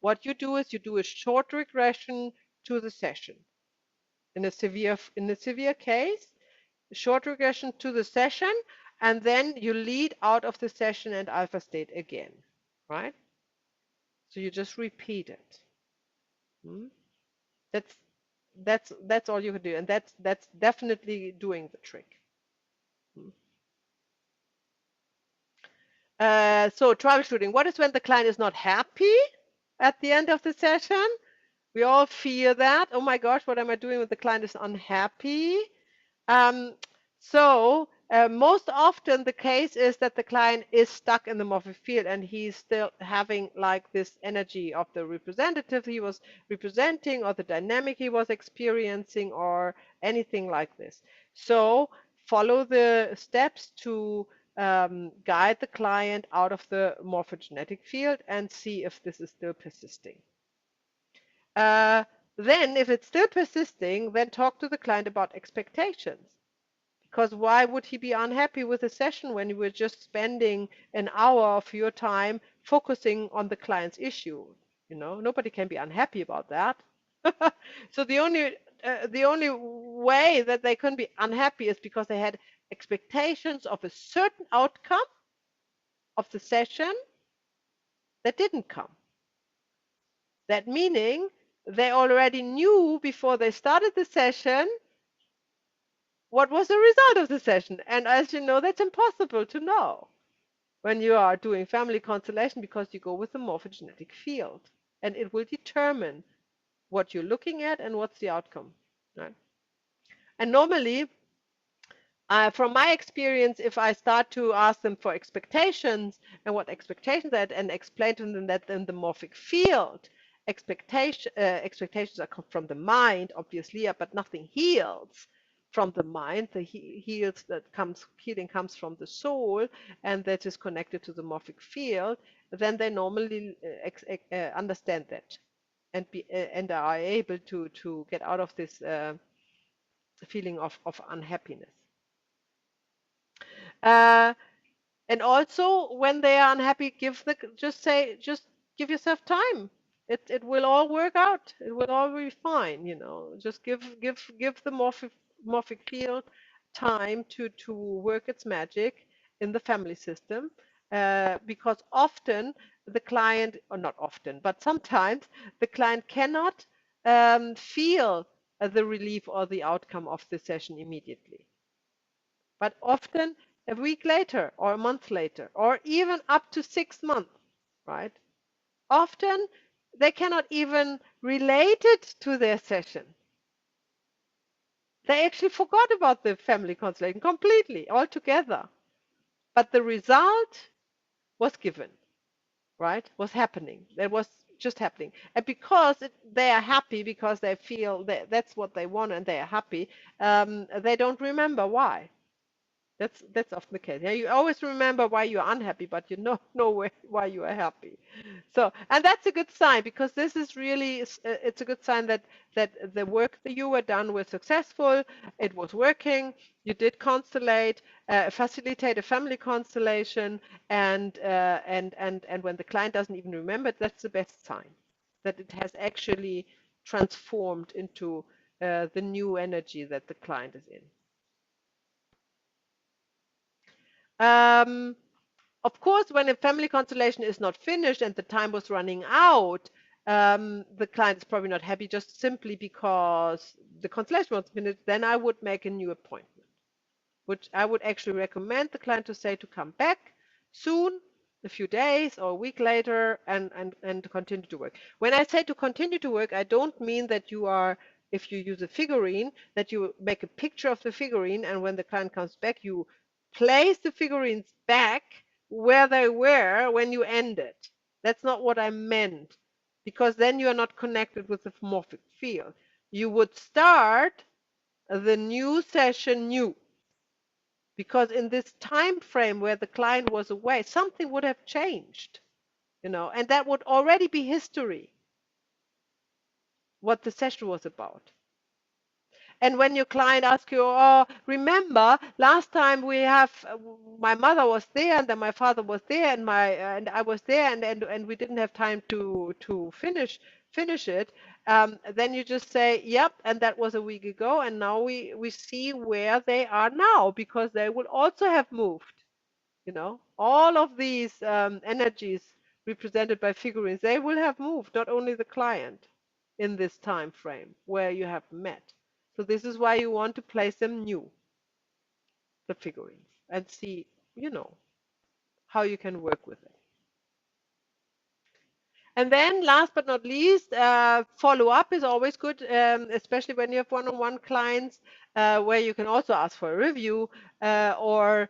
what you do is you do a short regression to the session. In a severe case, short regression to the session, and then you lead out of the session and alpha state again, right? So you just repeat it. Hmm? That's that's all you can do, and that's definitely doing the trick. Hmm. So troubleshooting. What is when the client is not happy at the end of the session? We all fear that. Oh my gosh, what am I doing when the client is unhappy? Um, so most often the case is that the client is stuck in the morphic field and he's still having like this energy of the representative he was representing or the dynamic he was experiencing or anything like this. So follow the steps to guide the client out of the morphogenetic field and see if this is still persisting. Uh, then, if it's still persisting, then talk to the client about expectations. Because why would he be unhappy with a session when you were just spending an hour of your time focusing on the client's issue? Nobody can be unhappy about that. So the only way that they couldn't be unhappy is because they had expectations of a certain outcome of the session that didn't come. That meaning they already knew before they started the session what was the result of the session. And as you know, that's impossible to know when you are doing family constellation because you go with the morphogenetic field and it will determine what you're looking at and what's the outcome. Right? And normally, from my experience, if I start to ask them for expectations and what expectations are and explain to them that in the morphic field, expectations are from the mind, obviously, but nothing heals from the mind. The healing comes from the soul, and that is connected to the morphic field. Then they normally understand that and are able to get out of this feeling of unhappiness. Uh, and also, when they are unhappy, just give yourself time. It will all work out. It will all be fine. Just give the morphic field time to work its magic in the family system, because often the client, or not often, but sometimes the client cannot feel the relief or the outcome of the session immediately. But often a week later, or a month later, or even up to 6 months, right? Often they cannot even relate it to their session. They actually forgot about the family constellation completely, altogether. But the result was given, right? Was happening. That was just happening. And because they are happy, because they feel that that's what they want and they are happy, they don't remember why. That's often the case. Yeah, you always remember why you're unhappy, but you know why you are happy. So, and that's a good sign, because this is really it's a good sign that the work that you were done was successful. It was working. You did constellate, facilitate a family constellation, and when the client doesn't even remember it, that's the best sign that it has actually transformed into the new energy that the client is in. Um, of course, when a family constellation is not finished and the time was running out, the client is probably not happy just simply because the constellation was finished. Then I would make a new appointment, which I would actually recommend the client to say to come back soon, a few days or a week later, and to continue to work. When I say to continue to work, I don't mean that you are, if you use a figurine, that you make a picture of the figurine, and when the client comes back, you place the figurines back where they were when you ended. That's not what I meant, because then you are not connected with the morphic field. You would start the new session new, because in this time frame where the client was away, something would have changed, and that would already be history, what the session was about. And when your client asks you, oh, remember last time my mother was there, and then my father was there, and I was there, and we didn't have time to finish it, then you just say, yep, and that was a week ago, and now we see where they are now, because they will also have moved. All of these energies represented by figurines, they will have moved, not only the client, in this time frame where you have met. So this is why you want to place them new, the figurines, and see, how you can work with it. And then last but not least, follow up is always good, especially when you have one-on-one clients, where you can also ask for a review, or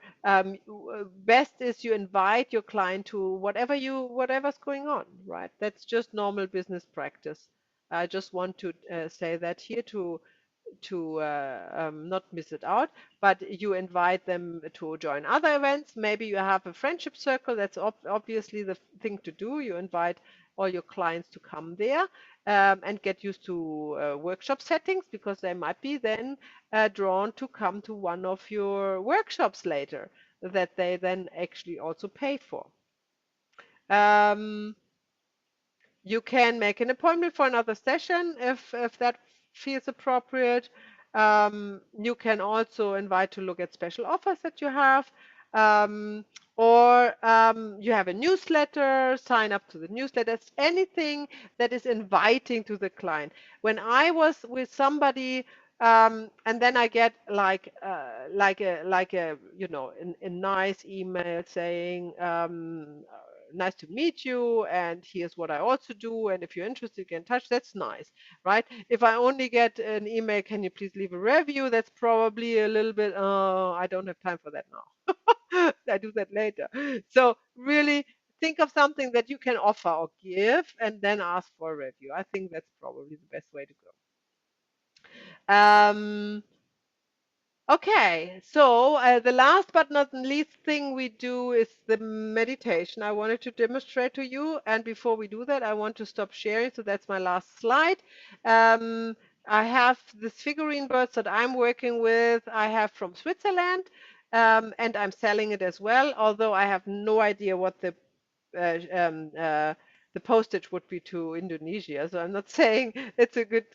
best is you invite your client to whatever's going on, right? That's just normal business practice. I just want to say that here to not miss it out, but you invite them to join other events. Maybe you have a friendship circle. That's obviously the thing to do. You invite all your clients to come there, and get used to workshop settings, because they might be then drawn to come to one of your workshops later that they then actually also pay for. Um, you can make an appointment for another session if that feels appropriate. You can also invite to look at special offers that you have, um, or you have a newsletter, sign up to the newsletter. Anything that is inviting to the client. When I was with somebody, and then I get like a a nice email saying, nice to meet you, and here's what I also do, and if you're interested, get in touch. That's nice, right? If I only get an email, can you please leave a review, that's probably a little bit, I don't have time for that now. I do that later. So really think of something that you can offer or give, and then ask for a review. I think that's probably the best way to go. Okay, so the last but not least thing we do is the meditation. I wanted to demonstrate to you, and before we do that, I want to stop sharing. So that's my last slide. I have this figurine birds that I'm working with. I have from Switzerland, and I'm selling it as well, although I have no idea what uh, um, uh, the postage would be to Indonesia. So I'm not saying it's a good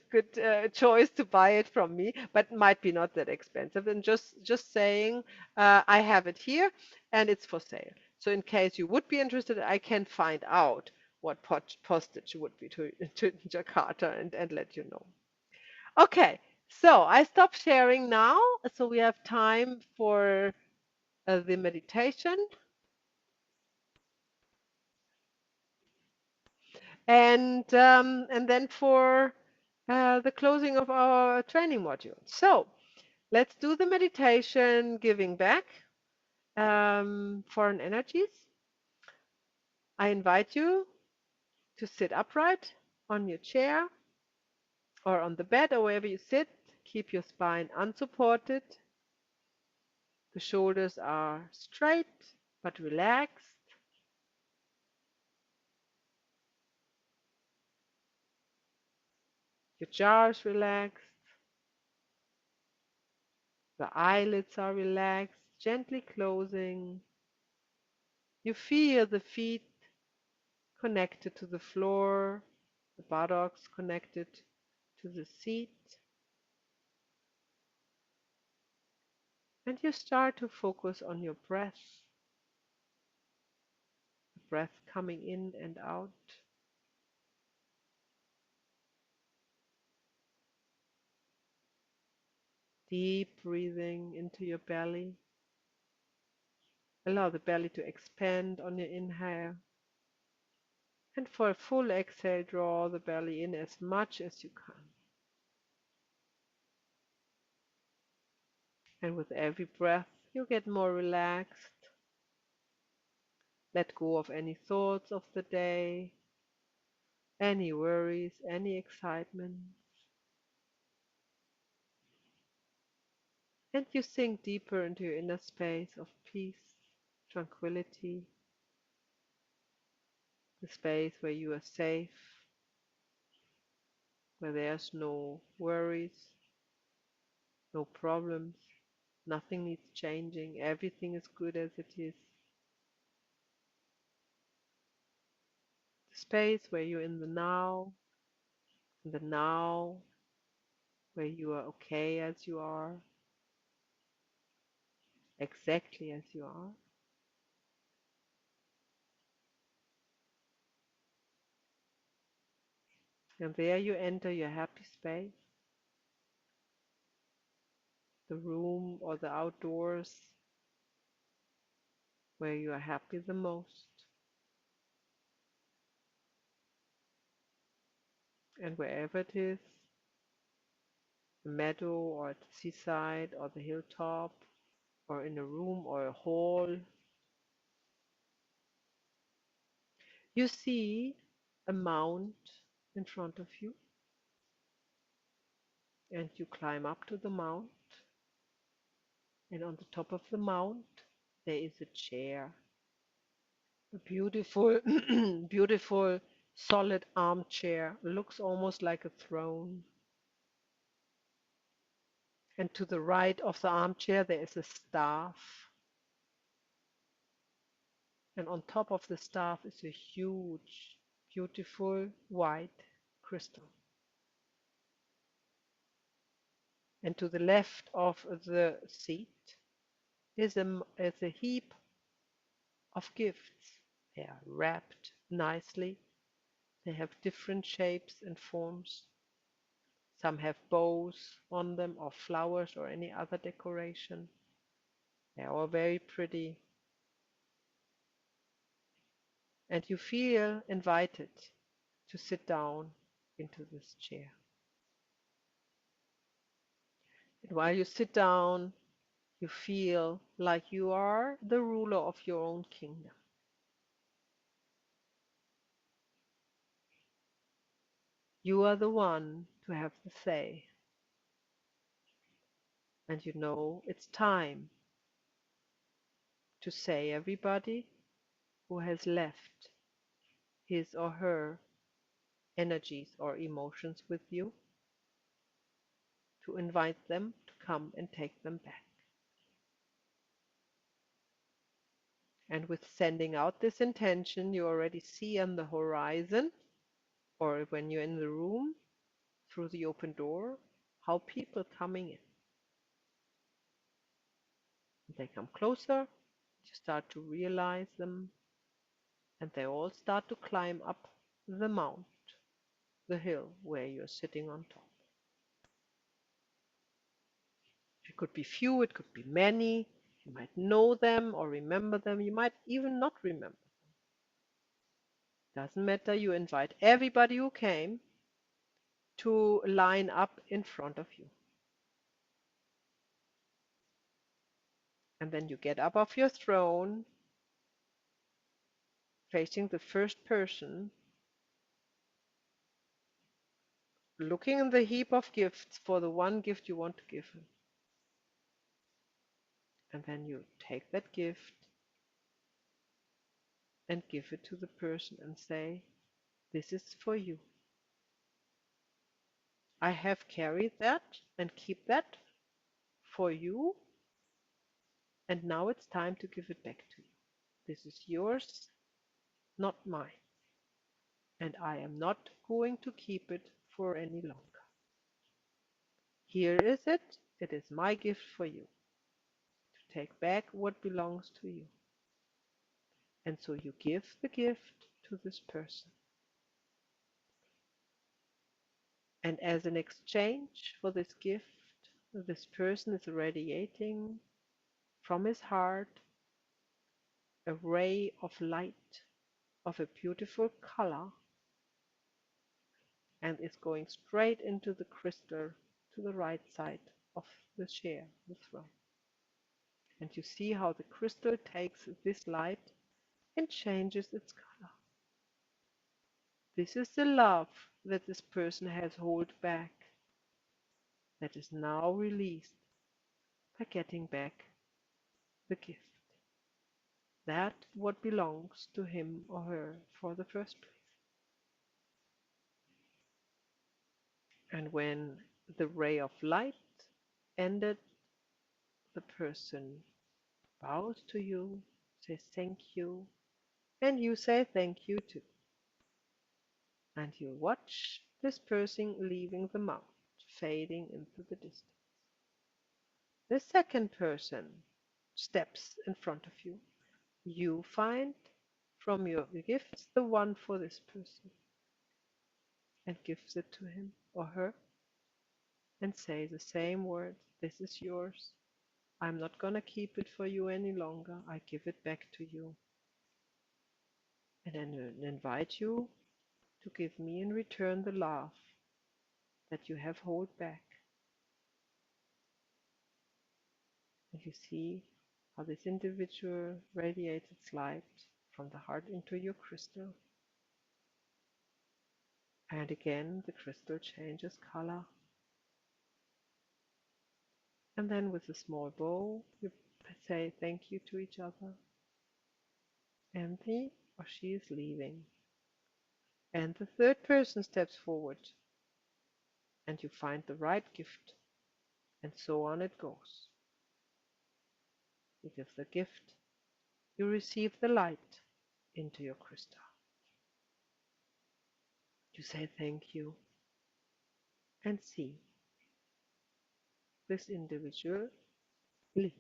choice to buy it from me, but might be not that expensive. And just saying, I have it here and it's for sale. So in case you would be interested, I can find out what postage would be to Jakarta and let you know. Okay, so I stop sharing now, so we have time for the meditation. And then for the closing of our training module. So let's do the meditation, giving back foreign energies. I invite you to sit upright on your chair or on the bed or wherever you sit. Keep your spine unsupported. The shoulders are straight but relaxed. Your jaw is relaxed. The eyelids are relaxed, gently closing. You feel the feet connected to the floor, the buttocks connected to the seat, and you start to focus on your breath, the breath coming in and out. Deep breathing into your belly. Allow the belly to expand on your inhale. And for a full exhale, draw the belly in as much as you can. And with every breath, you get more relaxed. Let go of any thoughts of the day, any worries, any excitement. And you sink deeper into your inner space of peace, tranquility, the space where you are safe, where there's no worries, no problems, nothing needs changing, everything is good as it is. The space where you're in the now, where you are okay as you are, exactly as you are. And there you enter your happy space, the room or the outdoors where you are happy the most. And wherever it is, the meadow or at the seaside or the hilltop or in a room or a hall, you see a mount in front of you and you climb up to the mount, and on the top of the mount there is a chair, a beautiful beautiful solid armchair, looks almost like a throne. And to the right of the armchair there is a staff, and on top of the staff is a huge, beautiful white crystal. And to the left of the seat is a heap of gifts. They are wrapped nicely. They have different shapes and forms. Some have bows on them or flowers or any other decoration. They are all very pretty. And you feel invited to sit down into this chair. And while you sit down, you feel like you are the ruler of your own kingdom. You are the one to have the say. And you know it's time to say everybody who has left his or her energies or emotions with you, to invite them to come and take them back. And with sending out this intention, you already see on the horizon, or when you're in the room through the open door, how people coming in. They come closer, you start to realize them, and they all start to climb up the mount, the hill where you're sitting on top. It could be few, it could be many. You might know them or remember them. You might even not remember. Doesn't matter. You invite everybody who came to line up in front of you. And then you get up off your throne, facing the first person, looking in the heap of gifts for the one gift you want to give him. And then you take that gift and give it to the person and say, "This is for you. I have carried that and keep that for you, and now it's time to give it back to you. This is yours, not mine, and I am not going to keep it for any longer. Here is it. It is my gift for you to take back what belongs to you." And so you give the gift to this person. And as an exchange for this gift, this person is radiating from his heart a ray of light of a beautiful color, and is going straight into the crystal to the right side of the chair, the throne. And you see how the crystal takes this light and changes its color. This is the love that this person has held back, that is now released by getting back the gift. That what belongs to him or her for the first place. And when the ray of light ended, the person bows to you, says thank you, and you say thank you too. And you watch this person leaving the mount, fading into the distance. The second person steps in front of you. You find from your gifts the one for this person and gives it to him or her and say the same words. "This is yours. I'm not going to keep it for you any longer. I give it back to you." And then invite you to give me in return the love that you have held back. And you see how this individual radiates its light from the heart into your crystal. And again, the crystal changes color. And then with a small bow, you say thank you to each other. And he or she is leaving. And the third person steps forward. And you find the right gift. And so on it goes. You give the gift. You receive the light into your crystal. You say thank you. And see this individual leave.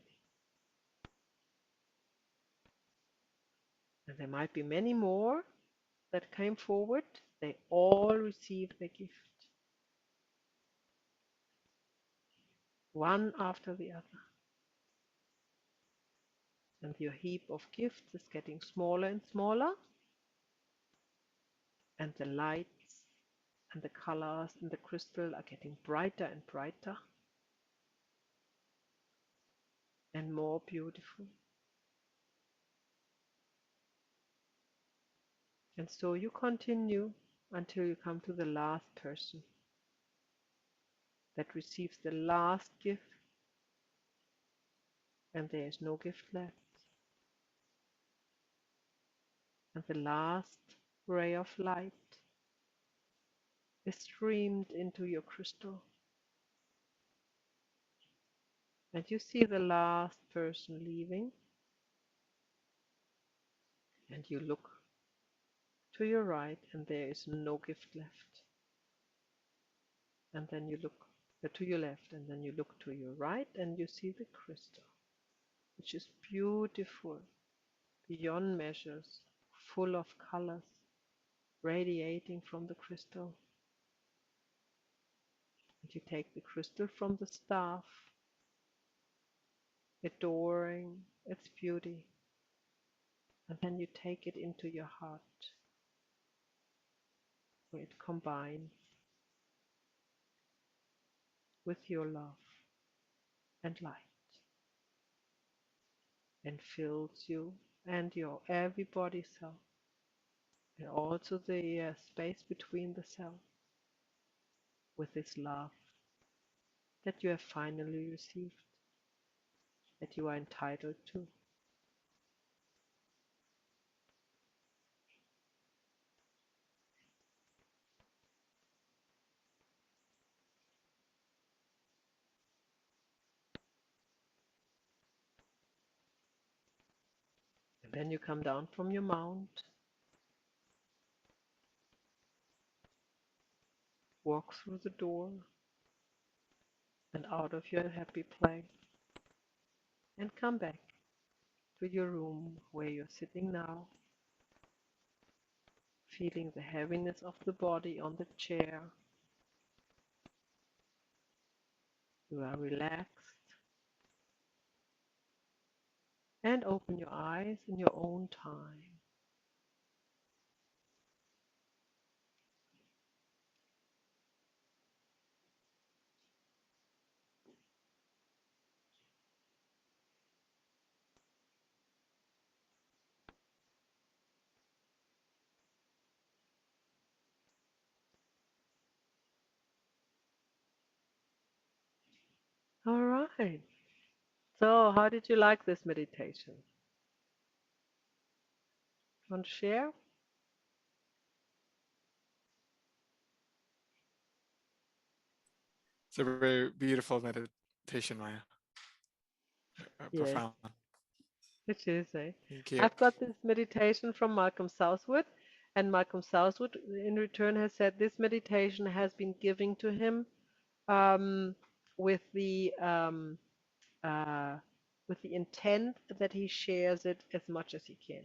And there might be many more that came forward. They all receive the gift, one after the other. And your heap of gifts is getting smaller and smaller. And the lights and the colors in the crystal are getting brighter and brighter and more beautiful. And so you continue until you come to the last person that receives the last gift, and there is no gift left. And the last ray of light is streamed into your crystal. And you see the last person leaving. And you look to your right, and there is no gift left. And then you look to your left, and then you look to your right, and you see the crystal, which is beautiful, beyond measures, full of colors, radiating from the crystal. And you take the crystal from the staff, adoring its beauty, and then you take it into your heart, where it combines with your love and light, and fills you and your every body cell, and also the space between the cells, with this love that you have finally received, that you are entitled to. And then you come down from your mount, walk through the door and out of your happy place, and come back to your room where you're sitting now, feeling the heaviness of the body on the chair. You are relaxed, and open your eyes in your own time. All right. So, how did you like this meditation? Want to share? It's a very beautiful meditation, Maya. Yes, Profound. it is, eh? Thank you. I've got this meditation from Malcolm Southwood, and Malcolm Southwood, in return, has said this meditation has been given to him um, with the um, uh, with the intent that he shares it as much as he can,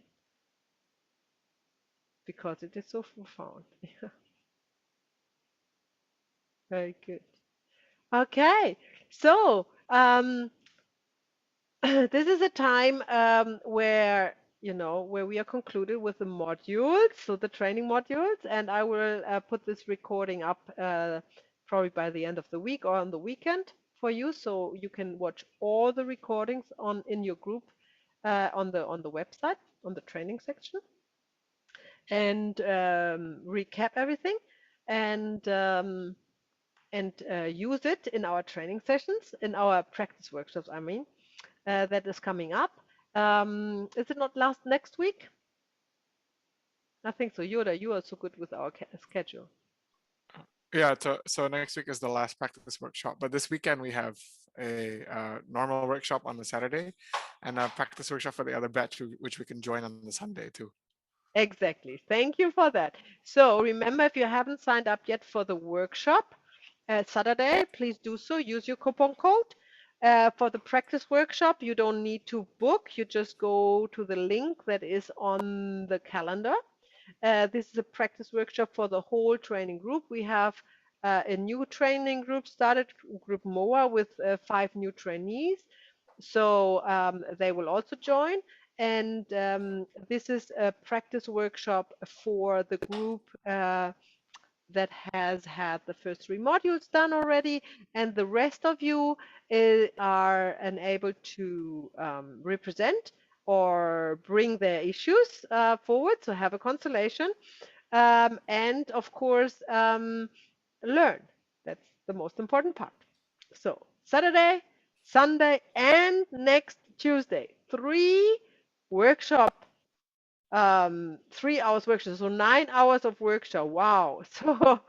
because it is so profound. Very good. Okay, so this is a time where where we are concluded with the modules, so the training modules, and I will put this recording up probably by the end of the week or on the weekend for you, so you can watch all the recordings on in your group on the website on the training section, and recap everything, and use it in our training sessions, in our practice workshops, I mean, that is coming up. Is it not last next week? I think so. Yoda, you are so good with our schedule. Yeah, so next week is the last practice workshop, but this weekend we have a normal workshop on the Saturday and a practice workshop for the other batch, which we can join on the Sunday too. Exactly. Thank you for that. So remember, if you haven't signed up yet for the workshop Saturday, please do so. Use your coupon code. For the practice workshop, you don't need to book. You just go to the link that is on the calendar. This is a practice workshop for the whole training group. We have a new training group started, Group MOA, with 5 new trainees. So they will also join. And this is a practice workshop for the group that has had the first 3 modules done already, and the rest of you are unable to represent or bring their issues forward, so have a consolation, and of course learn. That's the most important part. So Saturday, Sunday, and next Tuesday, 3 workshop 3 hours workshop, so 9 hours of workshop. Wow. So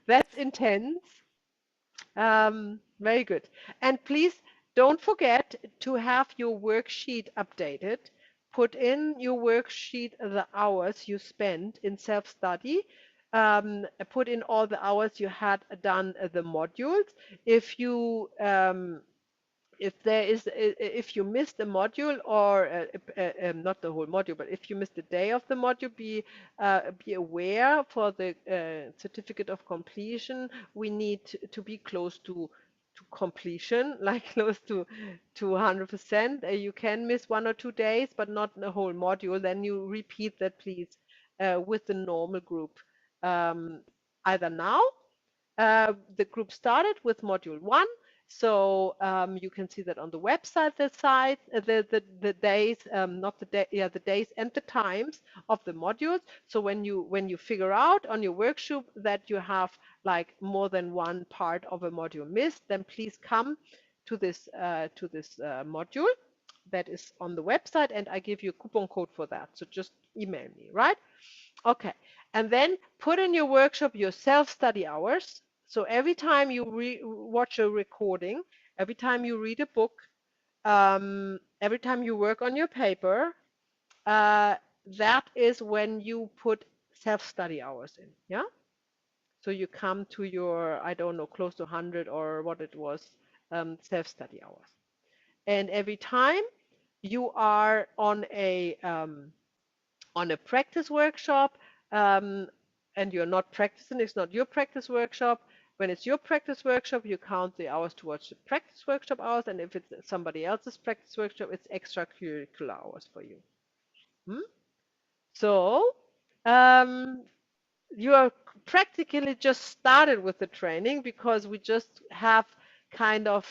that's intense. Very good. And please don't forget to have your worksheet updated put in your worksheet the hours you spent in self-study. Put in all the hours you had done the modules. If you if you missed a module or not the whole module, but if you missed a day of the module, be aware for the certificate of completion. We need to be close to completion, like close to 100%. You can miss 1 or 2 days, but not the whole module. Then you repeat that, please, with the normal group. Either now, the group started with module 1. So you can see that on the website, the days, not the day, yeah, the days and the times of the modules. So when you figure out on your workshop that you have like more than one part of a module missed, then please come to this module that is on the website, and I give you a coupon code for that. So just email me, right? Okay, and then put in your workshop your self-study hours. So every time you watch a recording, every time you read a book, every time you work on your paper, that is when you put self-study hours in. Yeah. So you come to your, I don't know, close to 100 or what it was, self-study hours. And every time you are on a practice workshop, and you're not practicing, it's not your practice workshop. When it's your practice workshop, you count the hours towards the practice workshop hours, and if it's somebody else's practice workshop, it's extracurricular hours for you. So you are practically just started with the training, because we just have kind of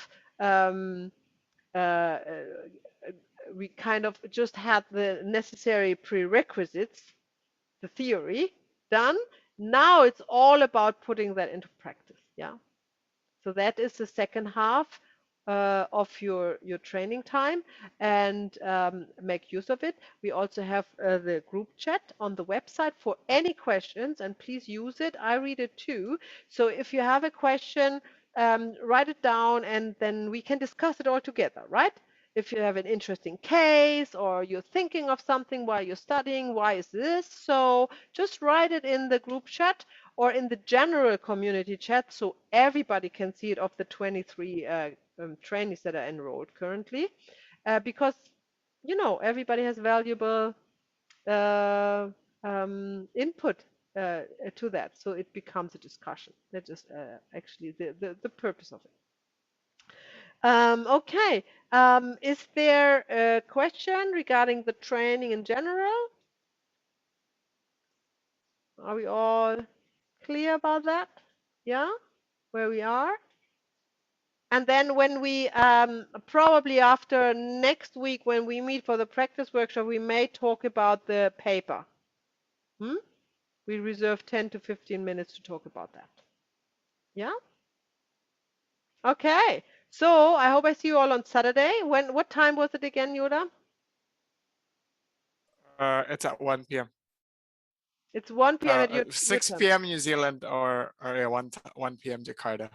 we kind of just had the necessary prerequisites, the theory done. Now it's all about putting that into practice. Yeah. So that is the second half of your training time, and make use of it. We also have the group chat on the website for any questions, and please use it. I read it too. So if you have a question, write it down, and then we can discuss it all together, right? If you have an interesting case or you're thinking of something while you're studying, why is this? So just write it in the group chat or in the general community chat, so everybody can see it, of the 23 trainees that are enrolled currently, because everybody has valuable input to that, so it becomes a discussion. That is actually the purpose of it. Okay, is there a question regarding the training in general? Are we all clear about that? Yeah, where we are? And then when we, probably after next week, when we meet for the practice workshop, we may talk about the paper. We reserve 10 to 15 minutes to talk about that. Yeah? Okay. So I hope I see you all on Saturday. What time was it again, Yoda? It's at 1 p.m. It's 1 p.m. at your 6 time. p.m. New Zealand, or yeah, 1 p.m. Jakarta.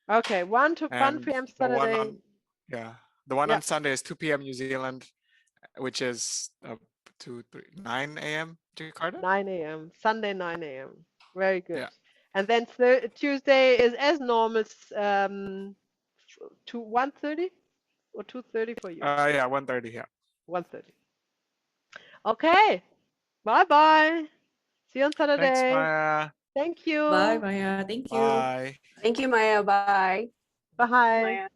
Okay, 1 And p.m. the one Saturday. on, yeah, the one Yeah. on Sunday is 2 p.m. New Zealand, which is 9 a.m. Jakarta. 9 a.m. Sunday, 9 a.m. Very good. Yeah. And then Tuesday is as normal, to 1:30 or 2:30 for you? Yeah, 1:30. Yeah. 1:30. Okay. Bye bye. See you on Saturday. Thanks, Maya. Thank you. Bye, Maya. Thank you. Bye. Thank you, Maya. Bye. Bye. Maya.